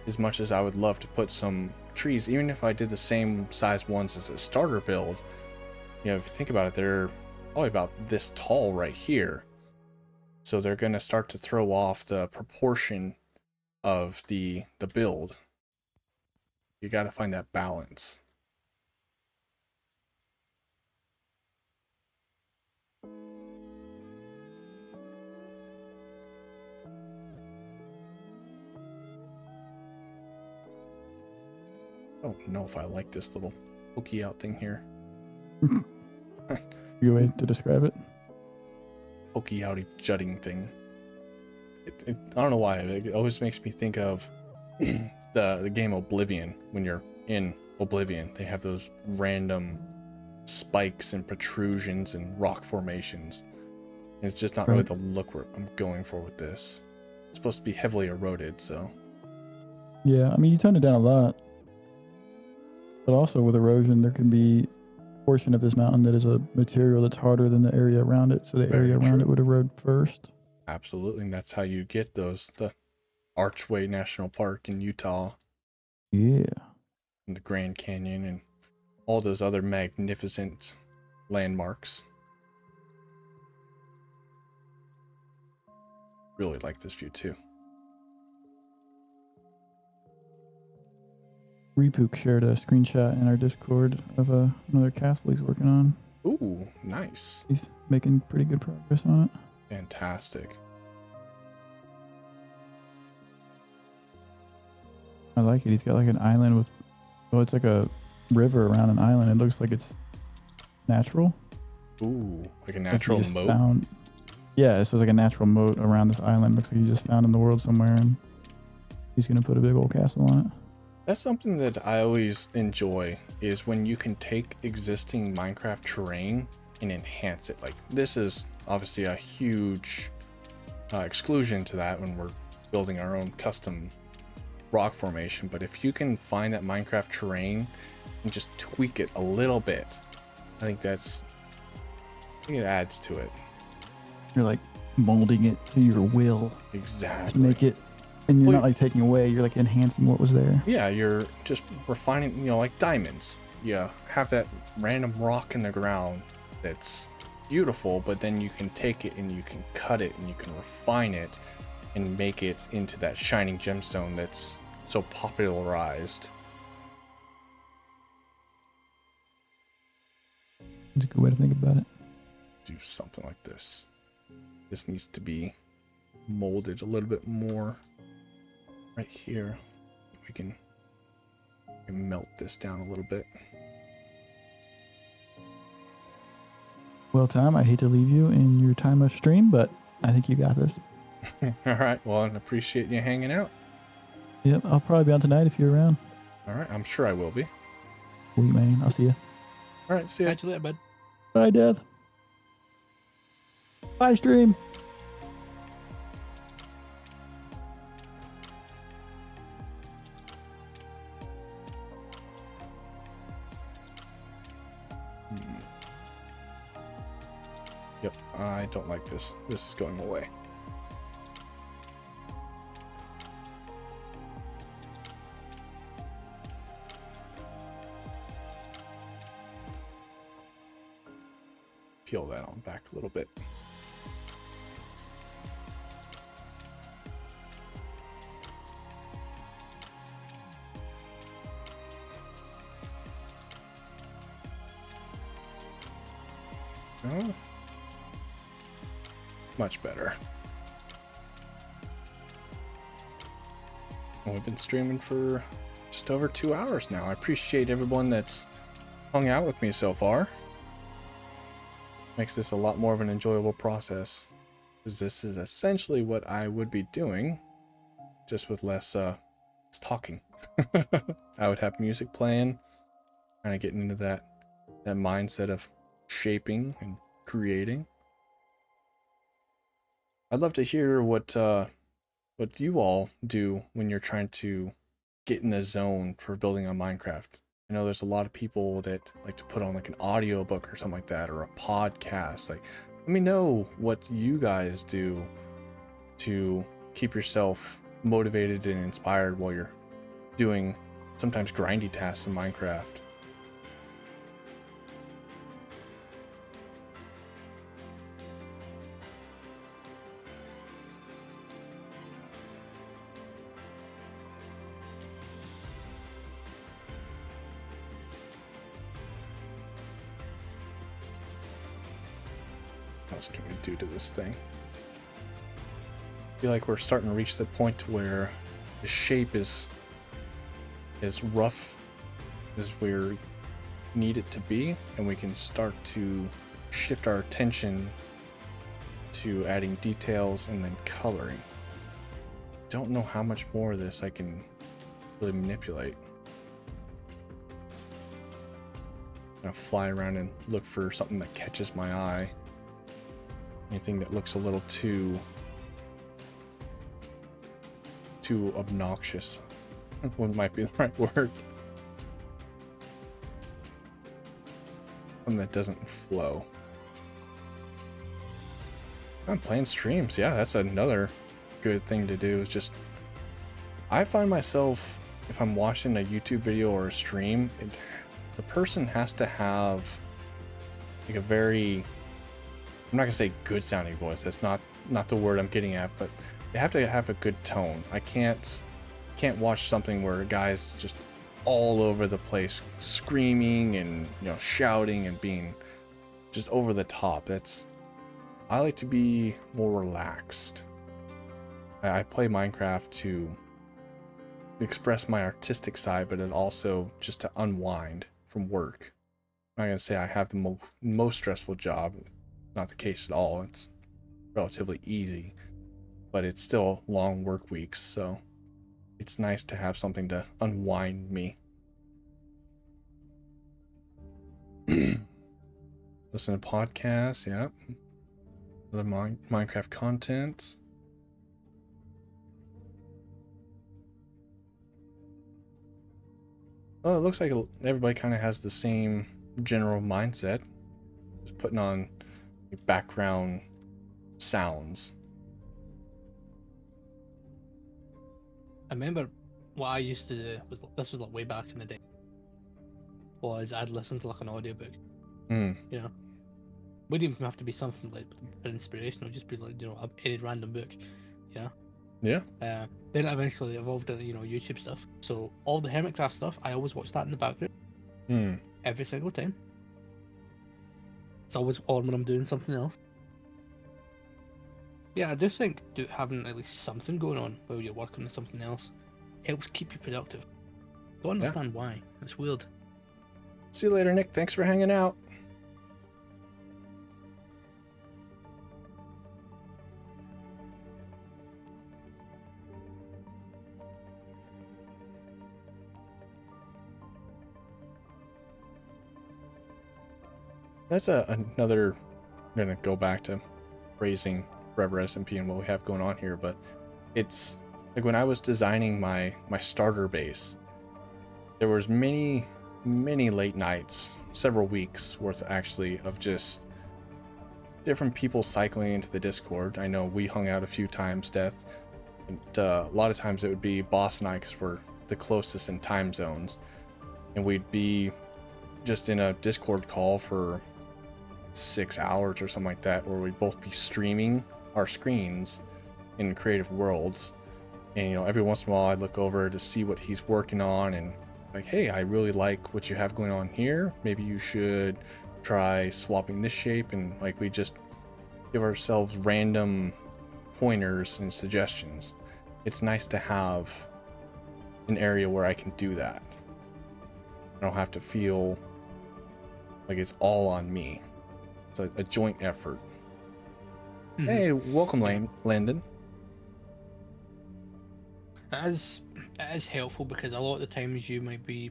As much as I would love to put some trees, even if I did the same size ones as a starter build, you know, if you think about it, they're probably about this tall right here. So they're going to start to throw off the proportion of the build. You got to find that balance. I don't know if I like this little pokey out thing here. Good way to describe it. Pokey outy jutting thing. I don't know why. It always makes me think of the game Oblivion. When you're in Oblivion, they have those random spikes and protrusions and rock formations. It's just not really the look I'm going for with this. It's supposed to be heavily eroded, so. Yeah, I mean, you tone it down a lot. But also with erosion, there can be a portion of this mountain that is a material that's harder than the area around it. So the area around it would erode first. Absolutely, and that's how you get the Archway National Park in Utah. Yeah. And the Grand Canyon and all those other magnificent landmarks. Really like this view too. Repook shared a screenshot in our Discord of another castle he's working on. Ooh, nice. He's making pretty good progress on it. Fantastic. I like it. He's got like an island with, oh, it's like a river around an island. It looks like it's natural. Ooh, like a natural moat? Yeah, so it's like a natural moat around this island. Looks like he just found in the world somewhere, and he's going to put a big old castle on it. That's something that I always enjoy, is when you can take existing Minecraft terrain and enhance it. Like, this is obviously a huge exclusion to that when we're building our own custom rock formation, but if you can find that Minecraft terrain and just tweak it a little bit, I think it adds to it. You're like molding it to your will. Exactly. To make it, and you're not like taking away, you're like enhancing what was there. Yeah, you're just refining, you know, like diamonds. You have that random rock in the ground that's beautiful, but then you can take it and you can cut it and you can refine it and make it into that shining gemstone that's so popularized. It's a good way to think about it. Do something like this. This needs to be molded a little bit more right here. We can melt this down a little bit. Well, Tom, I hate to leave you in your time of stream, but I think you got this. All right. Well, I appreciate you hanging out. Yep, I'll probably be on tonight if you're around. All right. I'm sure I will be. Sweet, man. I'll see you. All right. See ya. Catch you later, bud. Bye, Death. Bye, stream. Yep. I don't like this. This is going away. Peel that on back a little bit. Oh, much better. Well, we've been streaming for just over 2 hours now. I appreciate everyone that's hung out with me so far. Makes this a lot more of an enjoyable process, because this is essentially what I would be doing, just with less talking. I would have music playing, kind of getting into that mindset of shaping and creating. I'd love to hear what you all do when you're trying to get in the zone for building on Minecraft. I know there's a lot of people that like to put on like an audio book or something like that, or a podcast. Like, let me know what you guys do to keep yourself motivated and inspired while you're doing sometimes grindy tasks in Minecraft. What else can we do to this thing? I feel like we're starting to reach the point where the shape is as rough as we need it to be, and we can start to shift our attention to adding details and then coloring. Don't know how much more of this I can really manipulate. I'm gonna fly around and look for something that catches my eye. Anything that looks a little too obnoxious. What might be the right word? Something that doesn't flow. I'm playing streams. Yeah, that's another good thing to do, is just, I find myself, if I'm watching a YouTube video or a stream, the person has to have like a very, I'm not gonna say good sounding voice, that's not the word I'm getting at, but they have to have a good tone. I can't watch something where a guy's just all over the place screaming and, you know, shouting and being just over the top. I like to be more relaxed. I play Minecraft to express my artistic side, but it also just to unwind from work. I'm not gonna say I have the most stressful job. Not the case at all. It's relatively easy, but it's still long work weeks, so it's nice to have something to unwind me. Listen to podcasts, yeah. Other Minecraft content. Well, it looks like everybody kind of has the same general mindset. Just putting on background sounds. I remember what I used to do this was like way back in the day. Was I'd listen to like an audiobook. Mm. You know, wouldn't even have to be something like an inspirational, just be like, you know, any random book. You know. Yeah. Then it eventually evolved into, you know, YouTube stuff. So all the Hermitcraft stuff, I always watch that in the background. Mm. Every single time. It's always on when I'm doing something else. Yeah, I do think having at least something going on while you're working on something else helps keep you productive. Don't understand why. It's weird. See you later, Nick. Thanks for hanging out. That's another. I'm gonna go back to praising Forever SMP and what we have going on here, but it's like when I was designing my starter base, there was many late nights, several weeks worth actually, of just different people cycling into the Discord. I know we hung out a few times, Death, and a lot of times it would be Boss and I, because we're the closest in time zones, and we'd be just in a Discord call for 6 hours or something like that, where we'd both be streaming our screens in creative worlds. And every once in a while I'd look over to see what he's working on, and like, hey, I really like what you have going on here, maybe you should try swapping this shape. And like, we just give ourselves random pointers and suggestions. It's nice to have an area where I can do that. I don't have to feel like it's all on me. It's a joint effort. Mhm. Hey, welcome, Landon. It is helpful, because a lot of the times you might be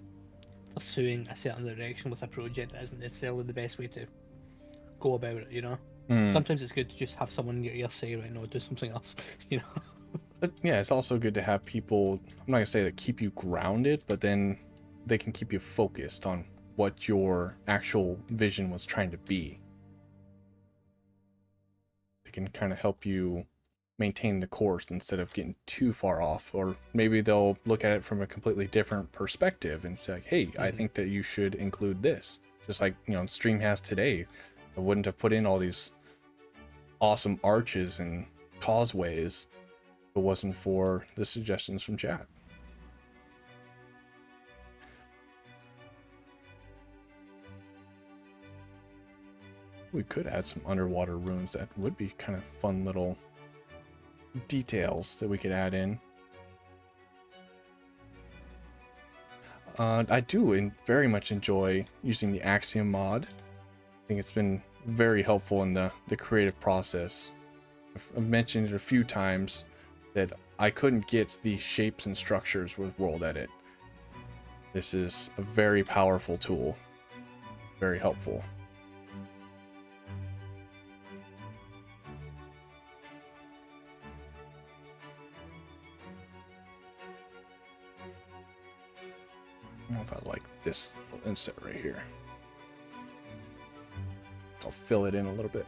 pursuing a certain direction with a project that isn't necessarily the best way to go about it. Sometimes it's good to just have someone in your ear say, right, no, do something else. But yeah, it's also good to have people, I'm not gonna say that keep you grounded, but then they can keep you focused on what your actual vision was trying to be. They can kind of help you maintain the course instead of getting too far off. Or maybe they'll look at it from a completely different perspective and say, like, hey, I think that you should include this. Just like, Stream has today. I wouldn't have put in all these awesome arches and causeways if it wasn't for the suggestions from chat. We could add some underwater runes. That would be kind of fun little details that we could add in. I do very much enjoy using the Axiom mod. I think it's been very helpful in the creative process. I've mentioned it a few times that I couldn't get the shapes and structures with World Edit. This is a very powerful tool, very helpful. I don't know if I like this little inset right here. I'll fill it in a little bit.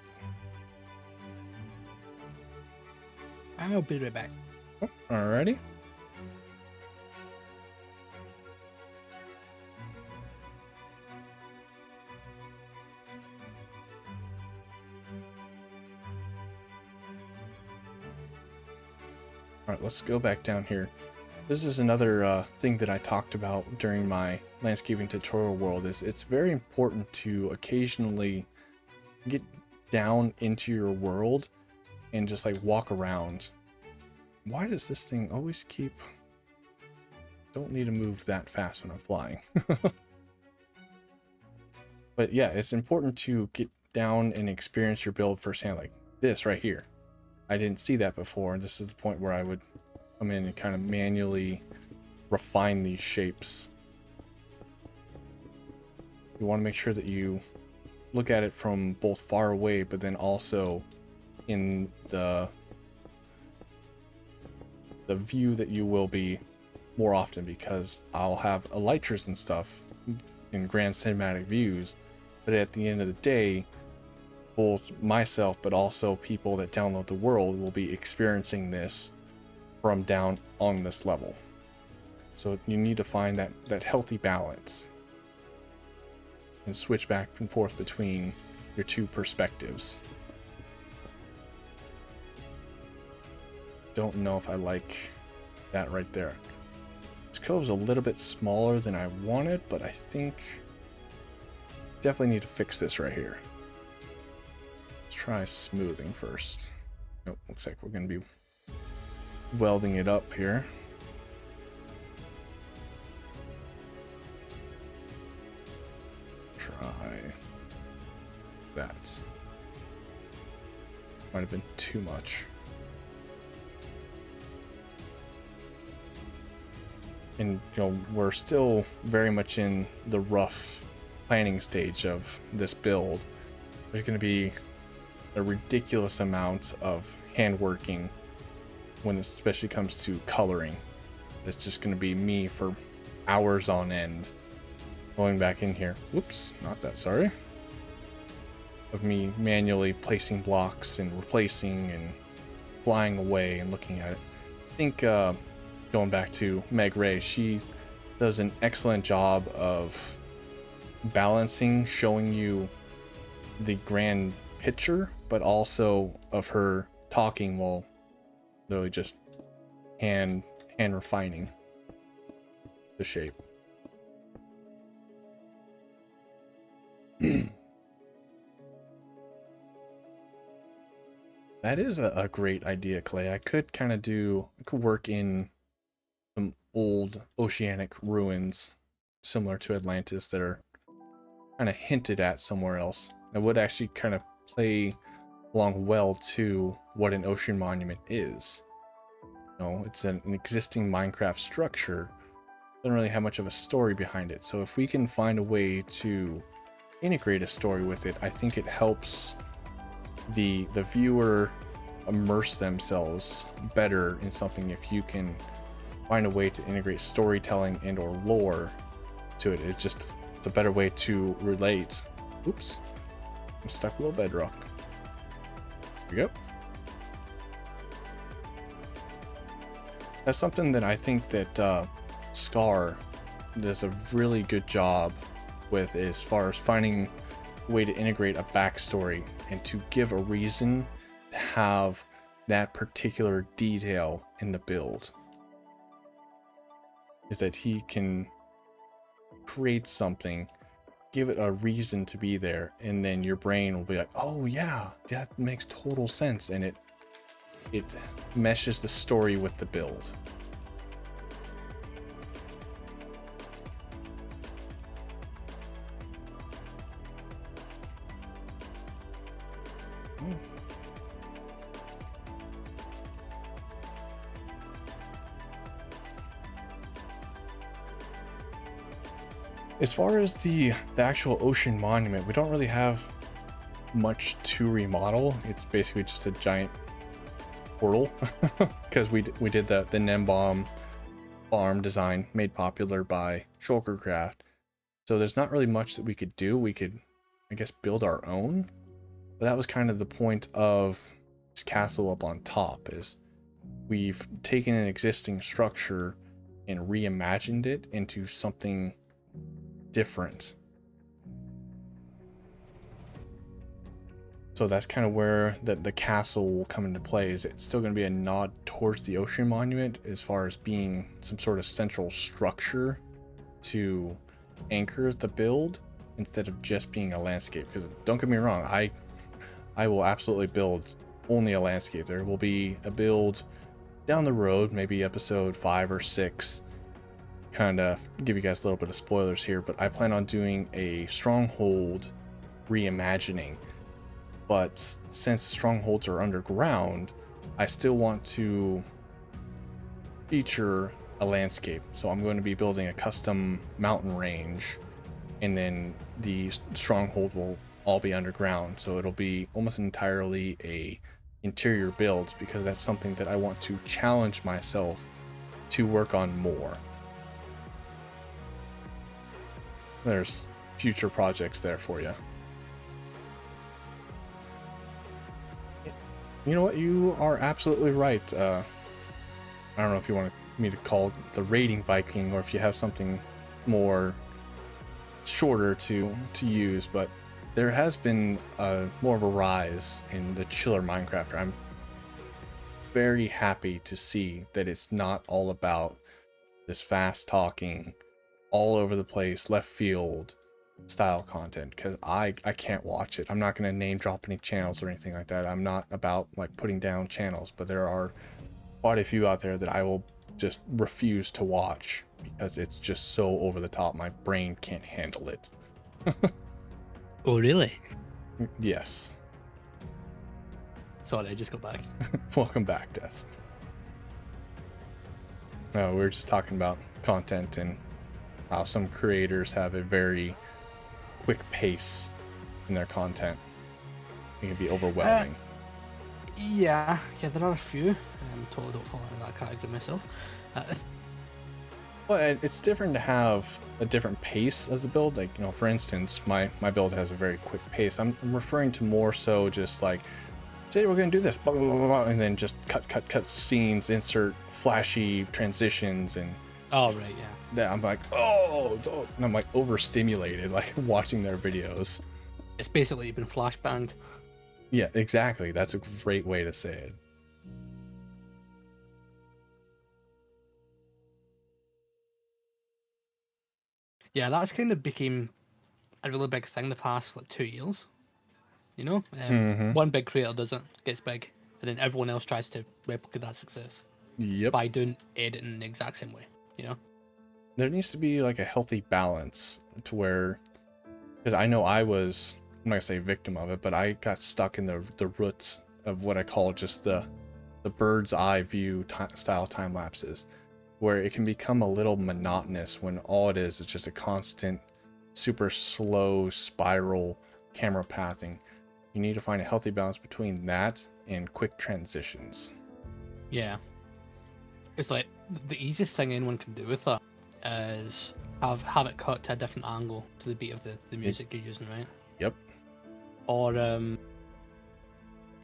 I'll be right back. Oh, alrighty. Alright, let's go back down here. This is another thing that I talked about during my landscaping tutorial world. Is it's very important to occasionally get down into your world and just like walk around. Why does this thing always keep... Don't need to move that fast when I'm flying. But yeah, it's important to get down and experience your build firsthand, like this right here. I didn't see that before, and this is the point where I would come in and kind of manually refine these shapes. You want to make sure that you look at it from both far away, but then also in the view that you will be more often, because I'll have elytras and stuff in grand cinematic views, but at the end of the day, both myself but also people that download the world will be experiencing this from down on this level. So you need to find that healthy balance and switch back and forth between your two perspectives. Don't know if I like that right there. This cove's a little bit smaller than I wanted, but I think definitely need to fix this right here. Let's try smoothing first. Nope, looks like we're going to be welding it up here. Try that. Might have been too much. And we're still very much in the rough planning stage of this build. there's going to be a ridiculous amount of hand working when it especially comes to coloring. It's just going to be me for hours on end going back in here. Whoops, not that sorry. Of me manually placing blocks and replacing and flying away and looking at it. I think going back to Meg Ray, she does an excellent job of balancing, showing you the grand picture, but also of her talking while literally just hand refining the shape. That is a great idea, Clay. I could work in some old oceanic ruins similar to Atlantis that are kind of hinted at somewhere else. That would actually kind of play along well to what an ocean monument is. You know, it's an existing Minecraft structure. Doesn't really have much of a story behind it. So if we can find a way to integrate a story with it, I think it helps the viewer immerse themselves better in something if you can find a way to integrate storytelling and or lore to it. It's a better way to relate. Oops, I'm stuck below bedrock. There we go. That's something that I think that Scar does a really good job with, as far as finding a way to integrate a backstory and to give a reason to have that particular detail in the build. Is that he can create something, give it a reason to be there, and then your brain will be like, oh yeah, that makes total sense, and it meshes the story with the build. As far as the actual ocean monument, we don't really have much to remodel. It's basically just a giant portal because we did the Nembomb farm design made popular by Shulkercraft. So there's not really much that we could do. We could, I guess, build our own. But that was kind of the point of this castle up on top, is we've taken an existing structure and reimagined it into something different. So that's kind of where the castle will come into play. Is it's still going to be a nod towards the ocean monument as far as being some sort of central structure to anchor the build instead of just being a landscape. Because don't get me wrong, I will absolutely build only a landscape. There will be a build down the road, maybe episode 5 or 6. Kind of give you guys a little bit of spoilers here, but I plan on doing a stronghold reimagining. But since strongholds are underground, I still want to feature a landscape. So I'm going to be building a custom mountain range, and then the stronghold will all be underground. So it'll be almost entirely a interior build, because that's something that I want to challenge myself to work on more. There's future projects there for you. You know what? You are absolutely right. I don't know if you want me to call it the raiding Viking, or if you have something more shorter to use, but there has been more of a rise in the chiller Minecrafter. I'm very happy to see that it's not all about this fast talking, all over the place, left field style content, because I can't watch it. I'm not going to name drop any channels or anything like that. I'm not about like putting down channels, but there are quite a few out there that I will just refuse to watch because it's just so over the top. My brain can't handle it. Oh, really? Yes. Sorry, I just got back. Welcome back, Death. We were just talking about content and how some creators have a very quick pace in their content. It can be overwhelming. Yeah, there are a few. Totally don't fall into that category myself. Well, it's different to have a different pace of the build. Like, you know, for instance, my build has a very quick pace. I'm referring to more so just like, say we're gonna do this, blah, blah, blah, blah, and then just cut scenes, insert flashy transitions, and Oh right, yeah. that I'm like, oh, and I'm like overstimulated, like watching their videos. It's basically been flashbanged. Yeah, exactly. That's a great way to say it. Yeah, that's kind of became a really big thing the past like 2 years. You know, one big creator does it, gets big, and then everyone else tries to replicate that success Yep. by doing editing the exact same way. You know. There needs to be like a healthy balance to where, because I know I'm not gonna say victim of it, but I got stuck in the roots of what I call just the bird's eye view style time lapses, where it can become a little monotonous when all it is just a constant, super slow spiral camera pathing. You need to find a healthy balance between that and quick transitions. Yeah. It's like the easiest thing anyone can do with that is have it cut to a different angle to the beat of the music you're using, right? Yep. Or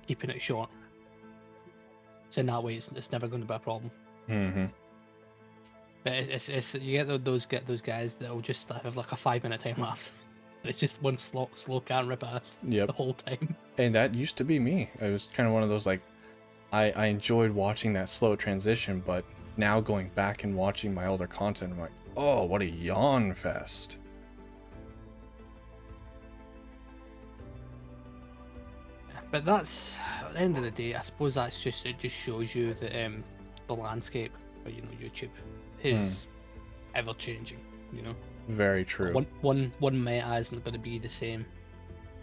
keeping it short. So in that way, it's never going to be a problem. Mm-hmm. But it's you get those guys that will just have like a 5-minute time lapse. It's just one slow can't rip it Yep. the whole time. And that used to be me. I was kind of one of those, like, I enjoyed watching that slow transition, but now going back and watching my older content, I'm like, oh, what a yawn fest. But that's at the end of the day, I suppose that's it just shows you that the landscape of YouTube is ever changing, you know. Very true. One meta isn't going to be the same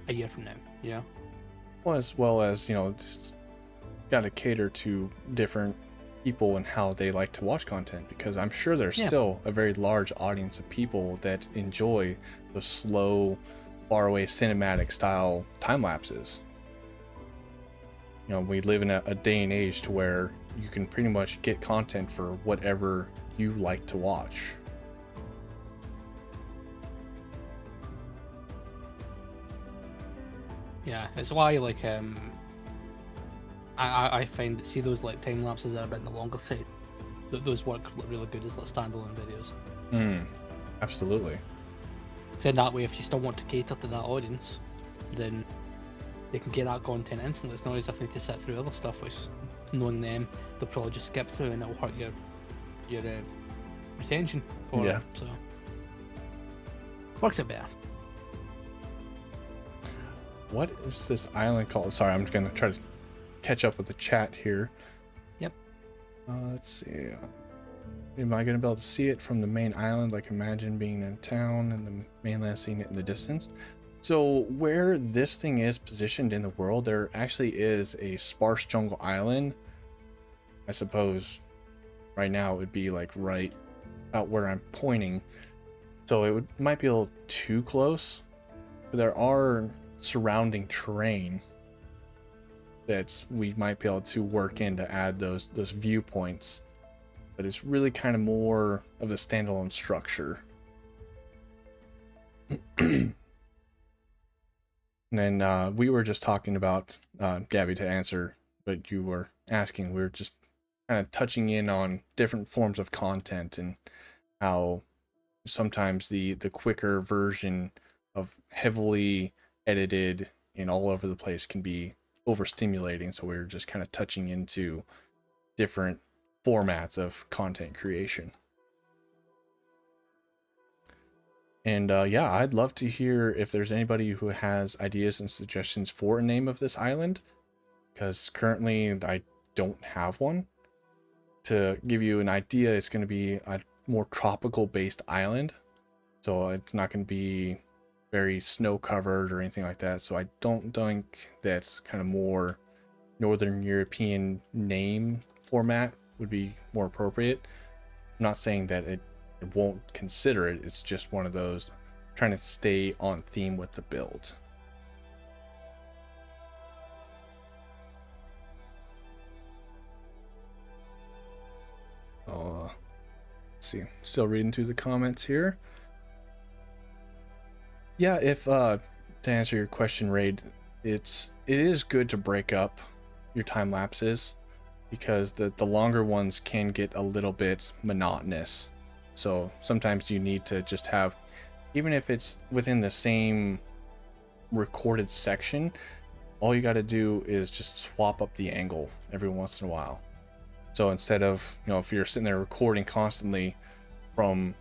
a year from now, you know. Well as just got to cater to different people and how they like to watch content, because I'm sure there's still a very large audience of people that enjoy those slow, faraway cinematic style time lapses. We live in a day and age to where you can pretty much get content for whatever you like to watch. Yeah, it's why like I find that those like time lapses that are a bit on the longer side, that those work really good as like standalone videos. Absolutely. So in that way, if you still want to cater to that audience, then they can get that content instantly. It's not as if they need to sit through other stuff, which, knowing them, they'll probably just skip through and it'll hurt your retention for it. So works out better. What is this island called? Sorry, I'm gonna try to catch up with the chat here. Yep. Let's see. Am I gonna be able to see it from the main island? Like, imagine being in town and the mainland, seeing it in the distance. So where this thing is positioned in the world, there actually is a sparse jungle island. I suppose right now it would be like right out where I'm pointing. So it might be a little too close. But there are surrounding terrain that we might be able to work in to add those viewpoints. But it's really kind of more of the standalone structure. And then we were just talking about, Gabby, to answer what you were asking, we were just kind of touching in on different forms of content and how sometimes the quicker version of heavily edited and all over the place can be overstimulating. So we were just kind of touching into different formats of content creation. And yeah, I'd love to hear if there's anybody who has ideas and suggestions for a name of this island, because currently I don't have one. To give you an idea, it's going to be a more tropical based island, so it's not going to be very snow covered or anything like that. So I don't think that's kind of more Northern European name format would be more appropriate. I'm not saying that it won't consider it. It's just one of those trying to stay on theme with the build. see. Still reading through the comments here. Yeah, if to answer your question, Raid, it is good to break up your time lapses because the longer ones can get a little bit monotonous. So sometimes you need to just have, even if it's within the same recorded section, all you got to do is just swap up the angle every once in a while. So instead of, if you're sitting there recording constantly from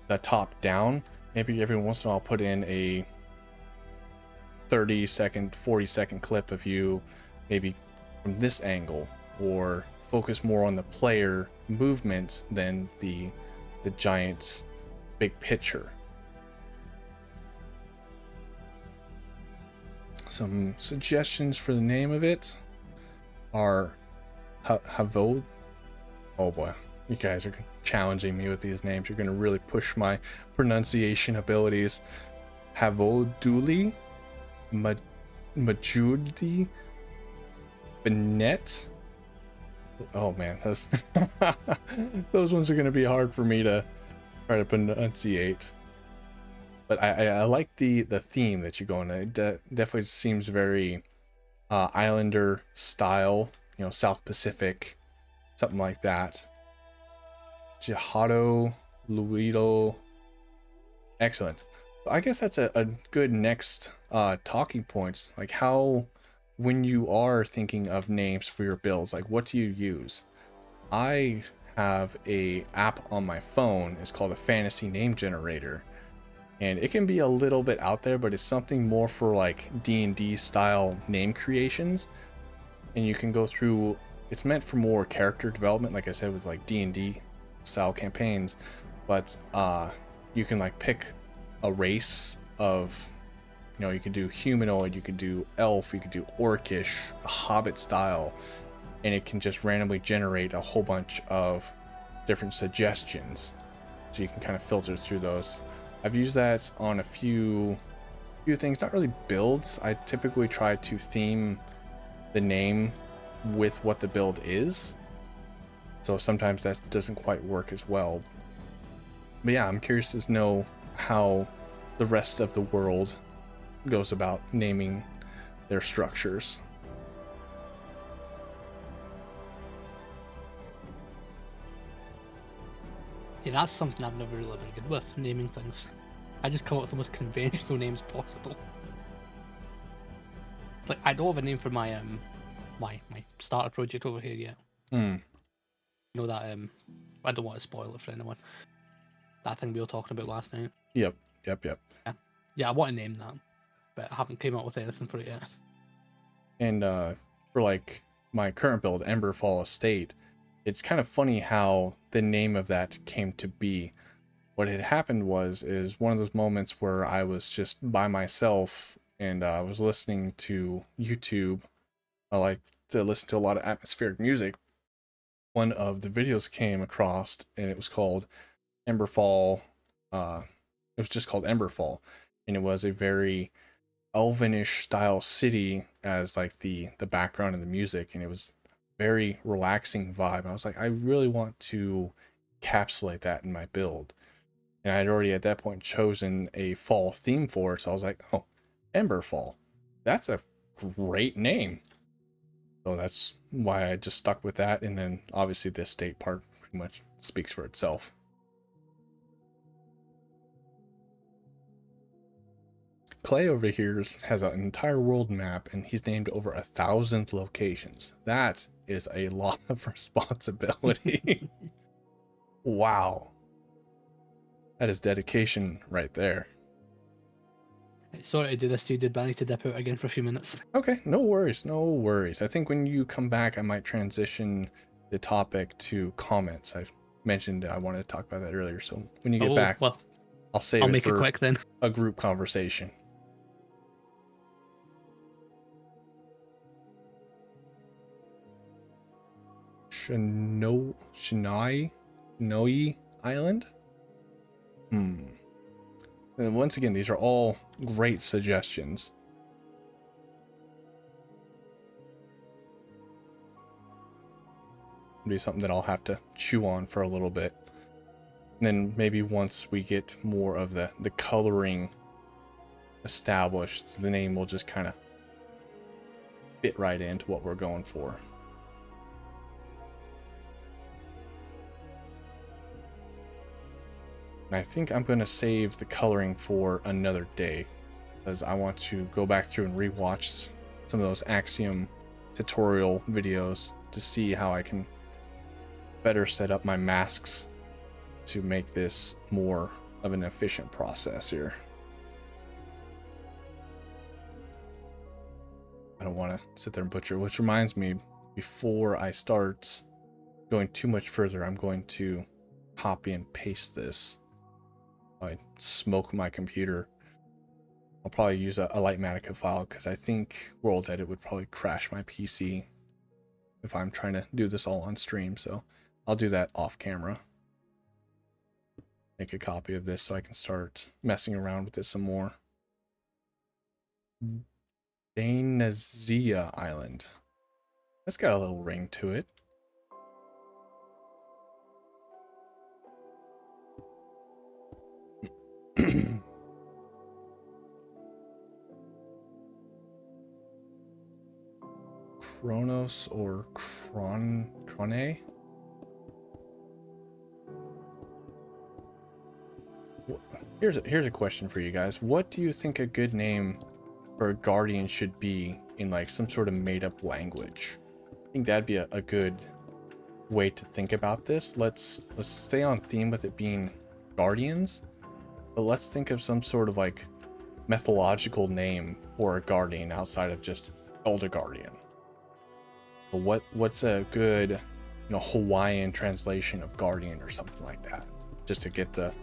the top down, maybe every once in a while put in a 30-second, 40-second clip of you maybe from this angle, or focus more on the player movements than the giant's big picture. Some suggestions for the name of it are Havod. Oh boy, you guys are challenging me with these names. You're going to really push my pronunciation abilities. Havoduli, Majudi, Benet. Oh man, those ones are going to be hard for me to try to pronunciate. But I like the theme that you're going to. It definitely seems very Islander style, South Pacific, something like that. Jihado, Luido. Excellent. I guess that's a good next talking points. Like how, when you are thinking of names for your builds, like what do you use? I have a app on my phone. It's called a fantasy name generator. And it can be a little bit out there, but it's something more for like D&D style name creations. And you can go through, it's meant for more character development, like I said, with like D&D style campaigns. But you can like pick a race of, you could do humanoid, you could do elf, you could do orcish, a hobbit style. And it can just randomly generate a whole bunch of different suggestions. So you can kind of filter through those. I've used that on a few things, not really builds. I typically try to theme the name with what the build is. So sometimes that doesn't quite work as well. But yeah, I'm curious to know how the rest of the world goes about naming their structures. See, that's something I've never really been good with, naming things. I just come up with the most conventional names possible. Like, I don't have a name for my my starter project over here yet. Hmm. You know that I don't want to spoil it for anyone. That thing we were talking about last night. Yep. Yeah, I want to name that, but I haven't came up with anything for it yet. And for like my current build, Emberfall Estate, it's kind of funny how the name of that came to be. What had happened is one of those moments where I was just by myself and I was listening to YouTube. I like to listen to a lot of atmospheric music. One of the videos came across and it was called Emberfall. It was just called Emberfall, and it was a very elvenish style city as like the background and the music, and it was very relaxing vibe. And I was like, I really want to encapsulate that in my build. And I had already at that point chosen a fall theme for it, so I was like, oh, Emberfall. That's a great name. So that's why I just stuck with that, and then obviously the estate part pretty much speaks for itself. Clay over here has an entire world map, and he's named over 1,000 locations. That is a lot of responsibility. Wow. That is dedication right there. Sorry to do this to you, but I need to dip out again for a few minutes. Okay, no worries, no worries. I think when you come back, I might transition the topic to comments. I mentioned I wanted to talk about that earlier, so when you get back, well, I'll save I'll it make for it quick then. a group conversation. Shinoi Island? And once again, these are all great suggestions. It'll be something that I'll have to chew on for a little bit. And then maybe once we get more of the coloring established, the name will just kind of fit right into what we're going for. And I think I'm going to save the coloring for another day, because I want to go back through and rewatch some of those Axiom tutorial videos to see how I can better set up my masks to make this more of an efficient process here. I don't want to sit there and butcher, which reminds me, before I start going too much further, I'm going to copy and paste this. I smoke my computer. I'll probably use a Lightmatica file, because I think World Edit would probably crash my PC if I'm trying to do this all on stream. So I'll do that off camera. Make a copy of this so I can start messing around with it some more. Bonanza Island. That's got a little ring to it. Kronos or Krone? Here's a question for you guys. What do you think a good name for a guardian should be in like some sort of made-up language? I think that'd be a good way to think about this. Let's stay on theme with it being guardians, but let's think of some sort of like mythological name for a guardian outside of just Elder Guardian. But what's a good, Hawaiian translation of guardian or something like that, just to get the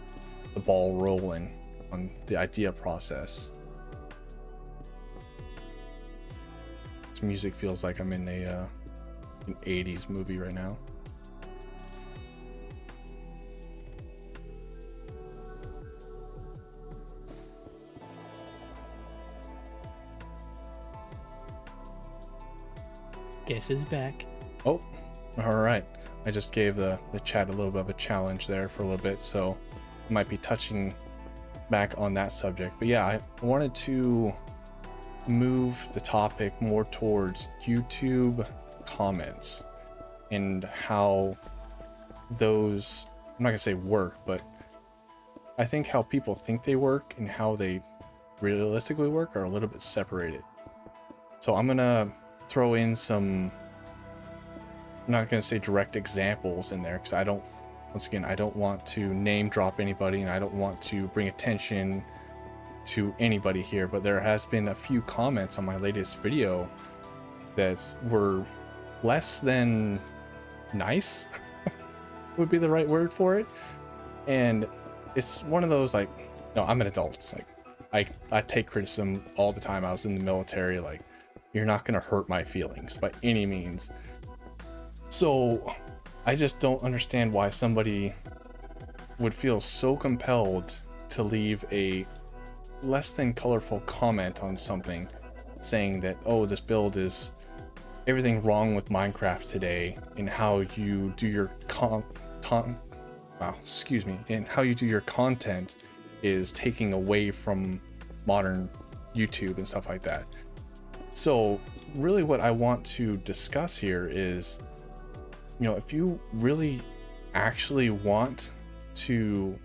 ball rolling on the idea process. This music feels like I'm in an 80s movie right now. Guess who's back? Oh, all right. I just gave the chat a little bit of a challenge there for a little bit, so I might be touching back on that subject. But yeah, I wanted to move the topic more towards YouTube comments and how those, I'm not gonna say work, but I think how people think they work and how they realistically work are a little bit separated. So I'm gonna throw in some, I'm not gonna say direct examples in there, because I don't want to name drop anybody, and I don't want to bring attention to anybody here, but there has been a few comments on my latest video that were less than nice would be the right word for it. And it's one of those, like, no, I'm an adult. Like, I take criticism all the time. I was in the military. Like, you're not gonna hurt my feelings by any means. So I just don't understand why somebody would feel so compelled to leave a less than colorful comment on something saying that, oh, this build is everything wrong with Minecraft today, and how you do your and how you do your content is taking away from modern YouTube and stuff like that. So really what I want to discuss here is, if you really actually want to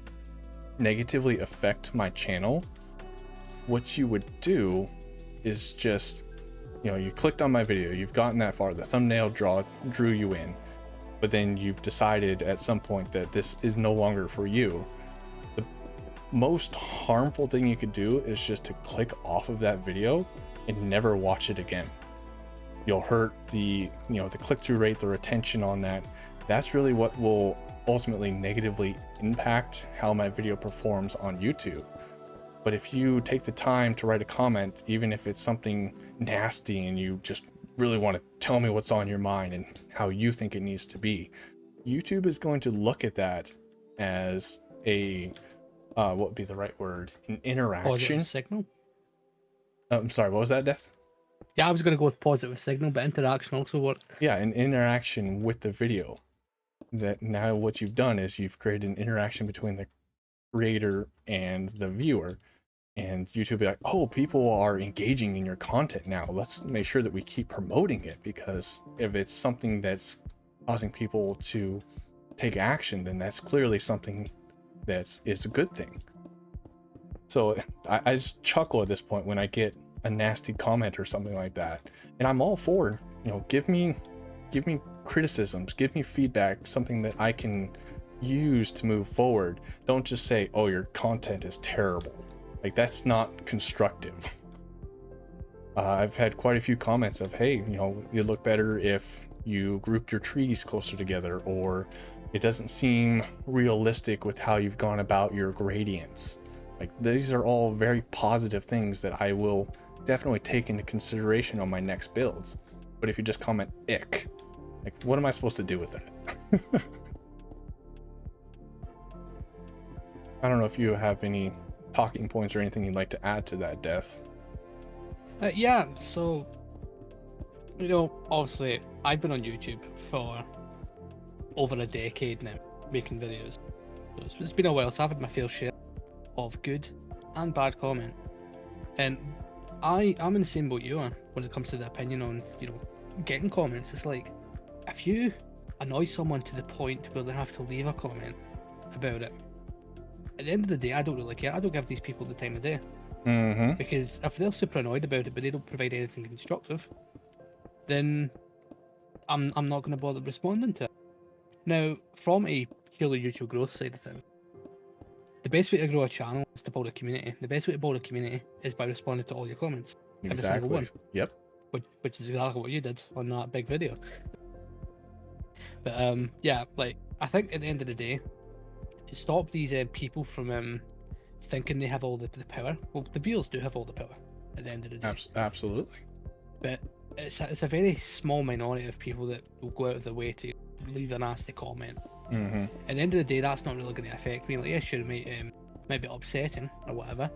negatively affect my channel, what you would do is just, you clicked on my video, you've gotten that far, the thumbnail drew you in, but then you've decided at some point that this is no longer for you. The most harmful thing you could do is just to click off of that video and never watch it again. You'll hurt the click-through rate, the retention on that. That's really what will ultimately negatively impact how my video performs on YouTube. But if you take the time to write a comment, even if it's something nasty and you just really want to tell me what's on your mind and how you think it needs to be, YouTube is going to look at that as a what would be the right word? An interaction. Positive signal. I'm sorry, what was that, Death? Yeah, I was going to go with positive signal, but interaction also works. Yeah, an interaction with the video. that now what you've done is you've created an interaction between the creator and the viewer, and YouTube will be like, oh, people are engaging in your content now, let's make sure that we keep promoting it, because if it's something that's causing people to take action, then that's clearly something is a good thing. So I just chuckle at this point when I get a nasty comment or something like that, and I'm all for, give me criticisms, give me feedback, something that I can use to move forward. Don't just say, oh, your content is terrible. Like, that's not constructive. I've had quite a few comments of, hey, you look better if you grouped your trees closer together, or it doesn't seem realistic with how you've gone about your gradients. Like, these are all very positive things that I will definitely take into consideration on my next builds. But if you just comment ick, like, what am I supposed to do with that? I don't know if you have any talking points or anything you'd like to add to that, Death. Yeah, so, obviously, I've been on YouTube for over a decade now, making videos. So it's been a while, so I've had my fair share of good and bad comment. And I'm in the same boat you are when it comes to the opinion on, getting comments. It's like, if you annoy someone to the point where they have to leave a comment about it, at the end of the day, I don't really care. I don't give these people the time of day. Mm-hmm. Because if they're super annoyed about it, but they don't provide anything constructive, then I'm not going to bother responding to it. Now, from a purely YouTube growth side of things, the best way to grow a channel is to build a community. The best way to build a community is by responding to all your comments. Every single one. Yep. Which is exactly what you did on that big video. But yeah, like, I think at the end of the day, to stop these people from thinking they have all the power. Well, the viewers do have all the power at the end of the day. Absolutely. But it's a very small minority of people that will go out of their way to leave a nasty comment. Mm-hmm. At the end of the day, that's not really going to affect me. Like, yeah, sure, it might be upsetting or whatever.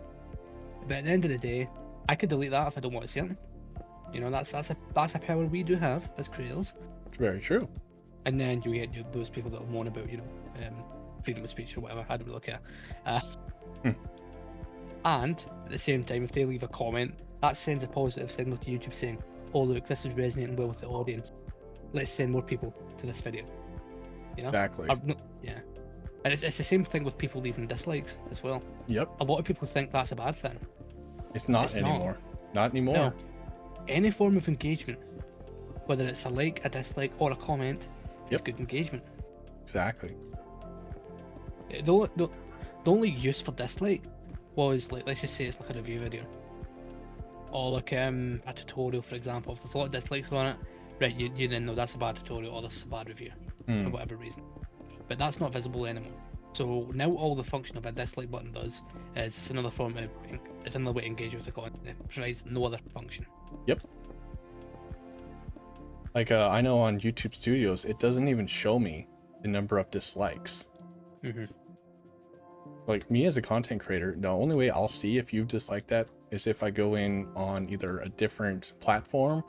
But at the end of the day, I could delete that if I don't want to see it. That's a power we do have as creators. It's very true. And then you get those people that will moan about, freedom of speech or whatever. I don't really care. And at the same time, if they leave a comment, that sends a positive signal to YouTube saying, oh, look, this is resonating well with the audience. Let's send more people to this video. Exactly. Yeah. And it's the same thing with people leaving dislikes as well. Yep. A lot of people think that's a bad thing. It's not anymore. Not anymore. No. Any form of engagement, whether it's a like, a dislike, or a comment, is good engagement. Exactly. The only use for dislike was, like, let's just say it's like a review video, or like a tutorial, for example. If there's a lot of dislikes on it, right, you then know that's a bad tutorial or this is a bad review for whatever reason. But that's not visible anymore. So now all the function of a dislike button does is it's another way to engage with the content. It provides no other function. Yep. Like, I know on YouTube Studios, it doesn't even show me the number of dislikes. Mm-hmm. Like, me as a content creator, the only way I'll see if you've disliked that is if I go in on either a different platform,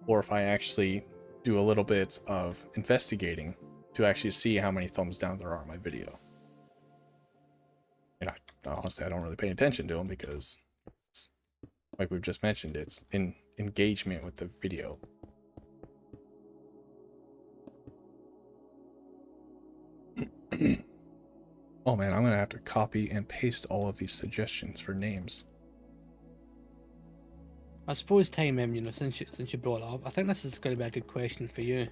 or if I actually do a little bit of investigating to actually see how many thumbs down there are on my video. And honestly, I don't really pay attention to them because, like we've just mentioned, it's in engagement with the video. Oh man, I'm gonna have to copy and paste all of these suggestions for names. I suppose time, since you brought it up, I think this is going to be a good question for you.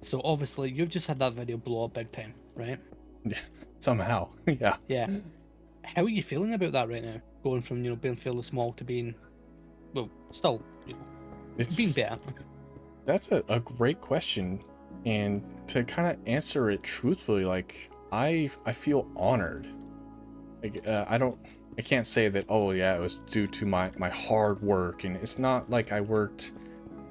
So obviously, you've just had that video blow up big time, right? Yeah, somehow, yeah. Yeah. How are you feeling about that right now? Going from, being fairly small to being, well, still, being better. That's a great question, and to kind of answer it truthfully, like, I feel honored. Like, I can't say that, oh yeah, it was due to my hard work, and it's not like I worked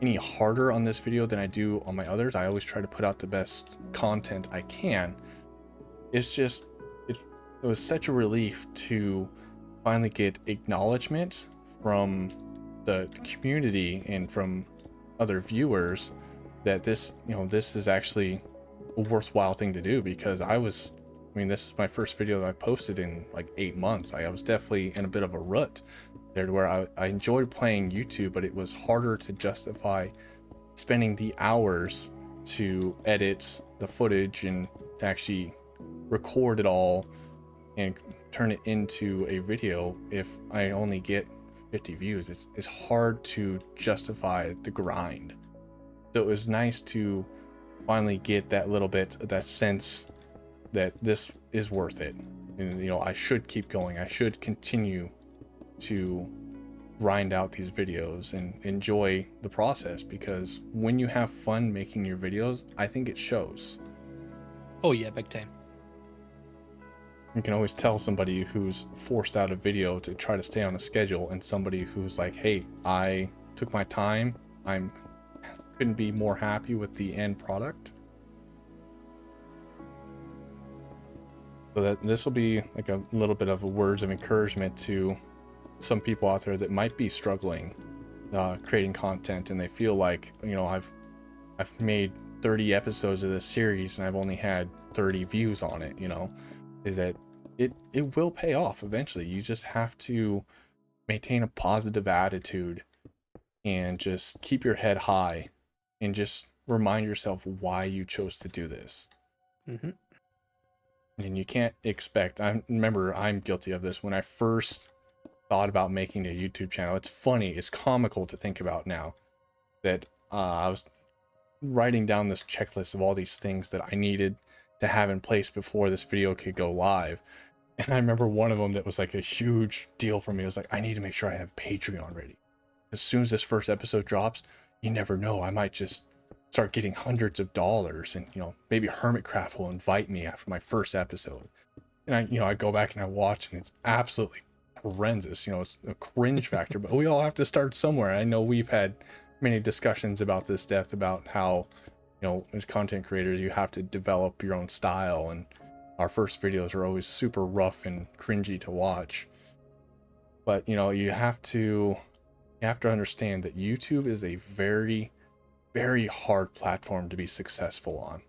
any harder on this video than I do on my others. I always try to put out the best content I can. It's just, it was such a relief to finally get acknowledgement from the community and from other viewers that this is actually a worthwhile thing to do, because I mean, this is my first video that I posted in like 8 months. I was definitely in a bit of a rut there, where I enjoyed playing YouTube, but it was harder to justify spending the hours to edit the footage and to actually record it all and turn it into a video if I only get 50 views. It's hard to justify the grind. So it was nice to finally get that little bit of that sense that this is worth it, and you know, I should keep going. I should continue to grind out these videos and enjoy the process, because when you have fun making your videos, I think it shows. Oh yeah, big time. You can always tell somebody who's forced out a video to try to stay on a schedule, and somebody who's like, hey, I took my time, couldn't be more happy with the end product. So that this will be like a little bit of words of encouragement to some people out there that might be struggling creating content, and they feel like, you know, I've made 30 episodes of this series and I've only had 30 views on it, you know, is that it will pay off eventually. You just have to maintain a positive attitude and just keep your head high and just remind yourself why you chose to do this. Mm-hmm. And you can't expect, I remember I'm guilty of this when I first thought about making a YouTube channel. It's funny, it's comical to think about now that I was writing down this checklist of all these things that I needed to have in place before this video could go live. And I remember one of them that was like a huge deal for me. It was like, I need to make sure I have Patreon ready. As soon as this first episode drops, you never know, I might just start getting hundreds of dollars, and you know, maybe Hermitcraft will invite me after my first episode. And I go back and I watch, and it's absolutely horrendous. You know, it's a cringe factor, but we all have to start somewhere. I know we've had many discussions about this, Death, about how, you know, as content creators, you have to develop your own style, and our first videos are always super rough and cringy to watch. But you know, you have to understand that YouTube is a very, very hard platform to be successful on.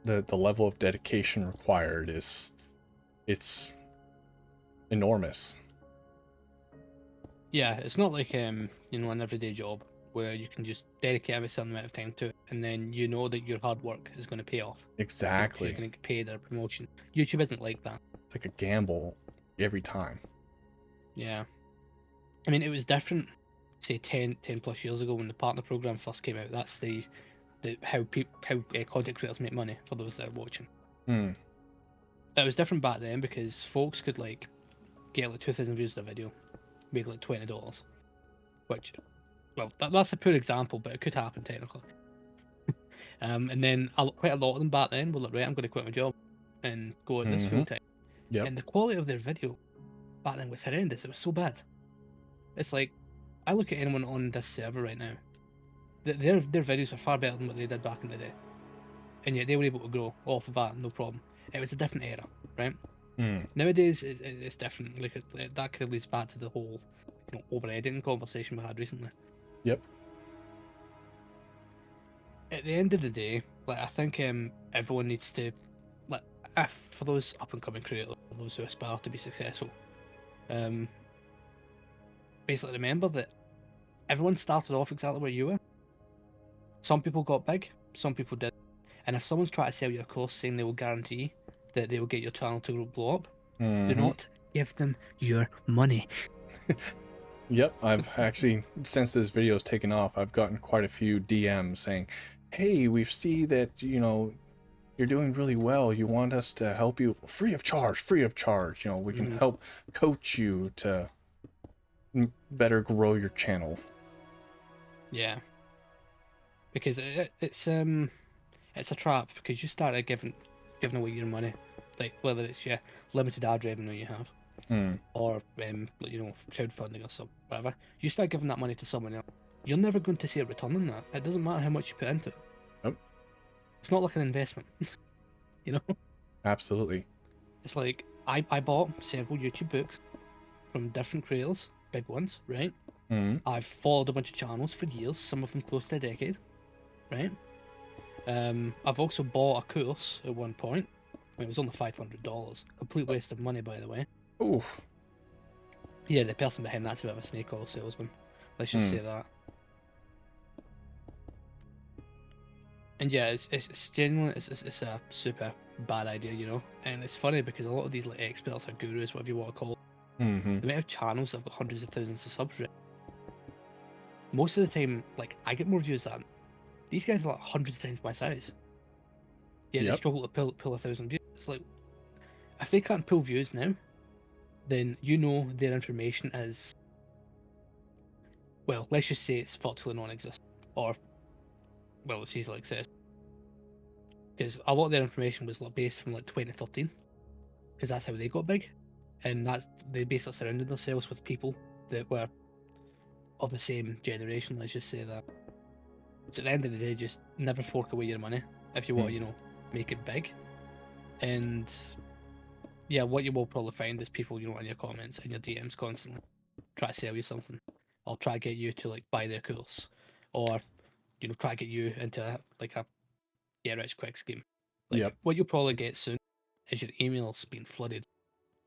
The level of dedication required it's enormous. Yeah, it's not like an everyday job where you can just dedicate a certain amount of time to it, and then you know that your hard work is going to pay off. Exactly. You're going to get paid or promotion. YouTube isn't like that. It's like a gamble every time. Yeah. I mean, it was different, say 10 plus years ago when the partner program first came out. That's how content creators make money, for those that are watching. It was different back then because folks could like get like 2,000 views of a video, make like $20, which, well, that's a poor example, but it could happen technically. And then quite a lot of them back then were like, right, I'm going to quit my job and go at this full time. Yep. And the quality of their video back then was horrendous. It was so bad. It's like, I look at anyone on this server right now, their videos are far better than what they did back in the day, and yet they were able to grow off of that, no problem. It was a different era, right? Nowadays it's different. Like that kind of leads back to the whole, you know, over editing conversation we had recently. Yep. At the end of the day, like, I think everyone needs to, like, for those up and coming creators, those who aspire to be successful, basically remember that everyone started off exactly where you were. Some people got big, some people did. And if someone's trying to sell you a course saying they will guarantee that they will get your channel to blow up, do not give them your money. Yep, I've actually, since this video has taken off, I've gotten quite a few DMs saying, hey, we see that, you know, you're doing really well. You want us to help you free of charge. You know, we can help coach you to better grow your channel. Yeah. Because it's a trap, because you started giving away your money, like whether it's your limited ad revenue you have, or you know, crowdfunding or something, whatever. You start giving that money to someone else, you're never going to see a return on that. It doesn't matter how much you put into it. Nope. It's not like an investment, you know. Absolutely. It's like I bought several YouTube books from different creators, big ones, right? I've followed a bunch of channels for years, some of them close to a decade, right? I've also bought a course at one point. I mean, it was only $500. Complete waste of money, by the way. Oof. Yeah, the person behind that's a bit of a snake oil salesman. Let's just say that. And yeah, it's genuinely it's a super bad idea, you know. And it's funny because a lot of these like experts or gurus, whatever you want to call them, Mm-hmm. the amount of channels that have got hundreds of thousands of subs. Right? Most of the time, like I get more views than these guys are like hundreds of times my size. Yeah, they Yep. struggle to pull 1,000 views. It's like if they can't pull views now, then you know their information is, well, let's just say it's virtually non-existent, or well, it's easily accessible. Because a lot of their information was like based from like 2013, because that's how they got big, and that's they basically surrounded themselves with people that were of the same generation. Let's just say that. So at the end of the day, just never fork away your money if you want, you know, make it big. And yeah, what you will probably find is people, you know, in your comments and your DMs constantly try to sell you something, or try to get you to like buy their course, or you know, try to get you into like a get rich quick scheme. Like Yep. what you'll probably get soon is your emails being flooded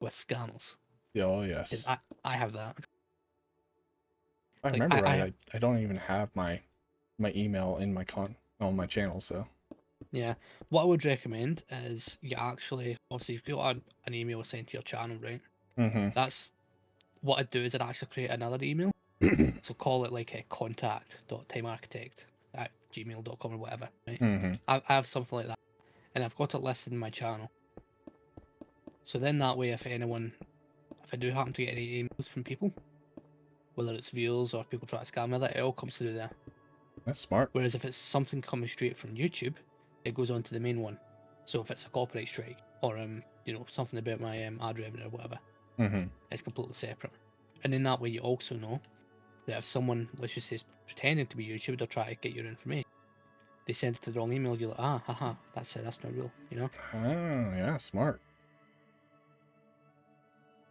with scammers. Oh yes. I have that. I Like remember I right. I don't even have my email in my on my channel, so. yeah. What I would recommend is you actually obviously you've got an email sent to your channel, right? Mm-hmm. That's what I'd do is I'd actually create another email. So call it like a contact.timearchitect@gmail.com or whatever, right? Mm-hmm. I have something like that. And I've got it listed in my channel. So then that way if I do happen to get any emails from people, whether it's viewers or people try to scam me, that it all comes through there. That's smart. Whereas if it's something coming straight from YouTube, it goes on to the main one. So if it's a copyright strike or you know, something about my ad revenue or whatever, Mm-hmm. it's completely separate. And in that way you also know that if someone, let's just say, is pretending to be YouTube, they'll try to get your information. They send it to the wrong email, you're like, haha, that's not real, you know? Oh yeah, smart.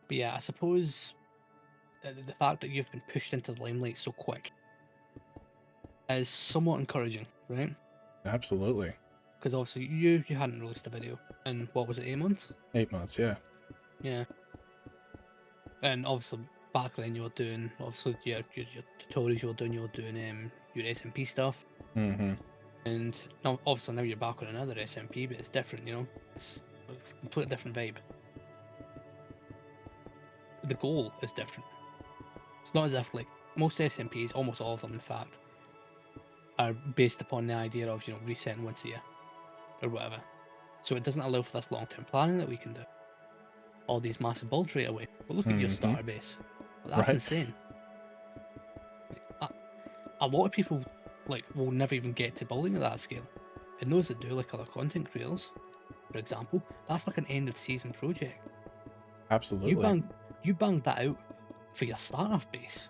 But yeah, I suppose the fact that you've been pushed into the limelight so quick is somewhat encouraging, right? Absolutely. Because obviously you hadn't released a video in, what was it, 8 months? 8 months, yeah. Yeah. And obviously back then you were doing, obviously your tutorials you were doing your SMP stuff. Mm-hmm. And now, obviously now you're back on another SMP, but it's different, you know? It's a completely different vibe. The goal is different. It's not as if, like, most SMPs, almost all of them in fact, are based upon the idea of, you know, resetting once a year or whatever. So it doesn't allow for this long-term planning that we can do. All these massive builds right away. But look at your starter base. That's Right. insane. Like, a lot of people like will never even get to building at that scale. And those that do, like other content creators, for example, that's like an end of season project. Absolutely. You banged that out for your starter base.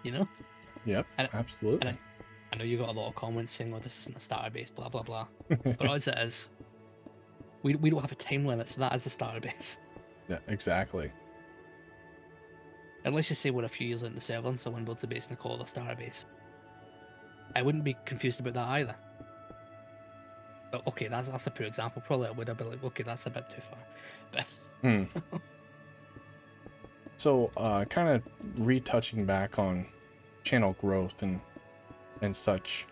You know? Yep. And, Absolutely. and I know you got a lot of comments saying, "Oh, this isn't a starter base," blah blah blah. But as it is, we don't have a time limit, so that is a starter base. Yeah, exactly. And let's just say we're a few years into the server and someone builds a base and they call it a starter base. I wouldn't be confused about that either. But okay, that's a poor example. Probably I would have been like, okay, that's a bit too far. But So, kind of retouching back on channel growth and such,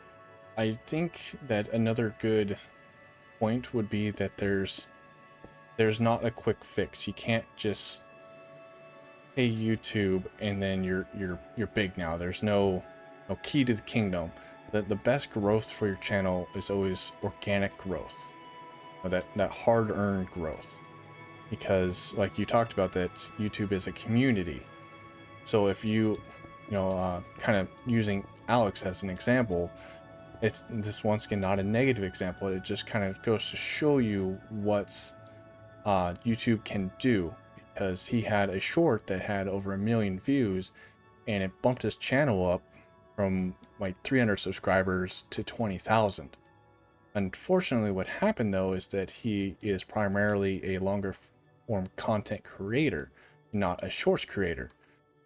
I think that another good point would be that there's not a quick fix. You can't just hey YouTube and then you're big now. There's no key to the kingdom. The best growth for your channel is always organic growth, that hard-earned growth, because like you talked about, that YouTube is a community. So if you kind of using Alex as an example, it's this once again not a negative example. It just kind of goes to show you what's YouTube can do, because he had a short that had over 1 million views and it bumped his channel up from like 300 subscribers to 20,000. Unfortunately, what happened though is that he is primarily a longer form content creator, not a shorts creator.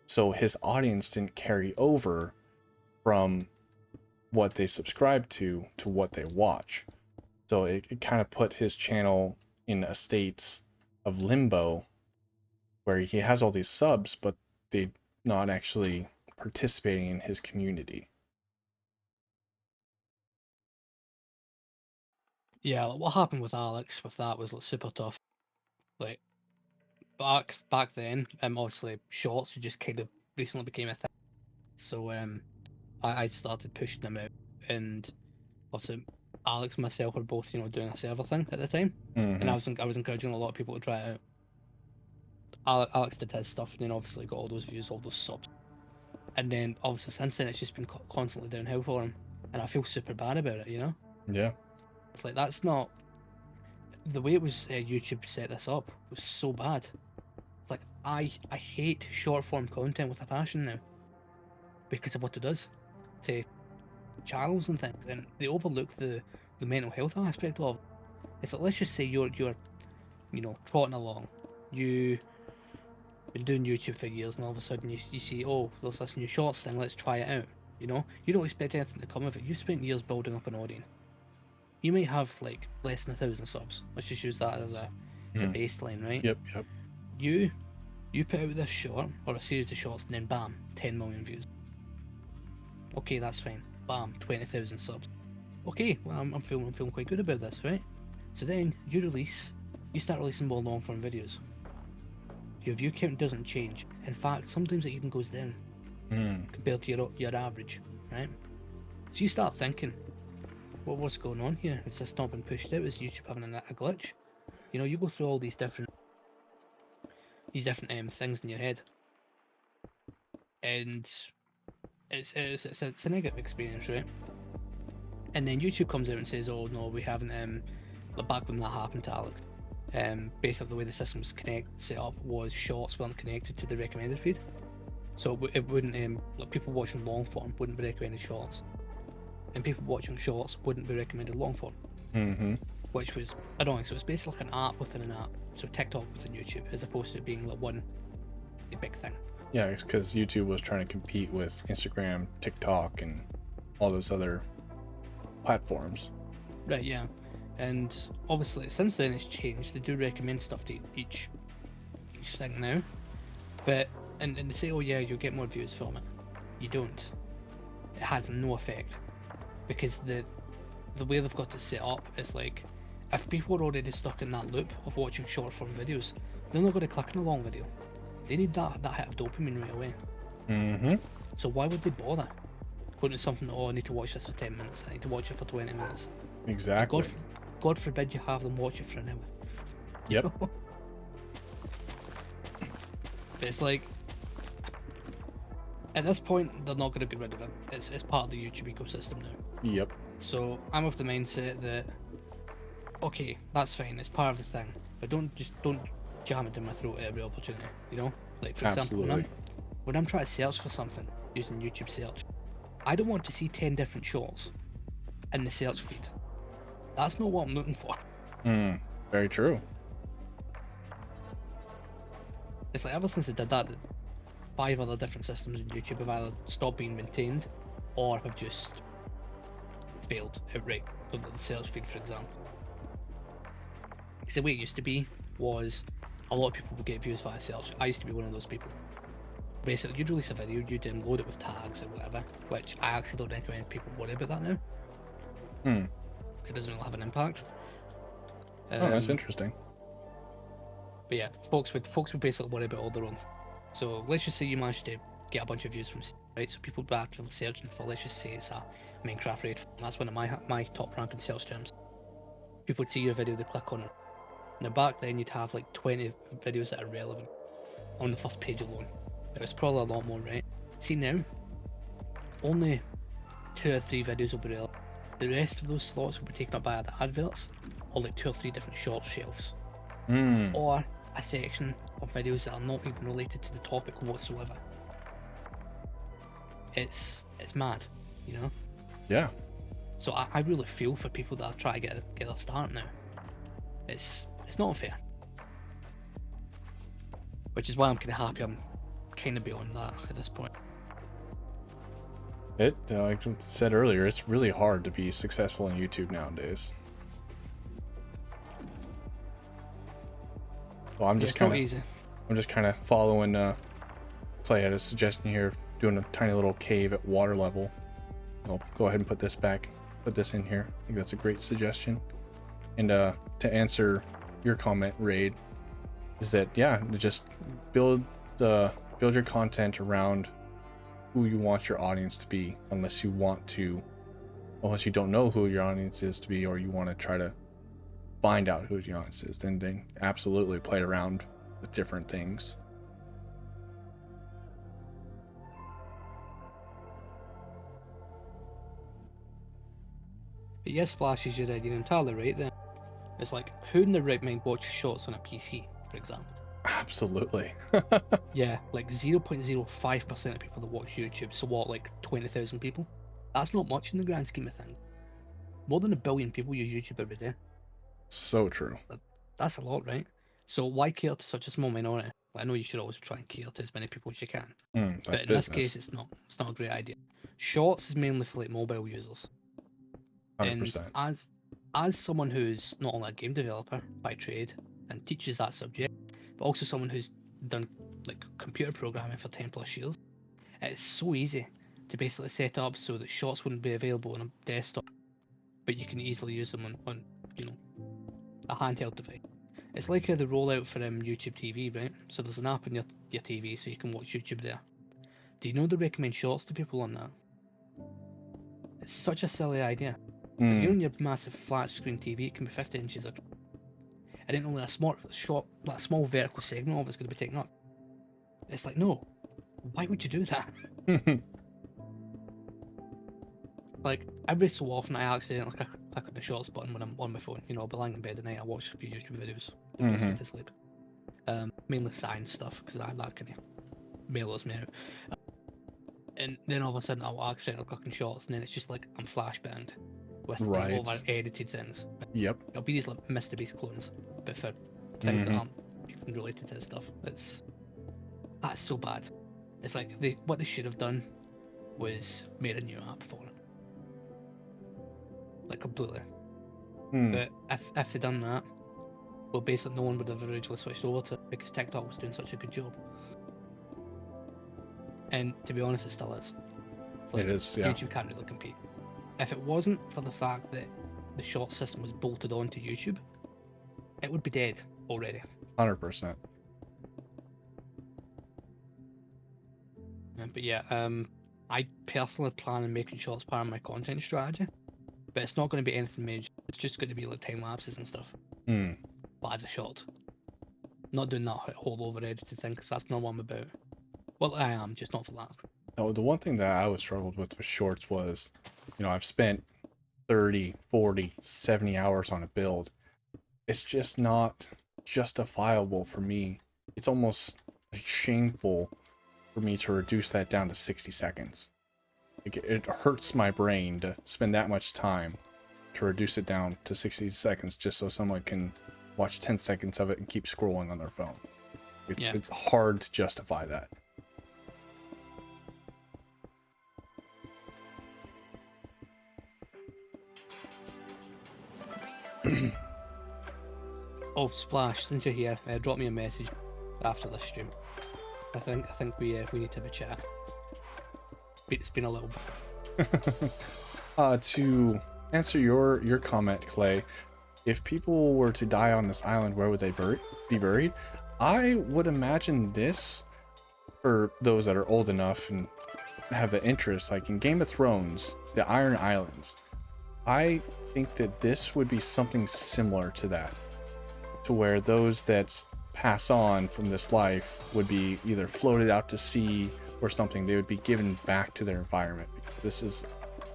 So his audience didn't carry over from what they subscribe to what they watch. So it kind of put his channel in a state of limbo where he has all these subs, but they're not actually participating in his community. Yeah, like, what happened with Alex with that was like super tough. Like back then, obviously shorts just kind of recently became a thing. So I started pushing them out, and obviously Alex and myself were both, you know, doing a server thing at the time, and I was encouraging a lot of people to try it out. Alex did his stuff, and then obviously got all those views, all those subs, and then obviously since then it's just been constantly downhill for him, and I feel super bad about it. You know, Yeah. it's like that's not the way it was. YouTube set this up was so bad. It's like I hate short form content with a passion now because of what it does to channels and things, and they overlook the mental health aspect of it. It's like, let's just say you're you know, trotting along, you've been doing YouTube for years, and all of a sudden you see, oh, there's this new shorts thing, let's try it out. You know, you don't expect anything to come of it. You spent years building up an audience. You might have like less than 1,000 subs. Let's just use that as a baseline, right? Yep, yep. You put out this short or a series of shorts, and then bam, 10 million views. Okay, that's fine. Bam, 20,000 subs. Okay, well, I'm feeling quite good about this, right? So then you start releasing more long form videos. Your view count doesn't change. In fact, sometimes it even goes down compared to your average, right? So you start thinking, well, what's going on here? Is this not been pushed out? Is YouTube having a glitch? You know, you go through all these different things in your head, and it's a negative experience, right? And then YouTube comes out and says, oh no, we haven't. Back when that happened to Alex, basically the way the system was set up was shorts weren't connected to the recommended feed, so it wouldn't like people watching long form wouldn't be recommended shorts, and people watching shorts wouldn't be recommended long form, which was annoying. So it's basically like an app within an app. So TikTok within YouTube, as opposed to it being like one big thing. Yeah, because YouTube was trying to compete with Instagram, TikTok, and all those other platforms. Right, yeah. And obviously since then it's changed. They do recommend stuff to each thing now. But and they say, oh yeah, you'll get more views from it. You don't. It has no effect. Because the way they've got it set up is like, if people are already stuck in that loop of watching short form videos, they're not going to click on a long video. They need that hit of dopamine right away. So why would they bother going to something, oh, I need to watch this for 10 minutes, I need to watch it for 20 minutes. Exactly. God forbid you have them watch it for an hour. Yep. But it's like, at this point, they're not going to get rid of it. It's part of the YouTube ecosystem now. Yep. So I'm of the mindset that, okay, that's fine, it's part of the thing, but don't jam it down my throat at every opportunity, you know? Like, for Absolutely. example, when I'm trying to search for something using YouTube search, I don't want to see 10 different shorts in the search feed. That's not what I'm looking for. Very true. It's like, ever since I did that, 5 other different systems in YouTube have either stopped being maintained or have just failed outright. The search feed, for example. Because the way it used to be was a lot of people would get views via search. I used to be one of those people. Basically, you'd release a video, you'd load it with tags or whatever, which I actually don't recommend people worry about that now. Because it doesn't really have an impact. Oh, that's interesting. But yeah, folks would basically worry about all their own. So let's just say you managed to get a bunch of views from, right? So people would be actively searching for, let's just say it's a Minecraft raid. And that's one of my top ranking search terms. People would see your video, they click on it. Now back then you'd have like 20 videos that are relevant on the first page alone. It was probably a lot more, right? See now, only 2 or 3 videos will be relevant. The rest of those slots will be taken up by either adverts or like 2 or 3 different short shelves. Or a section of videos that are not even related to the topic whatsoever. It's mad, you know? Yeah. So I really feel for people that are trying to get their start now. It's not fair. Which is why I'm kind of happy I'm kind of beyond that at this point. Like I said earlier, it's really hard to be successful in YouTube nowadays. Well, Yeah, it's not easy. I'm just kind of following. Clay had a suggestion here of doing a tiny little cave at water level. I'll go ahead and put this in here. I think that's a great suggestion. And to answer your comment, Raid, is that yeah, just build your content around who you want your audience to be, unless you don't know who your audience is to be, or you want to try to find out who your audience is, then absolutely play around with different things. But yes, Splashes, you're entirely right there. It's like, who in their right mind watches shorts on a PC, for example? Absolutely. Yeah, like 0.05% of people that watch YouTube, so what, like 20,000 people? That's not much in the grand scheme of things. More than 1 billion people use YouTube every day. So true. That's a lot, right? So why cater to such a small minority? Well, I know you should always try and cater to as many people as you can. But in this case, it's not a great idea. Shorts is mainly for like mobile users. 100%. And as someone who's not only a game developer by trade and teaches that subject, but also someone who's done like computer programming for 10 plus years, it's so easy to basically set up so that shorts wouldn't be available on a desktop, but you can easily use them on a handheld device. It's like the rollout for YouTube TV, right? So there's an app on your TV so you can watch YouTube there. Do you know they recommend shorts to people on that? It's such a silly idea. Like, you know, on your massive flat screen TV, it can be 50 inches or and then only a small vertical segment of it's going to be taken up. It's like, no, why would you do that? Like, every so often I accidentally click on the shorts button when I'm on my phone. I'll be lying in bed at night, I watch a few YouTube videos to piss me to sleep. Mainly science stuff, because that kind of mellows me out. And then all of a sudden I'll accidentally click on shorts, and then it's just like I'm flashbanged with like, over edited things. Yep. It'll be these like Mr. Beast clones, but for things that aren't even related to this stuff. That's so bad. It's like what they should have done was made a new app for it. Like completely. But if they'd done that, well, basically no one would have originally switched over to it because TikTok was doing such a good job. And to be honest, it still is. Like, it is, yeah. YouTube can't really compete. If it wasn't for the fact that the short system was bolted onto YouTube, it would be dead already. 100%. But yeah, I personally plan on making shorts part of my content strategy, but it's not going to be anything major. It's just going to be like time lapses and stuff. But as a short, not doing that whole over edited thing, because that's not what I'm about. Well, I am, just not for that. No, the one thing that I always struggled with shorts was, I've spent 30, 40, 70 hours on a build. It's just not justifiable for me. It's almost shameful for me to reduce that down to 60 seconds. It hurts my brain to spend that much time to reduce it down to 60 seconds just so someone can watch 10 seconds of it and keep scrolling on their phone. It's hard to justify that. Oh, Splash, since you're here, drop me a message after this stream. I think we need to have a chat. It's been a little bit. To answer your comment, Clay, if people were to die on this island, where would they be buried? I would imagine this, for those that are old enough and have the interest, like in Game of Thrones, the Iron Islands. I think that this would be something similar to that, to where those that pass on from this life would be either floated out to sea or something. They would be given back to their environment. This is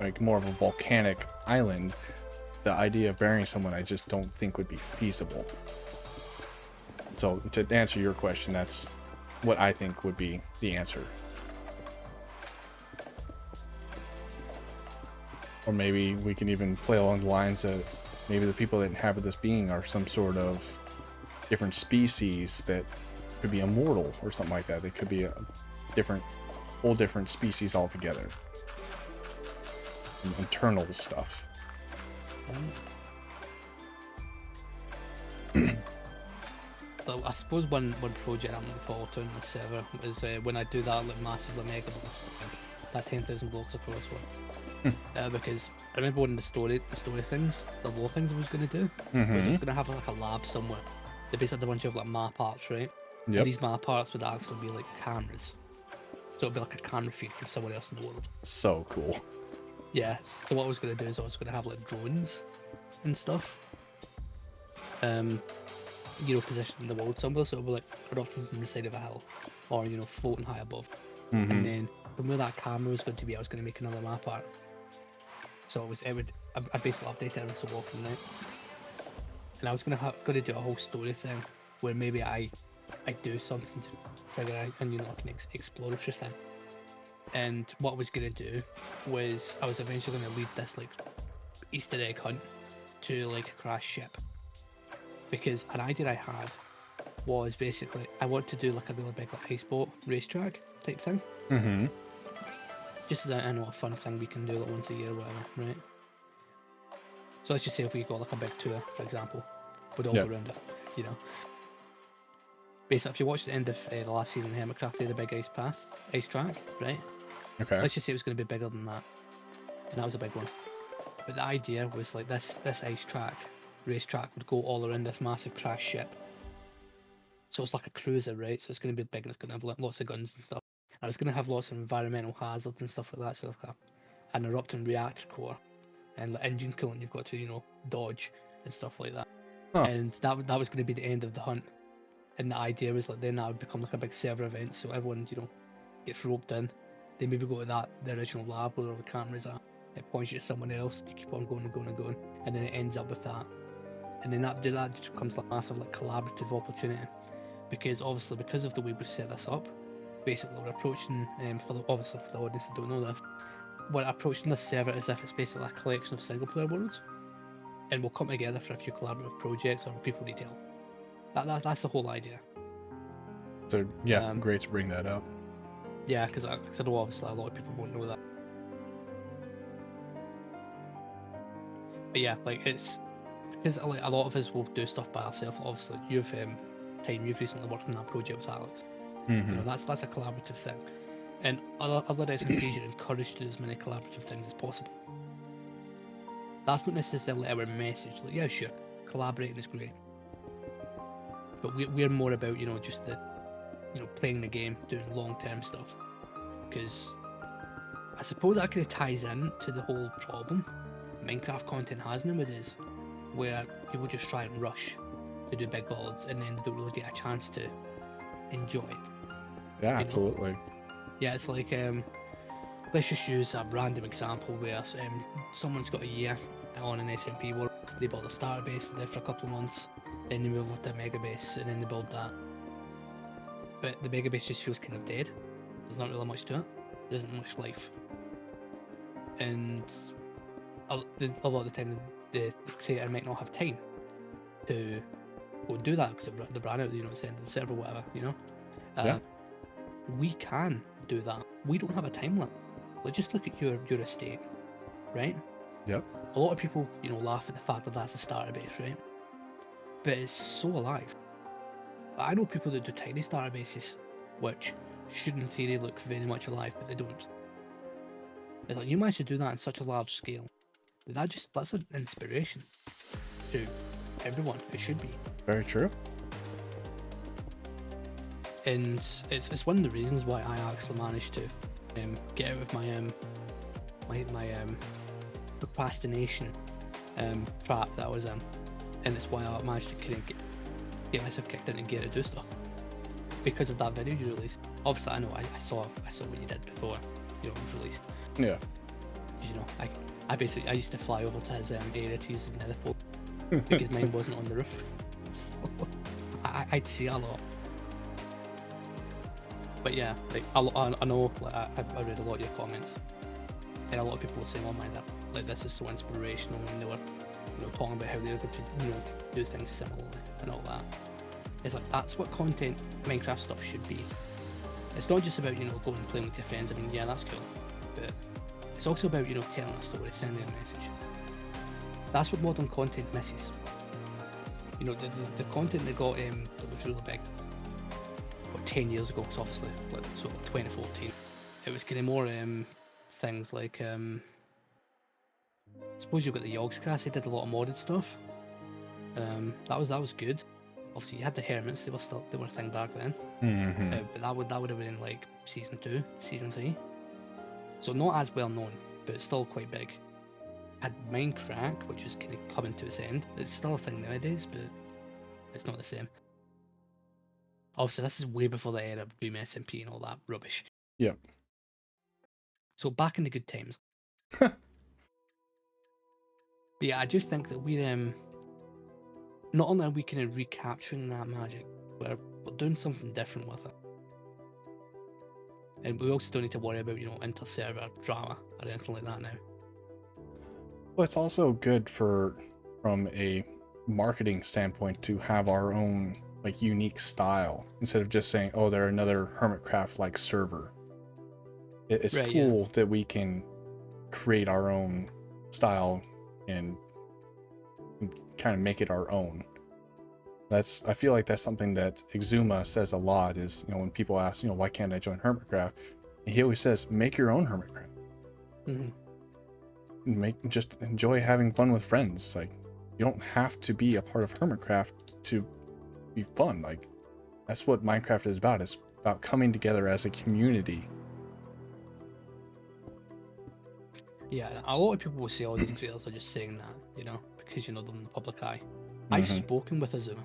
like more of a volcanic island. The idea of burying someone, I just don't think would be feasible. So to answer your question, that's what I think would be the answer. Or maybe we can even play along the lines of maybe the people that inhabit this being are some sort of different species that could be immortal or something like that. They could be a whole different species altogether. internal stuff. So I suppose one project I'm looking forward to in this server is when I do that like massively mega block, that 10,000 blocks across one. Because I remember one of the story things, the lore things I was going to do, was I was going to have like a lab somewhere. They basically had a bunch of like map arts, right? Yep. And these map arts would actually be like cameras. So it'd be like a camera feed from somewhere else in the world. So cool. Yeah, so what I was going to do is I was going to have like drones and stuff. You know, positioned in the world somewhere, so it would be like erupting from the side of a hill, or you know, floating high above. And then from where that camera was going to be, I was going to make another map art. So I basically updated every so often, right? And I was going to do a whole story thing where maybe I do something to figure out, and you know, like an exploratory thing. And what I was going to do was I was eventually going to lead this like Easter egg hunt to like a crash ship. Because an idea I had was basically I want to do like a really big like ice boat racetrack type thing. Just as I know a fun thing we can do like once a year or whatever, right? So let's just say if we got like a big tour, for example, we'd all go around it, you know. Basically, if you watch the end of the last season of Hermitcraft, they had a big ice track, right? Okay. Let's just say it was going to be bigger than that, and that was a big one. But the idea was like this racetrack would go all around this massive crash ship. So it's like a cruiser, right? So it's going to be big and it's going to have lots of guns and stuff. And it's going to have lots of environmental hazards and stuff like that. So like an erupting reactor core and like engine coolant you've got to, you know, dodge and stuff like that. And that was going to be the end of the hunt. And the idea was like then that would become like a big server event. So everyone, you know, gets roped in. They maybe go to the original lab where all the cameras are. It points you to someone else. You keep on going and going and going. And then it ends up with that. And then that just becomes like a massive like collaborative opportunity. Because obviously, because of the way we set this up, basically we're approaching, obviously for the audience that don't know this, we're approaching this server as if it's basically a collection of single player worlds, and we'll come together for a few collaborative projects or people need help. That's the whole idea. So yeah, great to bring that up. Yeah, because I know obviously a lot of people won't know that. But yeah, like it's because like a lot of us will do stuff by ourselves. Obviously, you've recently worked on that project with Alex. You know, that's a collaborative thing. And other SMPs are encouraged to do as many collaborative things as possible. That's not necessarily our message. Like, yeah, sure, collaborating is great. But we're more about, you know, just playing the game, doing long-term stuff. Because I suppose that kind of ties in to the whole problem Minecraft content has nowadays, where people just try and rush to do big builds and then they don't really get a chance to enjoy it. Yeah, absolutely. Yeah, it's like let's just use a random example where someone's got a year on an SMP work, they build a starter base, they're there for a couple of months, then they move up to a mega base and then they build that. But the mega base just feels kind of dead. There's not really much to it. There isn't much life. And a lot of the time the creator might not have time to go and do that because they ran out, you know, it's the end of the server or whatever, you know? We can do that. We don't have a time limit. Like, just look at your estate, right? Yep. A lot of people, you know, laugh at the fact that that's a starter base, right? But it's so alive. I know people that do tiny starter bases, which should in theory look very much alive, but they don't. It's like, you manage to do that on such a large scale. That's an inspiration to everyone. It should be. Very true. And it's one of the reasons why I actually managed to get out of my procrastination trap that I was in, and it's why I managed to kind of get myself kicked into gear to do stuff because of that video you released. Obviously, I know I saw what you did before, you know, it was released. Yeah. You know, I used to fly over to his area to use his nether port because mine wasn't on the roof, so I'd see a lot. But yeah, like I know, like I read a lot of your comments, and a lot of people were saying, "Oh my, that like this is so inspirational," and they were, you know, talking about how they're going to, you know, do things similarly and all that. It's like that's what content Minecraft stuff should be. It's not just about, you know, going and playing with your friends. I mean, yeah, that's cool, but It's also about, you know, telling a story, sending a message. That's what modern content misses. You know, the content that got that was really big, 10 years ago, so obviously, like, sort of 2014, it was kind of more things like, I suppose you've got the Yogscast, they did a lot of modded stuff. That was good. Obviously, you had the Hermits, they were a thing back then. But that would have been like season 2, season 3. So not as well known, but still quite big. Had Minecraft, which is kind of coming to its end. It's still a thing nowadays, but it's not the same. Obviously, this is way before the era of Doom SMP and all that rubbish. Yep. So back in the good times. But yeah, I do think that we're not only are we kind of recapturing that magic, we're doing something different with it. And we also don't need to worry about, you know, inter-server drama or anything like that now. Well, it's also good from a marketing standpoint to have our own like unique style instead of just saying, oh, they're another Hermitcraft like server. It's Right, cool that we can create our own style and kind of make it our own. I feel like that's something that Exuma says a lot is, you know, when people ask, you know, why can't I join Hermitcraft? He always says, make your own Hermitcraft. Just enjoy having fun with friends. Like, you don't have to be a part of Hermitcraft to be fun. Like, that's what Minecraft is about. It's about coming together as a community. Yeah, a lot of people will say all these creators are just saying that, you know, because you know them in the public eye. I've spoken with Azuma.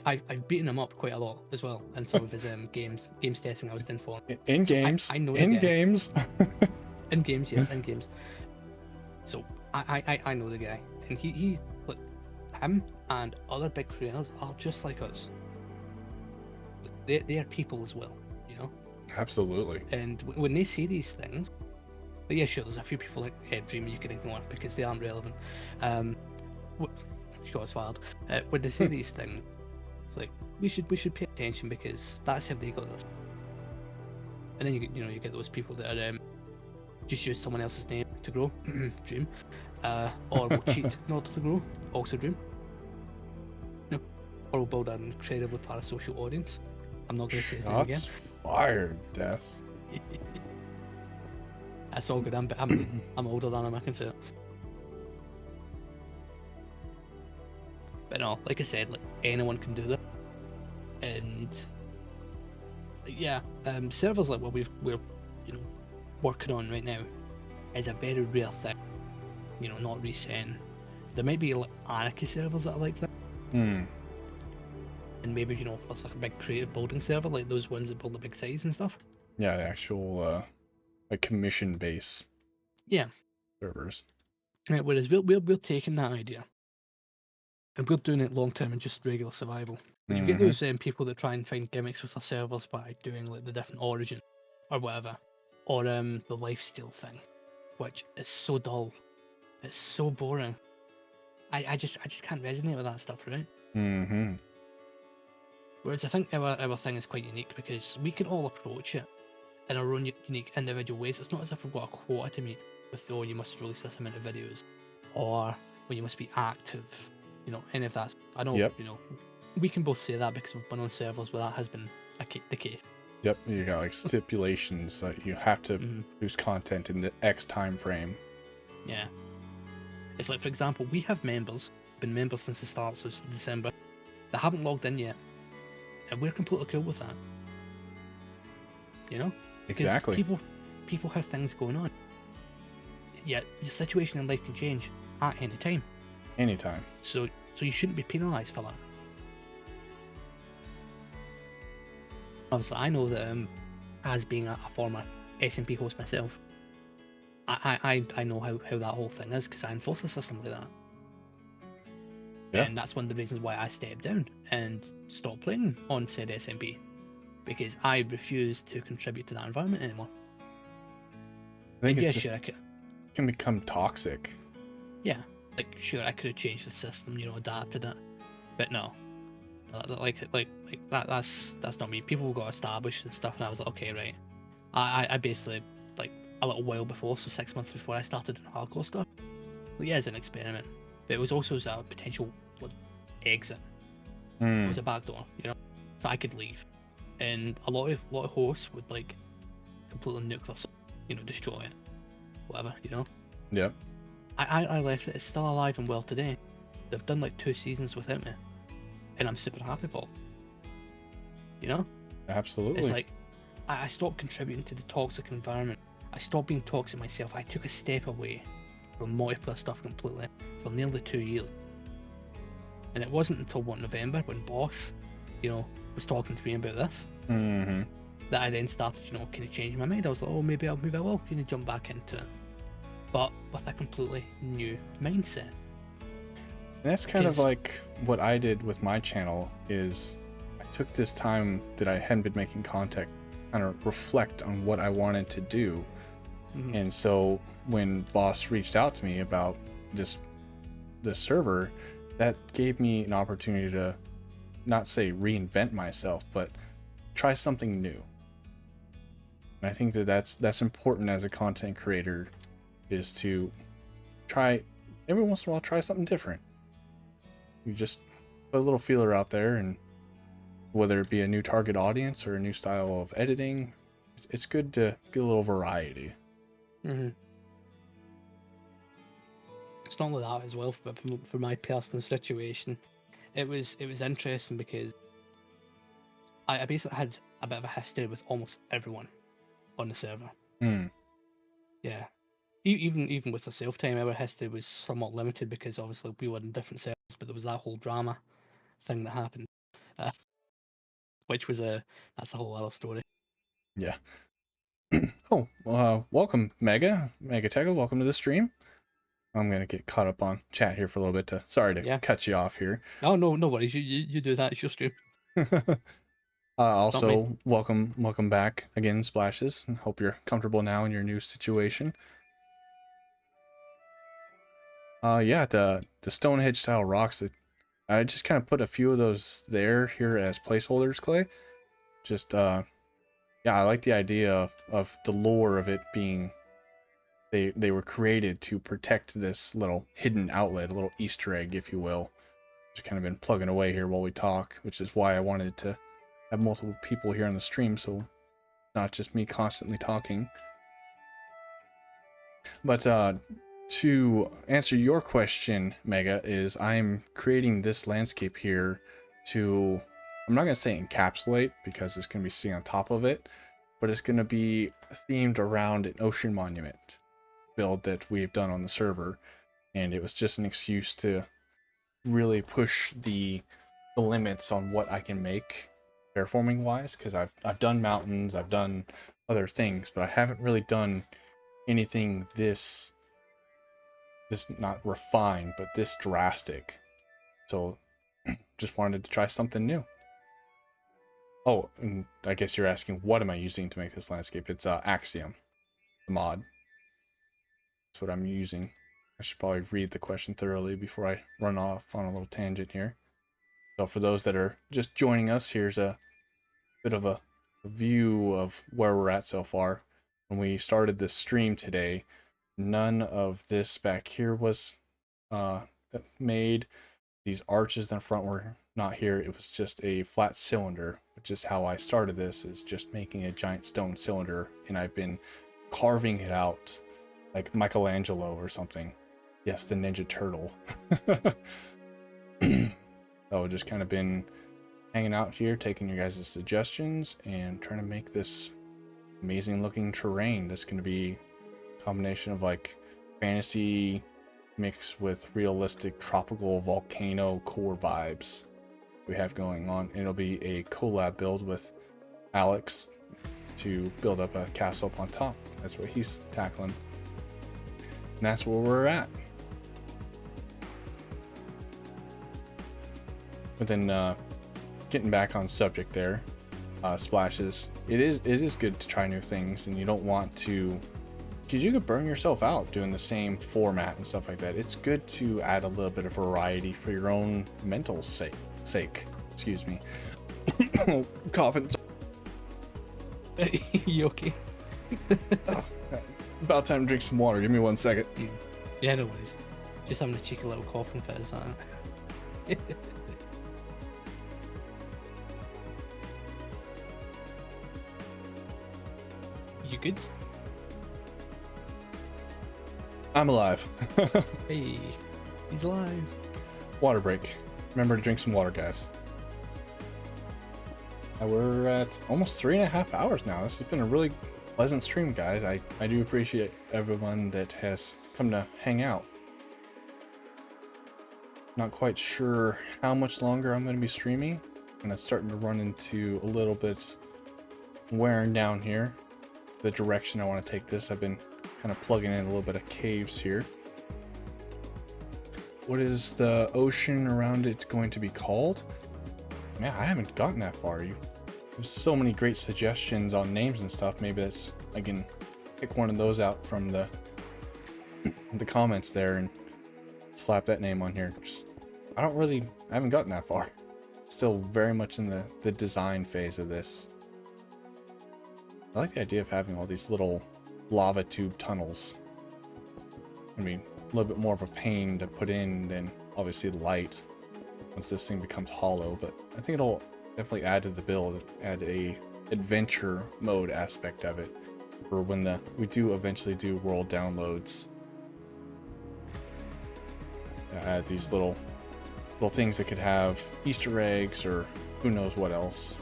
I've beaten him up quite a lot as well in some of his games testing I was doing for him. In games. I know in the guy. games. In games, yes, in games. So I know the guy, and he like him and other big creators are just like us. They are people as well, you know. Absolutely. And when they say these things, but yeah, sure, there's a few people like Dream you can ignore because they aren't relevant. Shots fired. When they say these things, it's like we should pay attention because that's how they got this. And then you get those people that are just use someone else's name to grow, Dream, or will cheat in order to grow, also Dream. No, or will build an incredibly parasocial audience. I'm not going to say his name again. Shots fired, Death. That's all good. I'm older than him. I can say it. But no, like I said, like anyone can do that. And yeah, servers like what we're you know working on right now is a very rare thing. You know, not resetting. There might be like anarchy servers that are like that. And maybe, you know, if there's like a big creative building server, like those ones that build the big sites and stuff. Yeah, the actual like commission base. Yeah. Servers. Right, whereas we're taking that idea and we're doing it long term and just regular survival. But you get those people that try and find gimmicks with their servers by doing like the different origin or whatever, or the lifesteal thing, which is so dull. It's so boring. I just can't resonate with that stuff, right? Whereas I think our thing is quite unique because we can all approach it in our own unique individual ways. It's not as if we've got a quota to meet with, oh, you must release this amount of videos, or well, you must be active, you know, any of that. I know, you know, we can both say that because we've been on servers where that has been the case. Yep, you got like stipulations that you have to produce content in the X time frame. Yeah. It's like, for example, we have members, been members since the start, so it's December, that haven't logged in yet. And we're completely cool with that. You know? Exactly. People have things going on. Yet your situation in life can change at any time. Anytime. So you shouldn't be penalised for that. Obviously, I know that as being a former SMP host myself, I know how that whole thing is because I enforce a system like that. Yeah. And that's one of the reasons why I stepped down and stopped playing on said SMP, because I refuse to contribute to that environment anymore. I think it can become toxic. Yeah, like sure, I could have changed the system, you know, adapted it, but no, like that's not me. People got established and stuff, and I was like, okay, right. I basically like a little while before, so 6 months before I started doing hardcore stuff. Like, yeah, as an experiment, but it was also as a potential like, exit. It was a back door, so I could leave, and a lot of hosts would like completely nuke this, destroy it, whatever, Yep. I left it. It's still alive and well today. They've done like 2 seasons without me, and I'm super happy for it. Absolutely. It's like I stopped contributing to the toxic environment. I stopped being toxic myself. I took a step away from multiplayer stuff completely for nearly 2 years. And it wasn't until November when Boss, was talking to me about this, that I then started, kind of changing my mind. I was like, oh, maybe I will jump back into it, but with a completely new mindset. And that's kind of like what I did with my channel. Is I took this time that I hadn't been making content, kind of reflect on what I wanted to do. And so when Boss reached out to me about this server, that gave me an opportunity to not say reinvent myself, but try something new. And I think that's important as a content creator, is to try every once in a while, try something different. You just put a little feeler out there, and whether it be a new target audience or a new style of editing, it's good to get a little variety. It's not like that as well for my personal situation. It was interesting because I basically had a bit of a history with almost everyone on the server. Yeah. Even with the self-time, our history was somewhat limited because obviously we were in different servers, but there was that whole drama thing that happened, which was that's a whole other story. Yeah. Welcome, Mega Techo. Welcome to the stream. I'm gonna get caught up on chat here for a little bit. Sorry to cut you off here. Oh no worries. You do that. It's your stream. Also, welcome back again, Splashes. Hope you're comfortable now in your new situation. The Stonehenge style rocks. I just kind of put a few of those here as placeholders, Clay. Just I like the idea of the lore of it being they were created to protect this little hidden outlet, a little Easter egg, if you will. Just kind of been plugging away here while we talk, which is why I wanted to have multiple people here on the stream, so not just me constantly talking. But to answer your question, Mega, is I'm creating this landscape here to, I'm not going to say encapsulate because it's going to be sitting on top of it, but it's going to be themed around an ocean monument build that we've done on the server. And it was just an excuse to really push the limits on what I can make terraforming wise, because I've done mountains, I've done other things, but I haven't really done anything this not refined, but this drastic. So just wanted to try something new. Oh, and I guess you're asking, what am I using to make this landscape? It's Axiom, the mod. That's what I'm using. I should probably read the question thoroughly before I run off on a little tangent here. So for those that are just joining us, here's a bit of a view of where we're at so far. When we started this stream today, none of this back here was made. These arches in the front were not here. It was just a flat cylinder, which is how I started this, is just making a giant stone cylinder, and I've been carving it out like Michelangelo or something. Yes, the Ninja Turtle. So just kind of been hanging out here, taking your guys' suggestions and trying to make this amazing looking terrain that's going to be a combination of like fantasy mixed with realistic tropical volcano core vibes we have going on. And it'll be a collab build with Alex to build up a castle up on top. That's what he's tackling. And that's where we're at. But then getting back on subject there, Splashes, it is good to try new things, and you don't want to, because you could burn yourself out doing the same format and stuff like that. It's good to add a little bit of variety for your own mental sake. Excuse me. Coughing. You okay? Oh, About time to drink some water. Give me 1 second. Yeah, no worries. Just having a cheeky little coughing fit, is that it? You good? I'm alive. Hey, he's alive. Water break. Remember to drink some water, guys. We're at almost 3.5 hours now. This has been a really pleasant stream, guys. I do appreciate everyone that has come to hang out. Not quite sure how much longer I'm going to be streaming. And it's starting to run into a little bit wearing down here. The direction I want to take this. I've been kind of plugging in a little bit of caves here. What is the ocean around it going to be called? Man, I haven't gotten that far. There's so many great suggestions on names and stuff. Maybe I can pick one of those out from the comments there and slap that name on here. I haven't gotten that far. Still very much in the design phase of this. I like the idea of having all these little lava tube tunnels. I mean, a little bit more of a pain to put in than obviously light once this thing becomes hollow, but I think it'll definitely add to the build, add a adventure mode aspect of it for when we do eventually do world downloads. Add these little things that could have Easter eggs or who knows what else.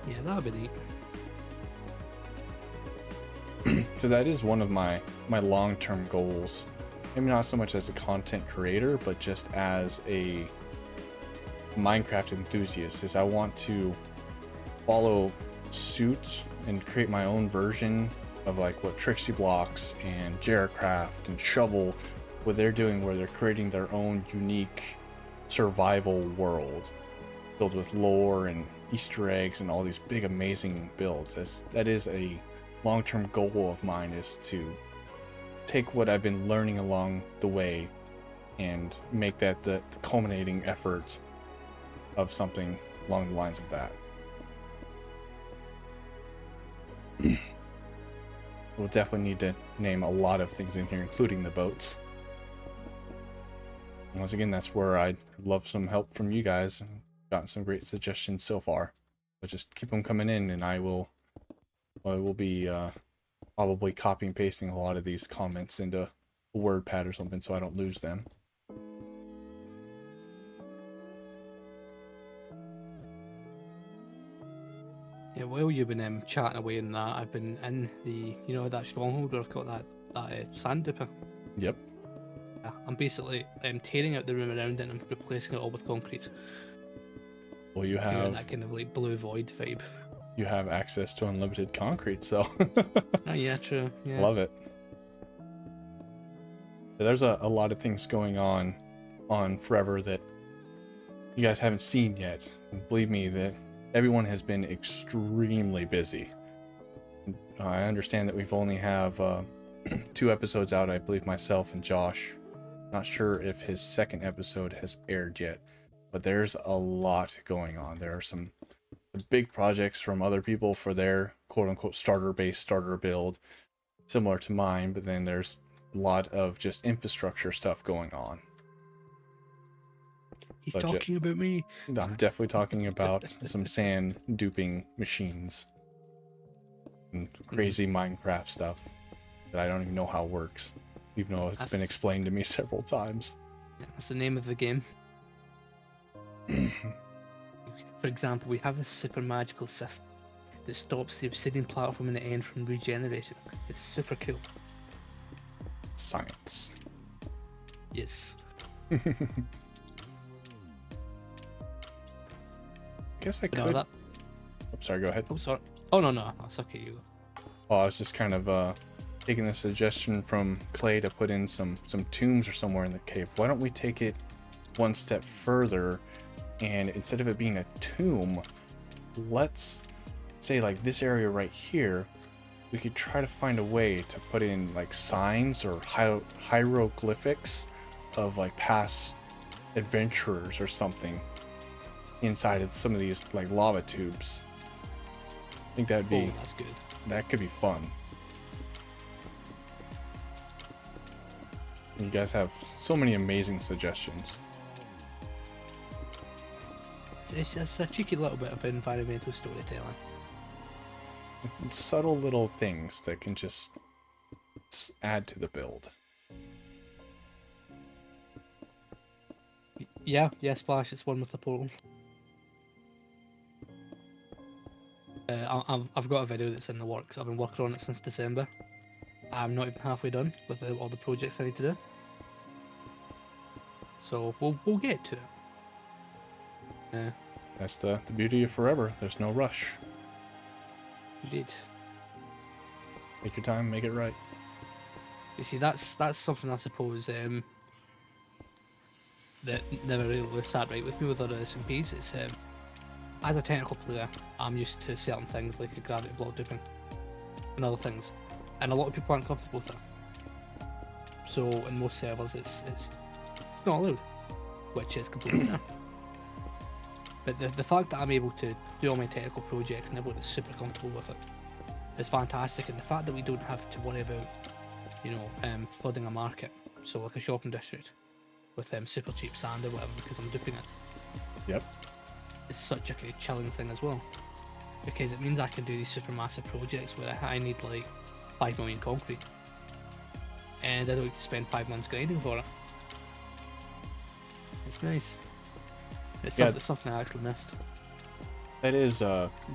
Yeah, that would be neat. So that is one of my long-term goals. Maybe not so much as a content creator, but just as a Minecraft enthusiast, is I want to follow suit and create my own version of like what Trixie Blocks and Jaracraft and Shovel, what they're doing, where they're creating their own unique survival world filled with lore and Easter eggs and all these big amazing builds. That is a long-term goal of mine, is to take what I've been learning along the way and make that the culminating effort of something along the lines of that. We'll definitely need to name a lot of things in here, including the boats. And once again, that's where I'd love some help from you guys. Gotten some great suggestions so far, but just keep them coming in, and I will be probably copy and pasting a lot of these comments into a WordPad or something so I don't lose them. Yeah, while you've been chatting away in that, I've been in that stronghold where I've got that sand dipper. Yep. Yeah, I'm basically tearing out the room around it and I'm replacing it all with concrete. Well, you Creating have that kind of like blue void vibe. You have access to unlimited concrete, so Oh yeah, true. Yeah. love it. There's a lot of things going on Forever that you guys haven't seen yet. And believe me, that everyone has been extremely busy. I understand that we've only have 2 episodes out, I believe, myself and Josh. Not sure if his second episode has aired yet, but there's a lot going on. There are some big projects from other people for their quote-unquote starter build, similar to mine, but then there's a lot of just infrastructure stuff going on. He's talking about me. I'm definitely talking about some sand duping machines and crazy Minecraft stuff that I don't even know how it works, even though it's been explained to me several times. Yeah, that's the name of the game. For example, we have this super magical system that stops the obsidian platform in the end from regenerating. It's super cool. Science. Yes. Guess I But could. no, that... I'm sorry, go ahead. Oh, sorry. Oh, no. That's okay. You go. Oh, I was just kind of taking the suggestion from Clay to put in some tombs or somewhere in the cave. Why don't we take it one step further, and instead of it being a tomb, let's say like this area right here, we could try to find a way to put in like signs or hieroglyphics of like past adventurers or something inside of some of these like lava tubes. I think that'd be Oh, that's good. that could be fun. You guys have so many amazing suggestions. It's just a cheeky little bit of environmental storytelling. Subtle little things that can just add to the build. Yeah, Splash, it's one with the portal. I've got a video that's in the works. I've been working on it since December. I'm not even halfway done with all the projects I need to do. So we'll get to it. That's the beauty of Forever. There's no rush. Indeed. Take your time, make it right. You see, that's something I suppose that never really sat right with me with other SMPs. It's as a technical player, I'm used to certain things like a gravity block duping and other things, and a lot of people aren't comfortable with that. So in most servers, it's not allowed, which is completely fair. But the fact that I'm able to do all my technical projects and everyone is super comfortable with it is fantastic, and the fact that we don't have to worry about, flooding a market, so like a shopping district, with super cheap sand or whatever because I'm duping it. Yep. It's such a kind of chilling thing as well, because it means I can do these super massive projects where I need like 5 million concrete, and I don't need to spend 5 months grinding for it. It's nice. It's something I actually missed. That is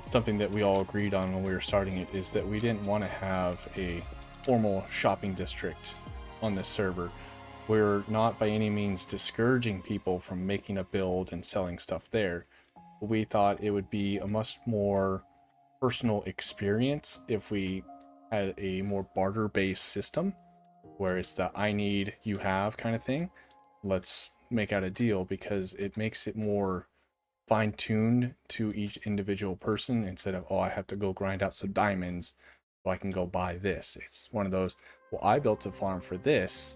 something that we all agreed on when we were starting it, is that we didn't want to have a formal shopping district on this server. We're not by any means discouraging people from making a build and selling stuff there. But we thought it would be a much more personal experience if we had a more barter-based system, where it's the I need, you have kind of thing. Let's make out a deal, because it makes it more fine-tuned to each individual person, instead of, oh, I have to go grind out some diamonds so I can go buy this. It's one of those, well, I built a farm for this,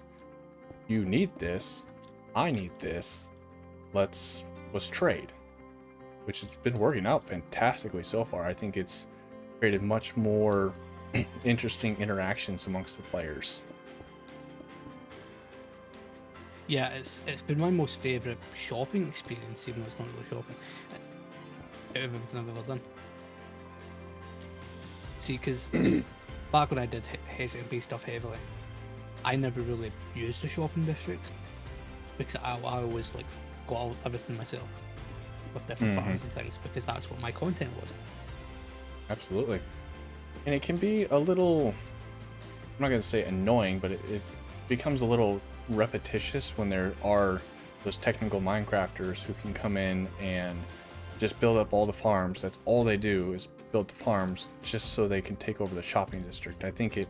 you need this, I need this, let's trade, which has been working out fantastically so far. I think it's created much more interesting interactions amongst the players. Yeah, it's been my most favourite shopping experience, even though it's not really shopping, out of everything I've ever done. See, because back when I did SMP stuff heavily, I never really used the shopping districts, because I always like got everything myself with different farms and things, because that's what my content was. Absolutely. And it can be a little, I'm not going to say annoying, but it becomes a little repetitious when there are those technical Minecrafters who can come in and just build up all the farms. That's all they do, is build the farms just so they can take over the shopping district. I think it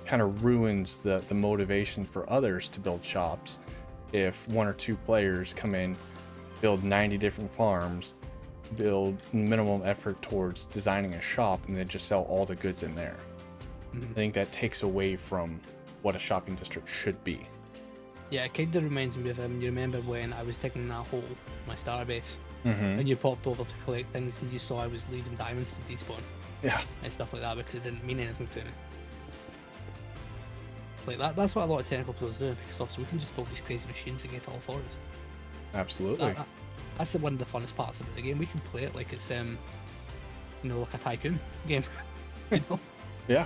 kind of ruins the motivation for others to build shops if 1 or 2 players come in, build 90 different farms, build minimum effort towards designing a shop, and then just sell all the goods in there. I think that takes away from what a shopping district should be. Yeah, it kind of reminds me of you remember when I was digging that hole, my starter base, and you popped over to collect things and you saw I was leaving diamonds to despawn. Yeah. And stuff like that, because it didn't mean anything to me. Like that's what a lot of technical players do, because obviously we can just build these crazy machines and get it all for us. Absolutely. That's one of the funnest parts of the game. We can play it like it's like a tycoon game. Yeah.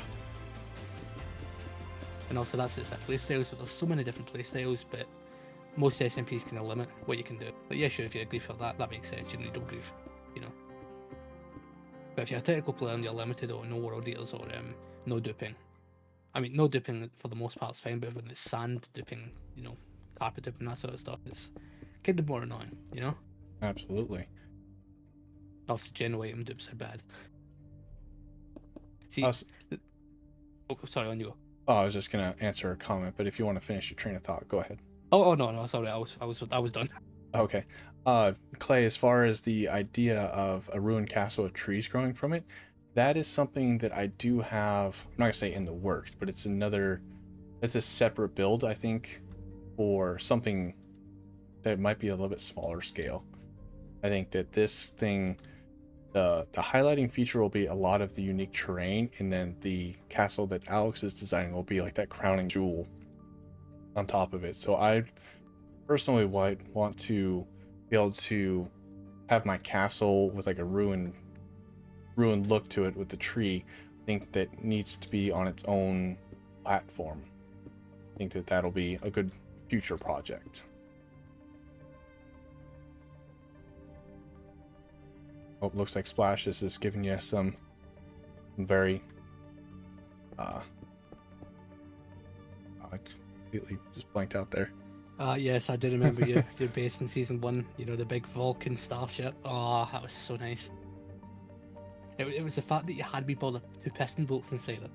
And also that's just a playstyle, so there's so many different playstyles, but most SMPs kind of limit what you can do. But yeah, sure, if you agree for that makes sense. You don't grief, But if you're a technical player and you're limited, or no world eaters, or no duping. I mean, no duping for the most part is fine, but when it's sand duping, carpet duping, that sort of stuff, it's kind of more annoying, Absolutely. Obviously, general item dupes are bad. See, sorry, on you go. Oh, I was just gonna answer a comment, but if you want to finish your train of thought, go ahead. Oh no, sorry, I was done. Okay. Clay, as far as the idea of a ruined castle with trees growing from it, that is something that I do have, I'm not gonna say in the works, but it's a separate build, I think, for something that might be a little bit smaller scale. I think that this thing, the highlighting feature will be a lot of the unique terrain, and then the castle that Alex is designing will be like that crowning jewel. on top of it. So I personally want to be able to have my castle with like a ruined look to it with the tree. I think that needs to be on its own platform. I think that that'll be a good future project. Oh, looks like Splash is just giving you some very I completely just blanked out there. Yes, I do remember your base in season 1. You know, the big Vulcan starship. Oh, that was so nice. It was the fact that you had me build 2 piston bolts inside it,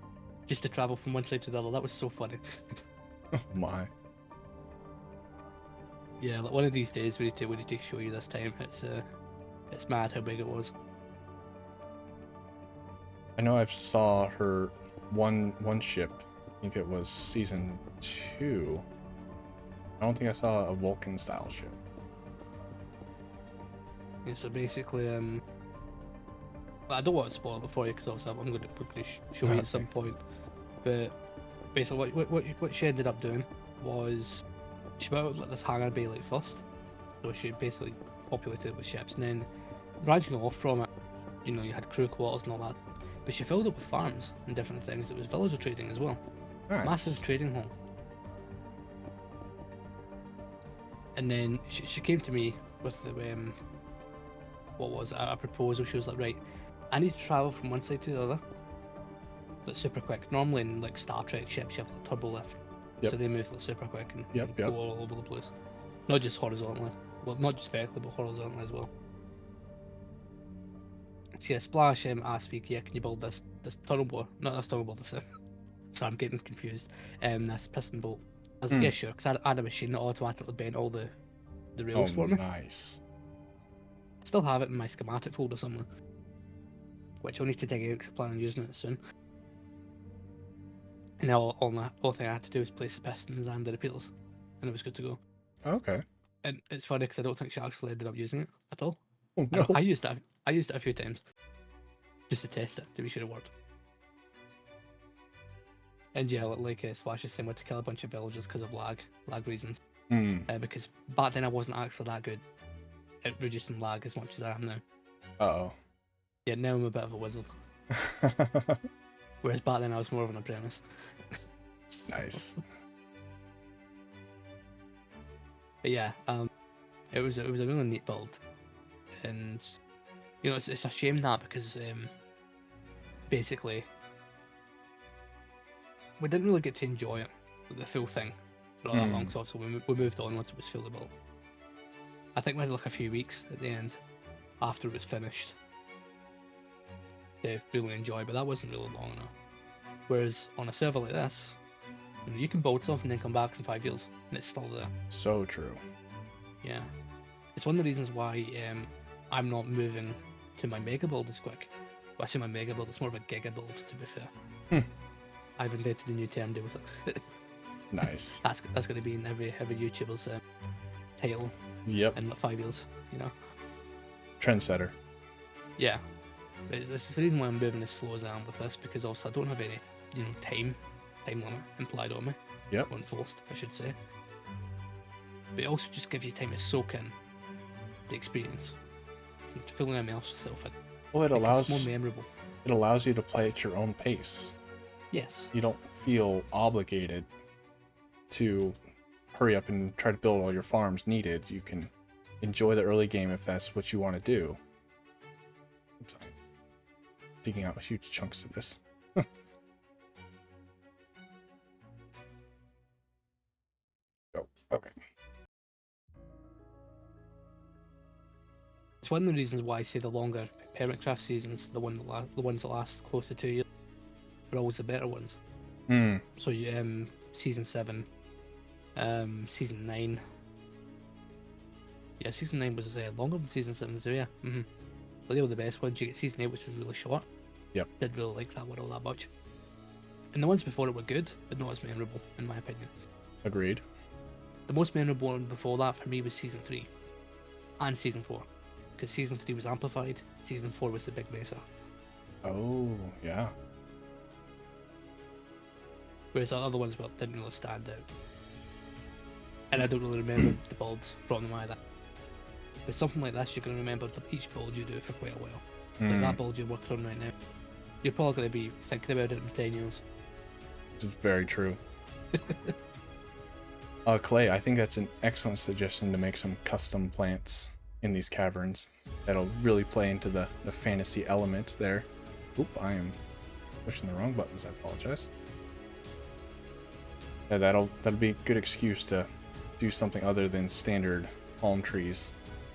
just to travel from one side to the other. That was so funny. Oh my. Yeah, like one of these days we need to show you this time. It's mad how big it was. I know I've saw her one ship. I think it was season 2. I don't think I saw a Vulcan style ship. Yeah, so basically, well, I don't want to spoil it for you because obviously we're going to show you at some point. But basically, what she ended up doing was she built like this hangar bay like first, so she basically populated it with ships, and then branching off from it, you know, you had crew quarters and all that. But she filled it with farms and different things. It was villager trading as well. Nice. Massive trading hall. And then she came to me with the what was it, a proposal. She was like, right, I need to travel from one side to the other, but super quick. Normally in like Star Trek ships, you have like turbo lift, so they move like super quick and go all over the place. Not just horizontally, well, not just vertically, but horizontally as well. So yeah, Splash asked me, yeah, can you build this tunnel bore? Not this tunnel bore, this. Sorry, I'm getting confused. This piston bolt. I was like, yeah, sure, because I had a machine that automatically bent all the rails for me. Nice. I still have it in my schematic folder somewhere, which I'll need to dig out because I plan on using it soon. And now all thing I had to do was place the pistons and the repeaters, and it was good to go. Okay. And it's funny because I don't think she actually ended up using it at all. Oh no. I used it a few times just to test it to be sure it worked. And yeah, like Splash is saying, we had to kill a bunch of villagers because of lag reasons. Because back then I wasn't actually that good at reducing lag as much as I am now. Uh-oh. Yeah, now I'm a bit of a wizard. Whereas back then I was more of an apprentice. Nice. But yeah, it was a really neat build, and you know it's a shame that because basically we didn't really get to enjoy it, the full thing, for all that long. So we moved on once it was fully built. I think we had like a few weeks at the end after it was finished to really enjoy, but that wasn't really long enough. Whereas on a server like this, you can build something and then come back in 5 years and it's still there. So true. Yeah, it's one of the reasons why I'm not moving to my mega build as quick. Well, I say my mega build, it's more of a giga build, to be fair. I've invented a new term, deal with it. Nice. That's going to be in every YouTuber's title. Yep. In like 5 years, you know. Trendsetter. Yeah, but this is the reason why I'm moving as slow as I am with this, because also I don't have any, you know, time limit implied on me. Yep. Unforced, I should say. But it also just gives you time to soak in the experience, to fully immerse yourself in. Well, it's more memorable. It allows you to play at your own pace. Yes. You don't feel obligated to hurry up and try to build all your farms needed. You can enjoy the early game if that's what you want to do. Oops, I'm digging out huge chunks of this. Oh, okay. It's one of the reasons why I say the longer Permacraft seasons, the ones that last close to 2 years, are always the better ones. So season 7, season 9. Yeah, season 9 was longer than season 7, so yeah. But they were the best ones. You get season 8, which was really short. Yep. Didn't really like that one all that much. And the ones before it were good, but not as memorable, in my opinion. Agreed. The most memorable one before that for me was season 3 and season 4. Because season 3 was amplified, season 4 was the big mesa. Oh, yeah. Whereas the other ones didn't really stand out. and I don't really remember the builds from them either. With something like this, you're going to remember each build you do for quite a while. Like that build you're working on right now, you're probably going to be thinking about it in 10 years. It's very true. Clay, I think that's an excellent suggestion to make some custom plants in these caverns. That'll really play into the fantasy element there. Oop, I am pushing the wrong buttons, I apologize. Yeah, that'll be a good excuse to do something other than standard palm trees,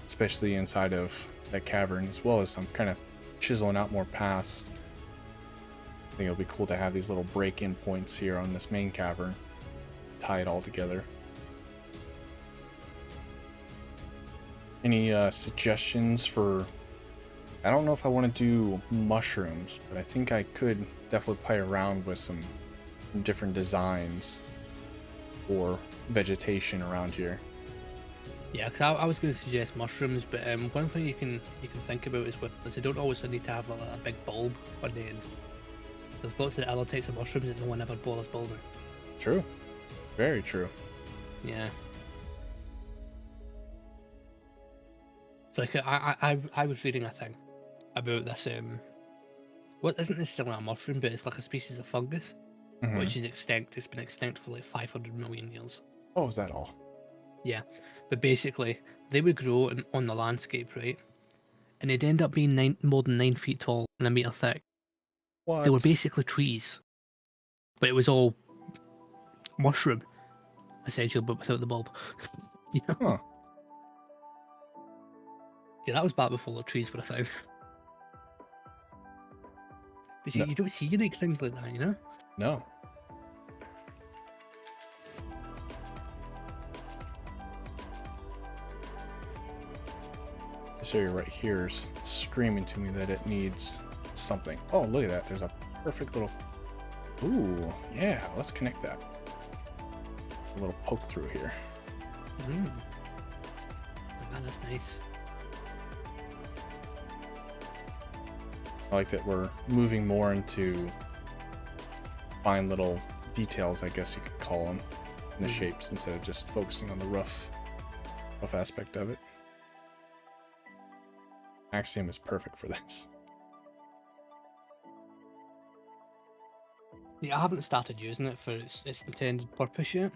especially inside of that cavern, as well as some kind of chiseling out more paths. I think it'll be cool to have these little break-in points here on this main cavern, tie it all together. Any suggestions for... I don't know if I want to do mushrooms, but I think I could definitely play around with some different designs or vegetation around here. Yeah, because I was going to suggest mushrooms, but one thing you can think about is they don't always need to have a big bulb on the end. There's lots of other types of mushrooms that no one ever bothers building. True. Very true. Yeah. So like I was reading a thing about this what isn't necessarily a mushroom, but it's like a species of fungus which is extinct. It's been extinct for like 500 million years. Oh, is that all? Yeah, but basically they would grow on the landscape, right? And they'd end up being more than 9 feet tall and a meter thick. What? They were basically trees, but it was all mushroom, essentially, but without the bulb. You know? Huh. Yeah, that was back before the trees were a thing. But see, No. you don't see unique things like that, you know? No. This area right here is screaming to me that it needs something. Oh, look at that. There's a perfect little... Ooh, yeah, let's connect that. A little poke through here. That's nice. I like that we're moving more into fine little details, I guess you could call them, in the shapes, instead of just focusing on the rough aspect of it. Axiom is perfect for this. Yeah, I haven't started using it for its intended purpose yet.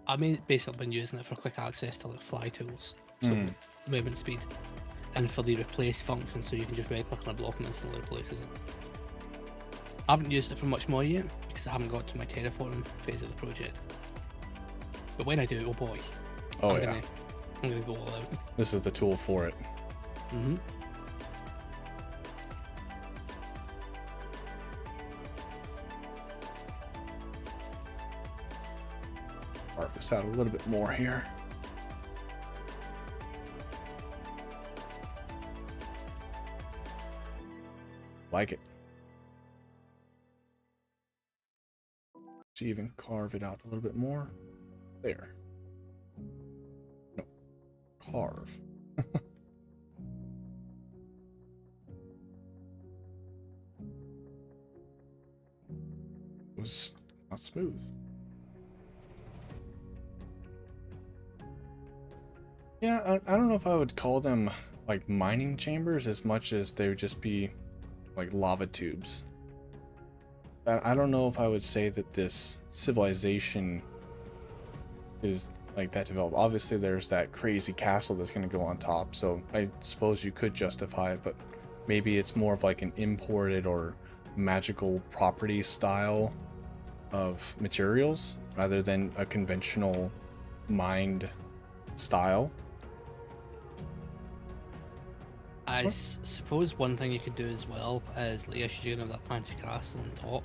I mean, basically been using it for quick access to like fly tools, so movement speed, and for the replace function, so you can just right click on a block and instantly replaces it. I haven't used it for much more yet because I haven't got to my terraforming phase of the project. But when I do, oh boy, Oh, I'm gonna go all out. This is the tool for it. Carve this out a little bit more here. Like it. So even carve it out a little bit more. There. No. Carve. It was not smooth. Yeah, I don't know if I would call them like mining chambers as much as they would just be like lava tubes. I don't know if I would say that this civilization is like that developed. Obviously there's that crazy castle that's going to go on top, so I suppose you could justify it, but maybe it's more of like an imported or magical property style of materials rather than a conventional mined style. I suppose one thing you could do as well is, like, yes, you're gonna have that fancy castle on top.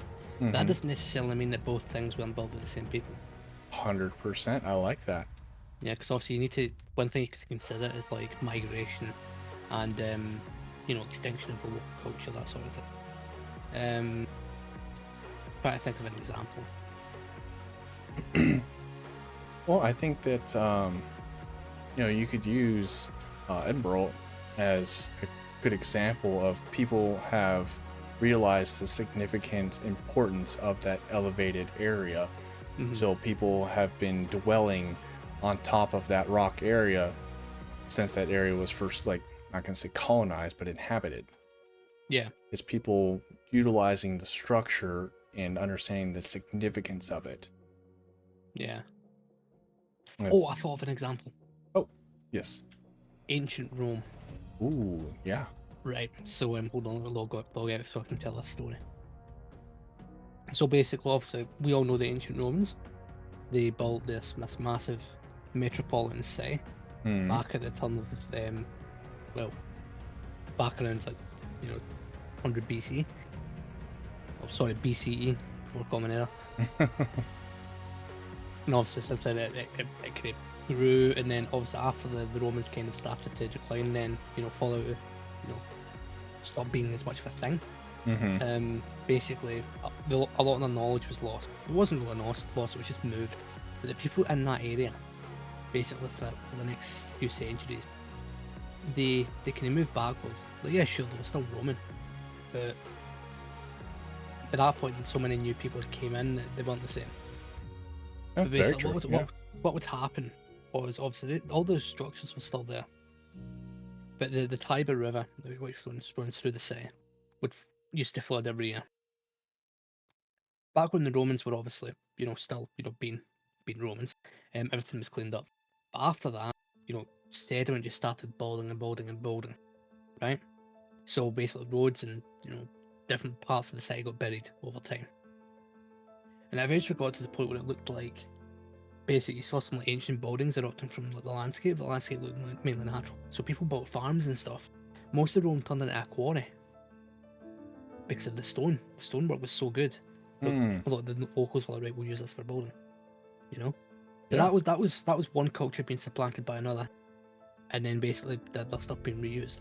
That doesn't necessarily mean that both things weren't built by the same people. 100%, I like that. Yeah, because obviously you need to. One thing you could consider is like migration, and extinction of the local culture, that sort of thing. Try to think of an example. Well, I think that you could use Edinburgh as a good example of people have realized the significant importance of that elevated area. So people have been dwelling on top of that rock area, since that area was first, like, not gonna say colonized, but inhabited. Yeah. Is people utilizing the structure and understanding the significance of it. Yeah. And Oh, it's- I thought of an example. oh, yes. Ancient Rome. Ooh, yeah. Right. So hold on, I'll log out so I can tell this story. So basically, obviously, we all know the ancient Romans. They built this massive metropolitan city Hmm. back at the turn of well, back around like 100 BC. Oh, sorry, BCE, before Common Era. And obviously, since then it kind of grew, and then obviously after the Romans kind of started to decline, then fall out of stop being as much of a thing. Mm-hmm. Basically, a lot of their knowledge was lost. It wasn't really lost; it was just moved. But the people in that area, basically for the next few centuries, they kind of moved backwards. Like, yeah, sure, they were still Roman, but at that point, so many new people came in that they weren't the same. That's But very basically, true. what would happen was obviously all those structures were still there, but the Tiber River, which runs through the city, used to flood every year. Back when the Romans were obviously still being Romans, everything was cleaned up. But after that, sediment just started building and building and building, right? So basically, roads and different parts of the city got buried over time, and it eventually got to the point where it looked like basically you saw some like ancient buildings erupting from like the landscape. The landscape looked like mainly natural. So people built farms and stuff. Most of Rome turned into a quarry because of the stone. The stonework was so good. But Hmm. a lot of the locals were like, right, we'll use this for building. But Yeah. that was one culture being supplanted by another, and then basically that stuff being reused.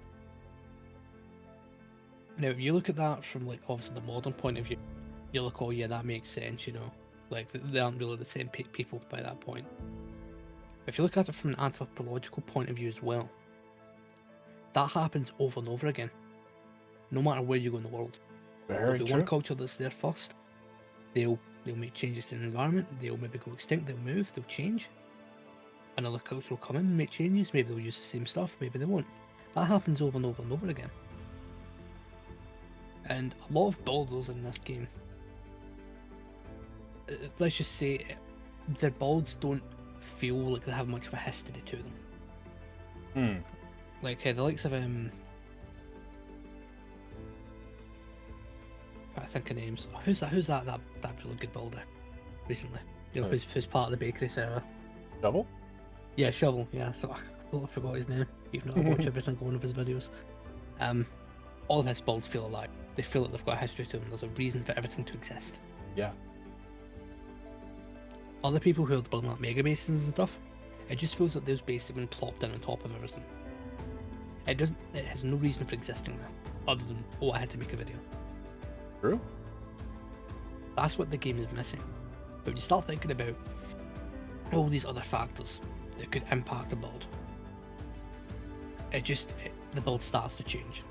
Now, if you look at that from like obviously the modern point of view, you look, oh yeah, that makes sense. Like they aren't really the same people by that point. If you look at it from an anthropological point of view as well, that happens over and over again. No matter where you go in the world, there'll Very be one true. culture that's there first. They'll make changes to the environment. They'll maybe go extinct. They'll move. They'll change. Another culture will come in and make changes. Maybe they'll use the same stuff. Maybe they won't. That happens over and over and over again. And a lot of builders in this game, let's just say, their builds don't feel like they have much of a history to them. Hmm. Like the likes of I think of names. Who's that really good builder recently? Who's part of the bakery server? Double? Yeah, Shovel. Yeah, so I totally forgot his name, even though I watch every single one of his videos. All of his builds feel alive. They feel like they've got a history to them. There's a reason for everything to exist. Yeah. Other people who are building like mega bases and stuff, it just feels like those bases have been plopped in on top of everything. It has no reason for existing there, other than, oh, I had to make a video. True. That's what the game is missing. But when you start thinking about all these other factors that could impact the build, the build starts to change.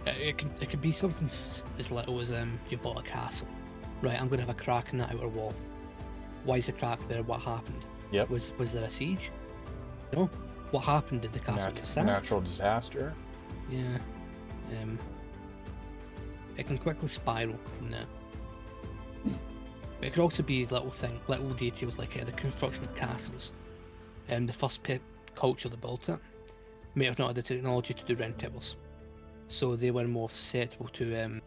It could be something as little as you bought a castle. Right, I'm going to have a crack in that outer wall. Why is the crack there? What happened? Yep. Was there a siege? No. What happened? Did the castle get sacked? Natural disaster. Yeah. It can quickly spiral from there. But it could also be little details like the construction of castles. The first culture that built it may have not had the technology to do round towers, so they were more susceptible to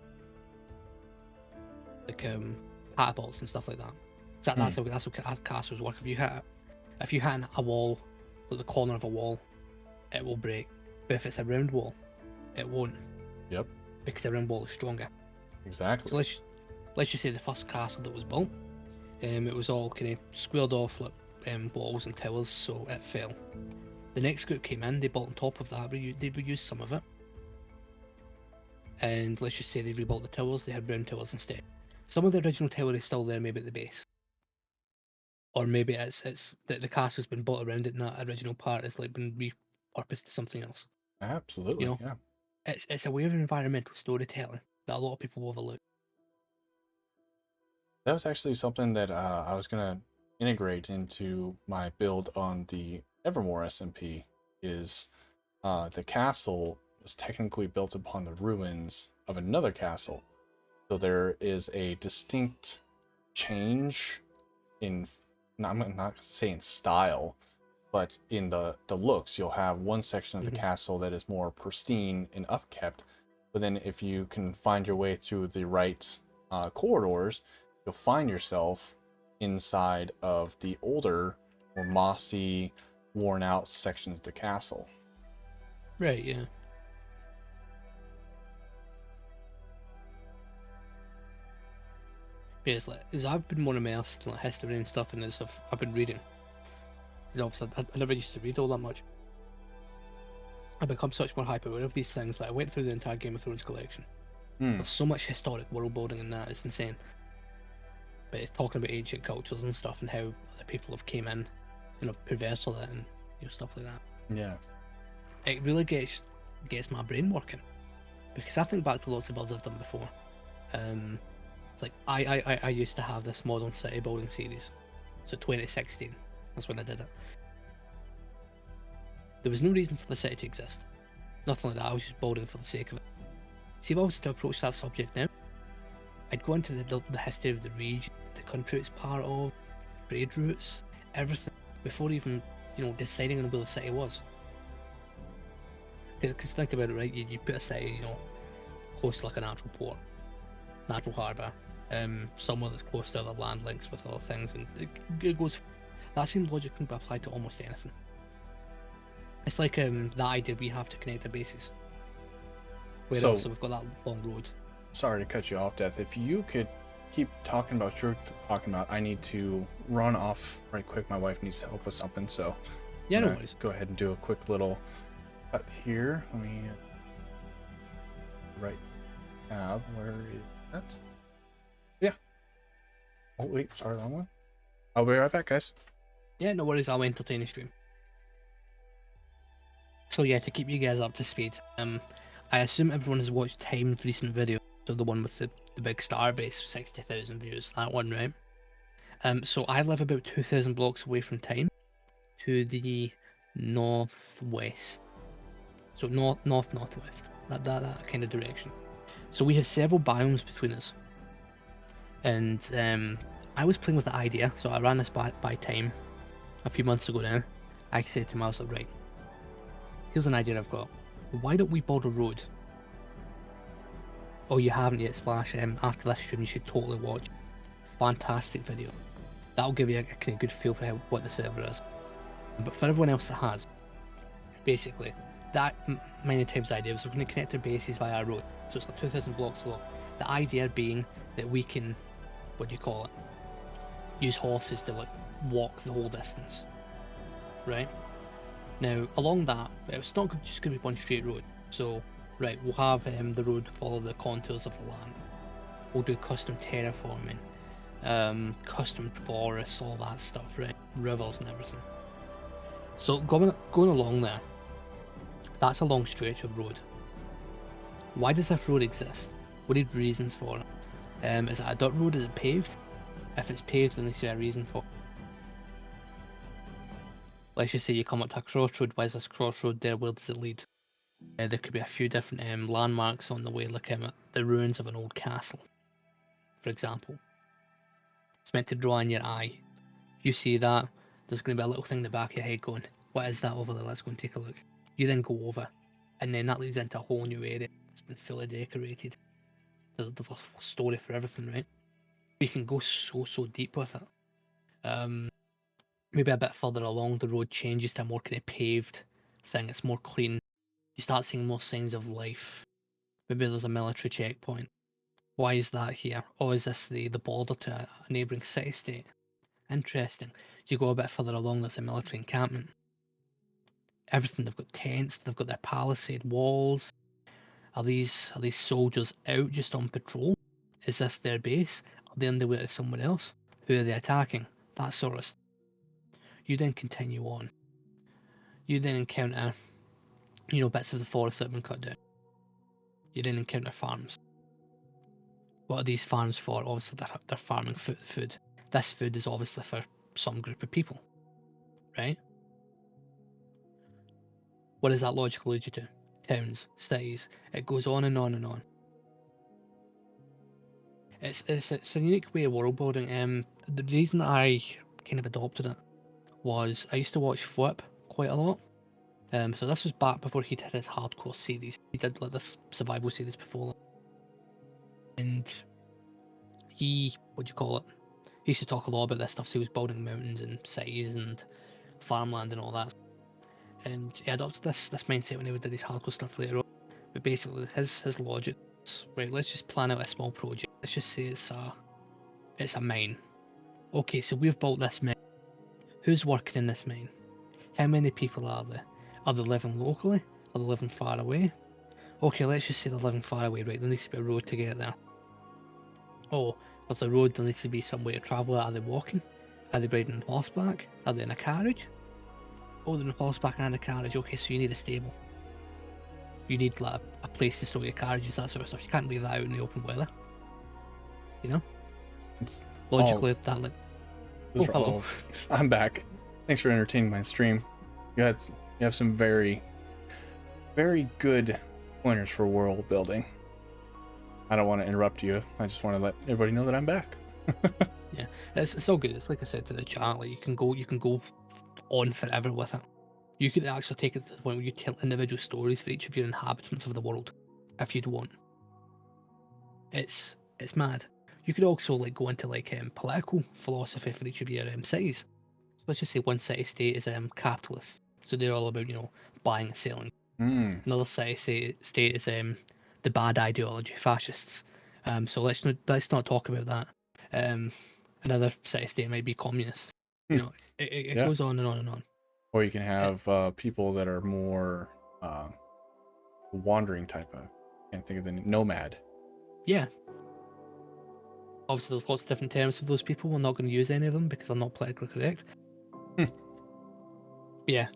catapults and stuff like that. So that's how castles work. If you hit a wall, like the corner of a wall, it will break. But if it's a round wall, it won't. Yep. Because the round wall is stronger. Exactly. So let's just say the first castle that was built, it was all kind of squared off like walls and towers, so it fell. The next group came in, they built on top of that, but they reused some of it. And let's just say they rebuilt the towers, they had round towers instead. Some of the original tower is still there, maybe at the base. Or maybe it's that the castle's been built around it and that original part has like been repurposed to something else. Absolutely. Yeah. It's a way of environmental storytelling that a lot of people overlook. That was actually something that I was gonna integrate into my build on the Evermore SMP is the castle was technically built upon the ruins of another castle. So there is a distinct change in, I'm not saying style, but in the looks. You'll have one section of the castle that is more pristine and upkept, but then if you can find your way through the right corridors, you'll find yourself inside of the older, more mossy, worn out sections of the castle. Right, yeah. Yeah, it's like, as I've been more immersed in like history and stuff, and as I've been reading, because obviously I never used to read all that much. I've become such more hyper aware of these things that I went through the entire Game of Thrones collection. There's so much historic world building in that, it's insane. But it's talking about ancient cultures and stuff, and how other people have came in and have perverted it, and stuff like that. Yeah. It really gets my brain working, because I think back to lots of builds I've done before. It's like I used to have this modern city building series, so 2016, that's when I did it. There was no reason for the city to exist, nothing like that. I was just building for the sake of it. See, if I was to approach that subject now, I'd go into the history of the region, the country it's part of, trade routes, everything, before even deciding on where the city was. Because think about it, right? You put a city, close to like a natural port, natural harbour, somewhere that's close to other land links with other things, and it goes. That same logic can be applied to almost anything. It's like the idea we have to connect our bases. Where So- else we've got that long road. Sorry to cut you off, Death. If you could keep talking about what you're talking about, I need to run off right quick. My wife needs help with something, so Yeah, I'm no gonna worries. go ahead and do a quick little cut here. Let me right tab. Where is that? Yeah. Oh wait, sorry, wrong one. I'll be right back, guys. Yeah, no worries. I'll entertain the stream. So yeah, to keep you guys up to speed, I assume everyone has watched Time's recent video, so the one with the big star base, 60,000 views, that one, right? So I live about 2,000 blocks away from Time, to the northwest. So northwest, that kind of direction. So we have several biomes between us, and I was playing with the idea. So I ran this by Time a few months ago now. I said to myself, right, here's an idea I've got. Why don't we build a road? Oh, you haven't yet, Splash. After this stream, you should totally watch. Fantastic video. That'll give you a kind of good feel for what the server is. But for everyone else that has, basically, that many times the idea was we're going to connect our bases via a road. So it's like 2,000 blocks long. The idea being that we can, what do you call it? Use horses to like walk the whole distance. Right? Now, along that, it's not just going to be one straight road. So, right, we'll have the road follow the contours of the land. We'll do custom terraforming, custom forests, all that stuff, right? Rivers and everything. So going along there, that's a long stretch of road. Why does this road exist? We need reasons for it. Is it a dirt road? Is it paved? If it's paved, then they see a reason for it. Let's just say you come up to a crossroad. Why is this crossroad there? Where does it lead? There could be a few different landmarks on the way, like the ruins of an old castle, for example. It's meant to draw in your eye. If you see that, there's going to be a little thing in the back of your head going, what is that over there? Let's go and take a look. You then go over, and then that leads into a whole new area. It's been fully decorated. There's a story for everything, right? You can go so deep with it. Maybe a bit further along, the road changes to a more kind of paved thing. It's more clean. You start seeing more signs of life. Maybe there's a military checkpoint. Why is that here? Oh, is this the border to a neighbouring city-state? Interesting. You go a bit further along, there's a military encampment. Everything, they've got tents, they've got their palisade walls. Are these soldiers out just on patrol? Is this their base? Are they on their way to somewhere else? Who are they attacking? That sort of stuff. You then continue on. You then encounter, bits of the forest that have been cut down. You then encounter farms. What are these farms for? Obviously, they're farming food. This food is obviously for some group of people, right? What does that logic lead you to? Towns, cities, it goes on and on and on. It's a unique way of world building. The reason that I kind of adopted it was I used to watch Flip quite a lot. So this was back before he did his hardcore series. He did like this survival series before that. And he, what do you call it? He used to talk a lot about this stuff. So he was building mountains and cities and farmland and all that. And he adopted this mindset when he did his hardcore stuff later on. But basically, his logic is, right, let's just plan out a small project. Let's just say it's a mine. Okay, so we've built this mine. Who's working in this mine? How many people are there? Are they living locally? Are they living far away? Okay, let's just say they're living far away, right? There needs to be a road to get there. Oh, there's a road, there needs to be some way to travel. Are they walking? Are they riding on horseback? Are they in a carriage? Oh, they're in horseback and a carriage. Okay, so you need a stable. You need like a place to store your carriages, that sort of stuff. You can't leave that out in the open weather. You know? It's Logically, that like... Those Oh, are hello. all. I'm back. Thanks for entertaining my stream. You have some very, very good pointers for world building. I don't want to interrupt you. I just want to let everybody know that I'm back. Yeah, it's all good. It's like I said to the chat, like you can go on forever with it. You could actually take it to the point where you tell individual stories for each of your inhabitants of the world, if you'd want. It's mad. You could also like go into like political philosophy for each of your cities. Let's just say one city-state is capitalist, so they're all about buying and selling. Another city-state is the bad ideology, fascists. So let's not talk about that. Another city-state might be communist. It Yeah. goes on and on and on. Or you can have people that are more wandering type of. Can't think of the nomad. Yeah. Obviously, there's lots of different terms for those people. We're not going to use any of them because they're not politically correct. Yeah,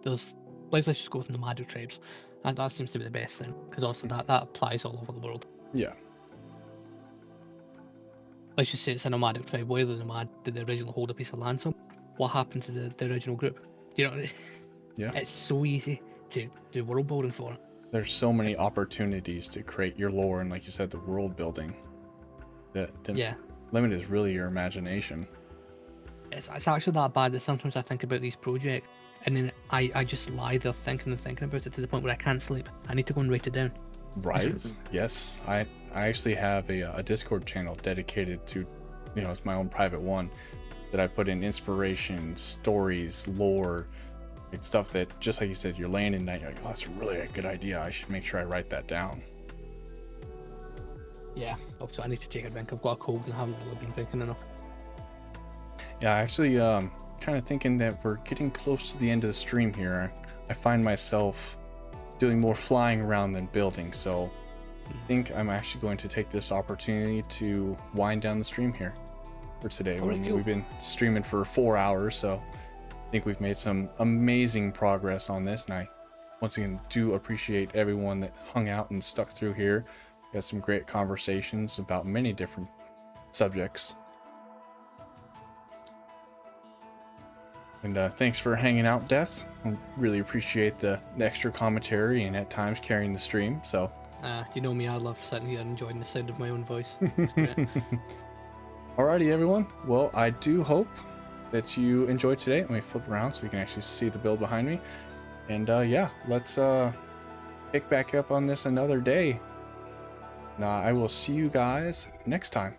there's. Let's just go with nomadic tribes. That seems to be the best thing because obviously that applies all over the world. Yeah. Let's just say it's a nomadic tribe. Where the nomad did they originally hold a piece of land somewhere? What happened to the original group? You know, Yeah. it's so easy to do world building for it. There's so many opportunities to create your lore and, like you said, the world building. The limit is really your imagination. It's actually that bad that sometimes I think about these projects and then I just lie there thinking about it to the point where I can't sleep. I need to go and write it down. Right? Yes. I actually have a Discord channel dedicated to, it's my own private one that I put in inspiration, stories, lore, it's stuff that, just like you said, you're laying in night, you're like, oh, that's really a good idea. I should make sure I write that down. Yeah, also I need to take a drink. I've got a cold and I haven't really been drinking enough. Yeah, actually, kind of thinking that we're getting close to the end of the stream here. I find myself doing more flying around than building, so I think I'm actually going to take this opportunity to wind down the stream here for today. We've been streaming for 4 hours, so I think we've made some amazing progress on this, and I once again do appreciate everyone that hung out and stuck through here. We had some great conversations about many different subjects. And thanks for hanging out, Death. I really appreciate the extra commentary and at times carrying the stream. So, you know me, I love sitting here enjoying the sound of my own voice. It's great. Alrighty, everyone. Well, I do hope that you enjoyed today. Let me flip around so you can actually see the build behind me. And yeah, let's pick back up on this another day. Now, I will see you guys next time.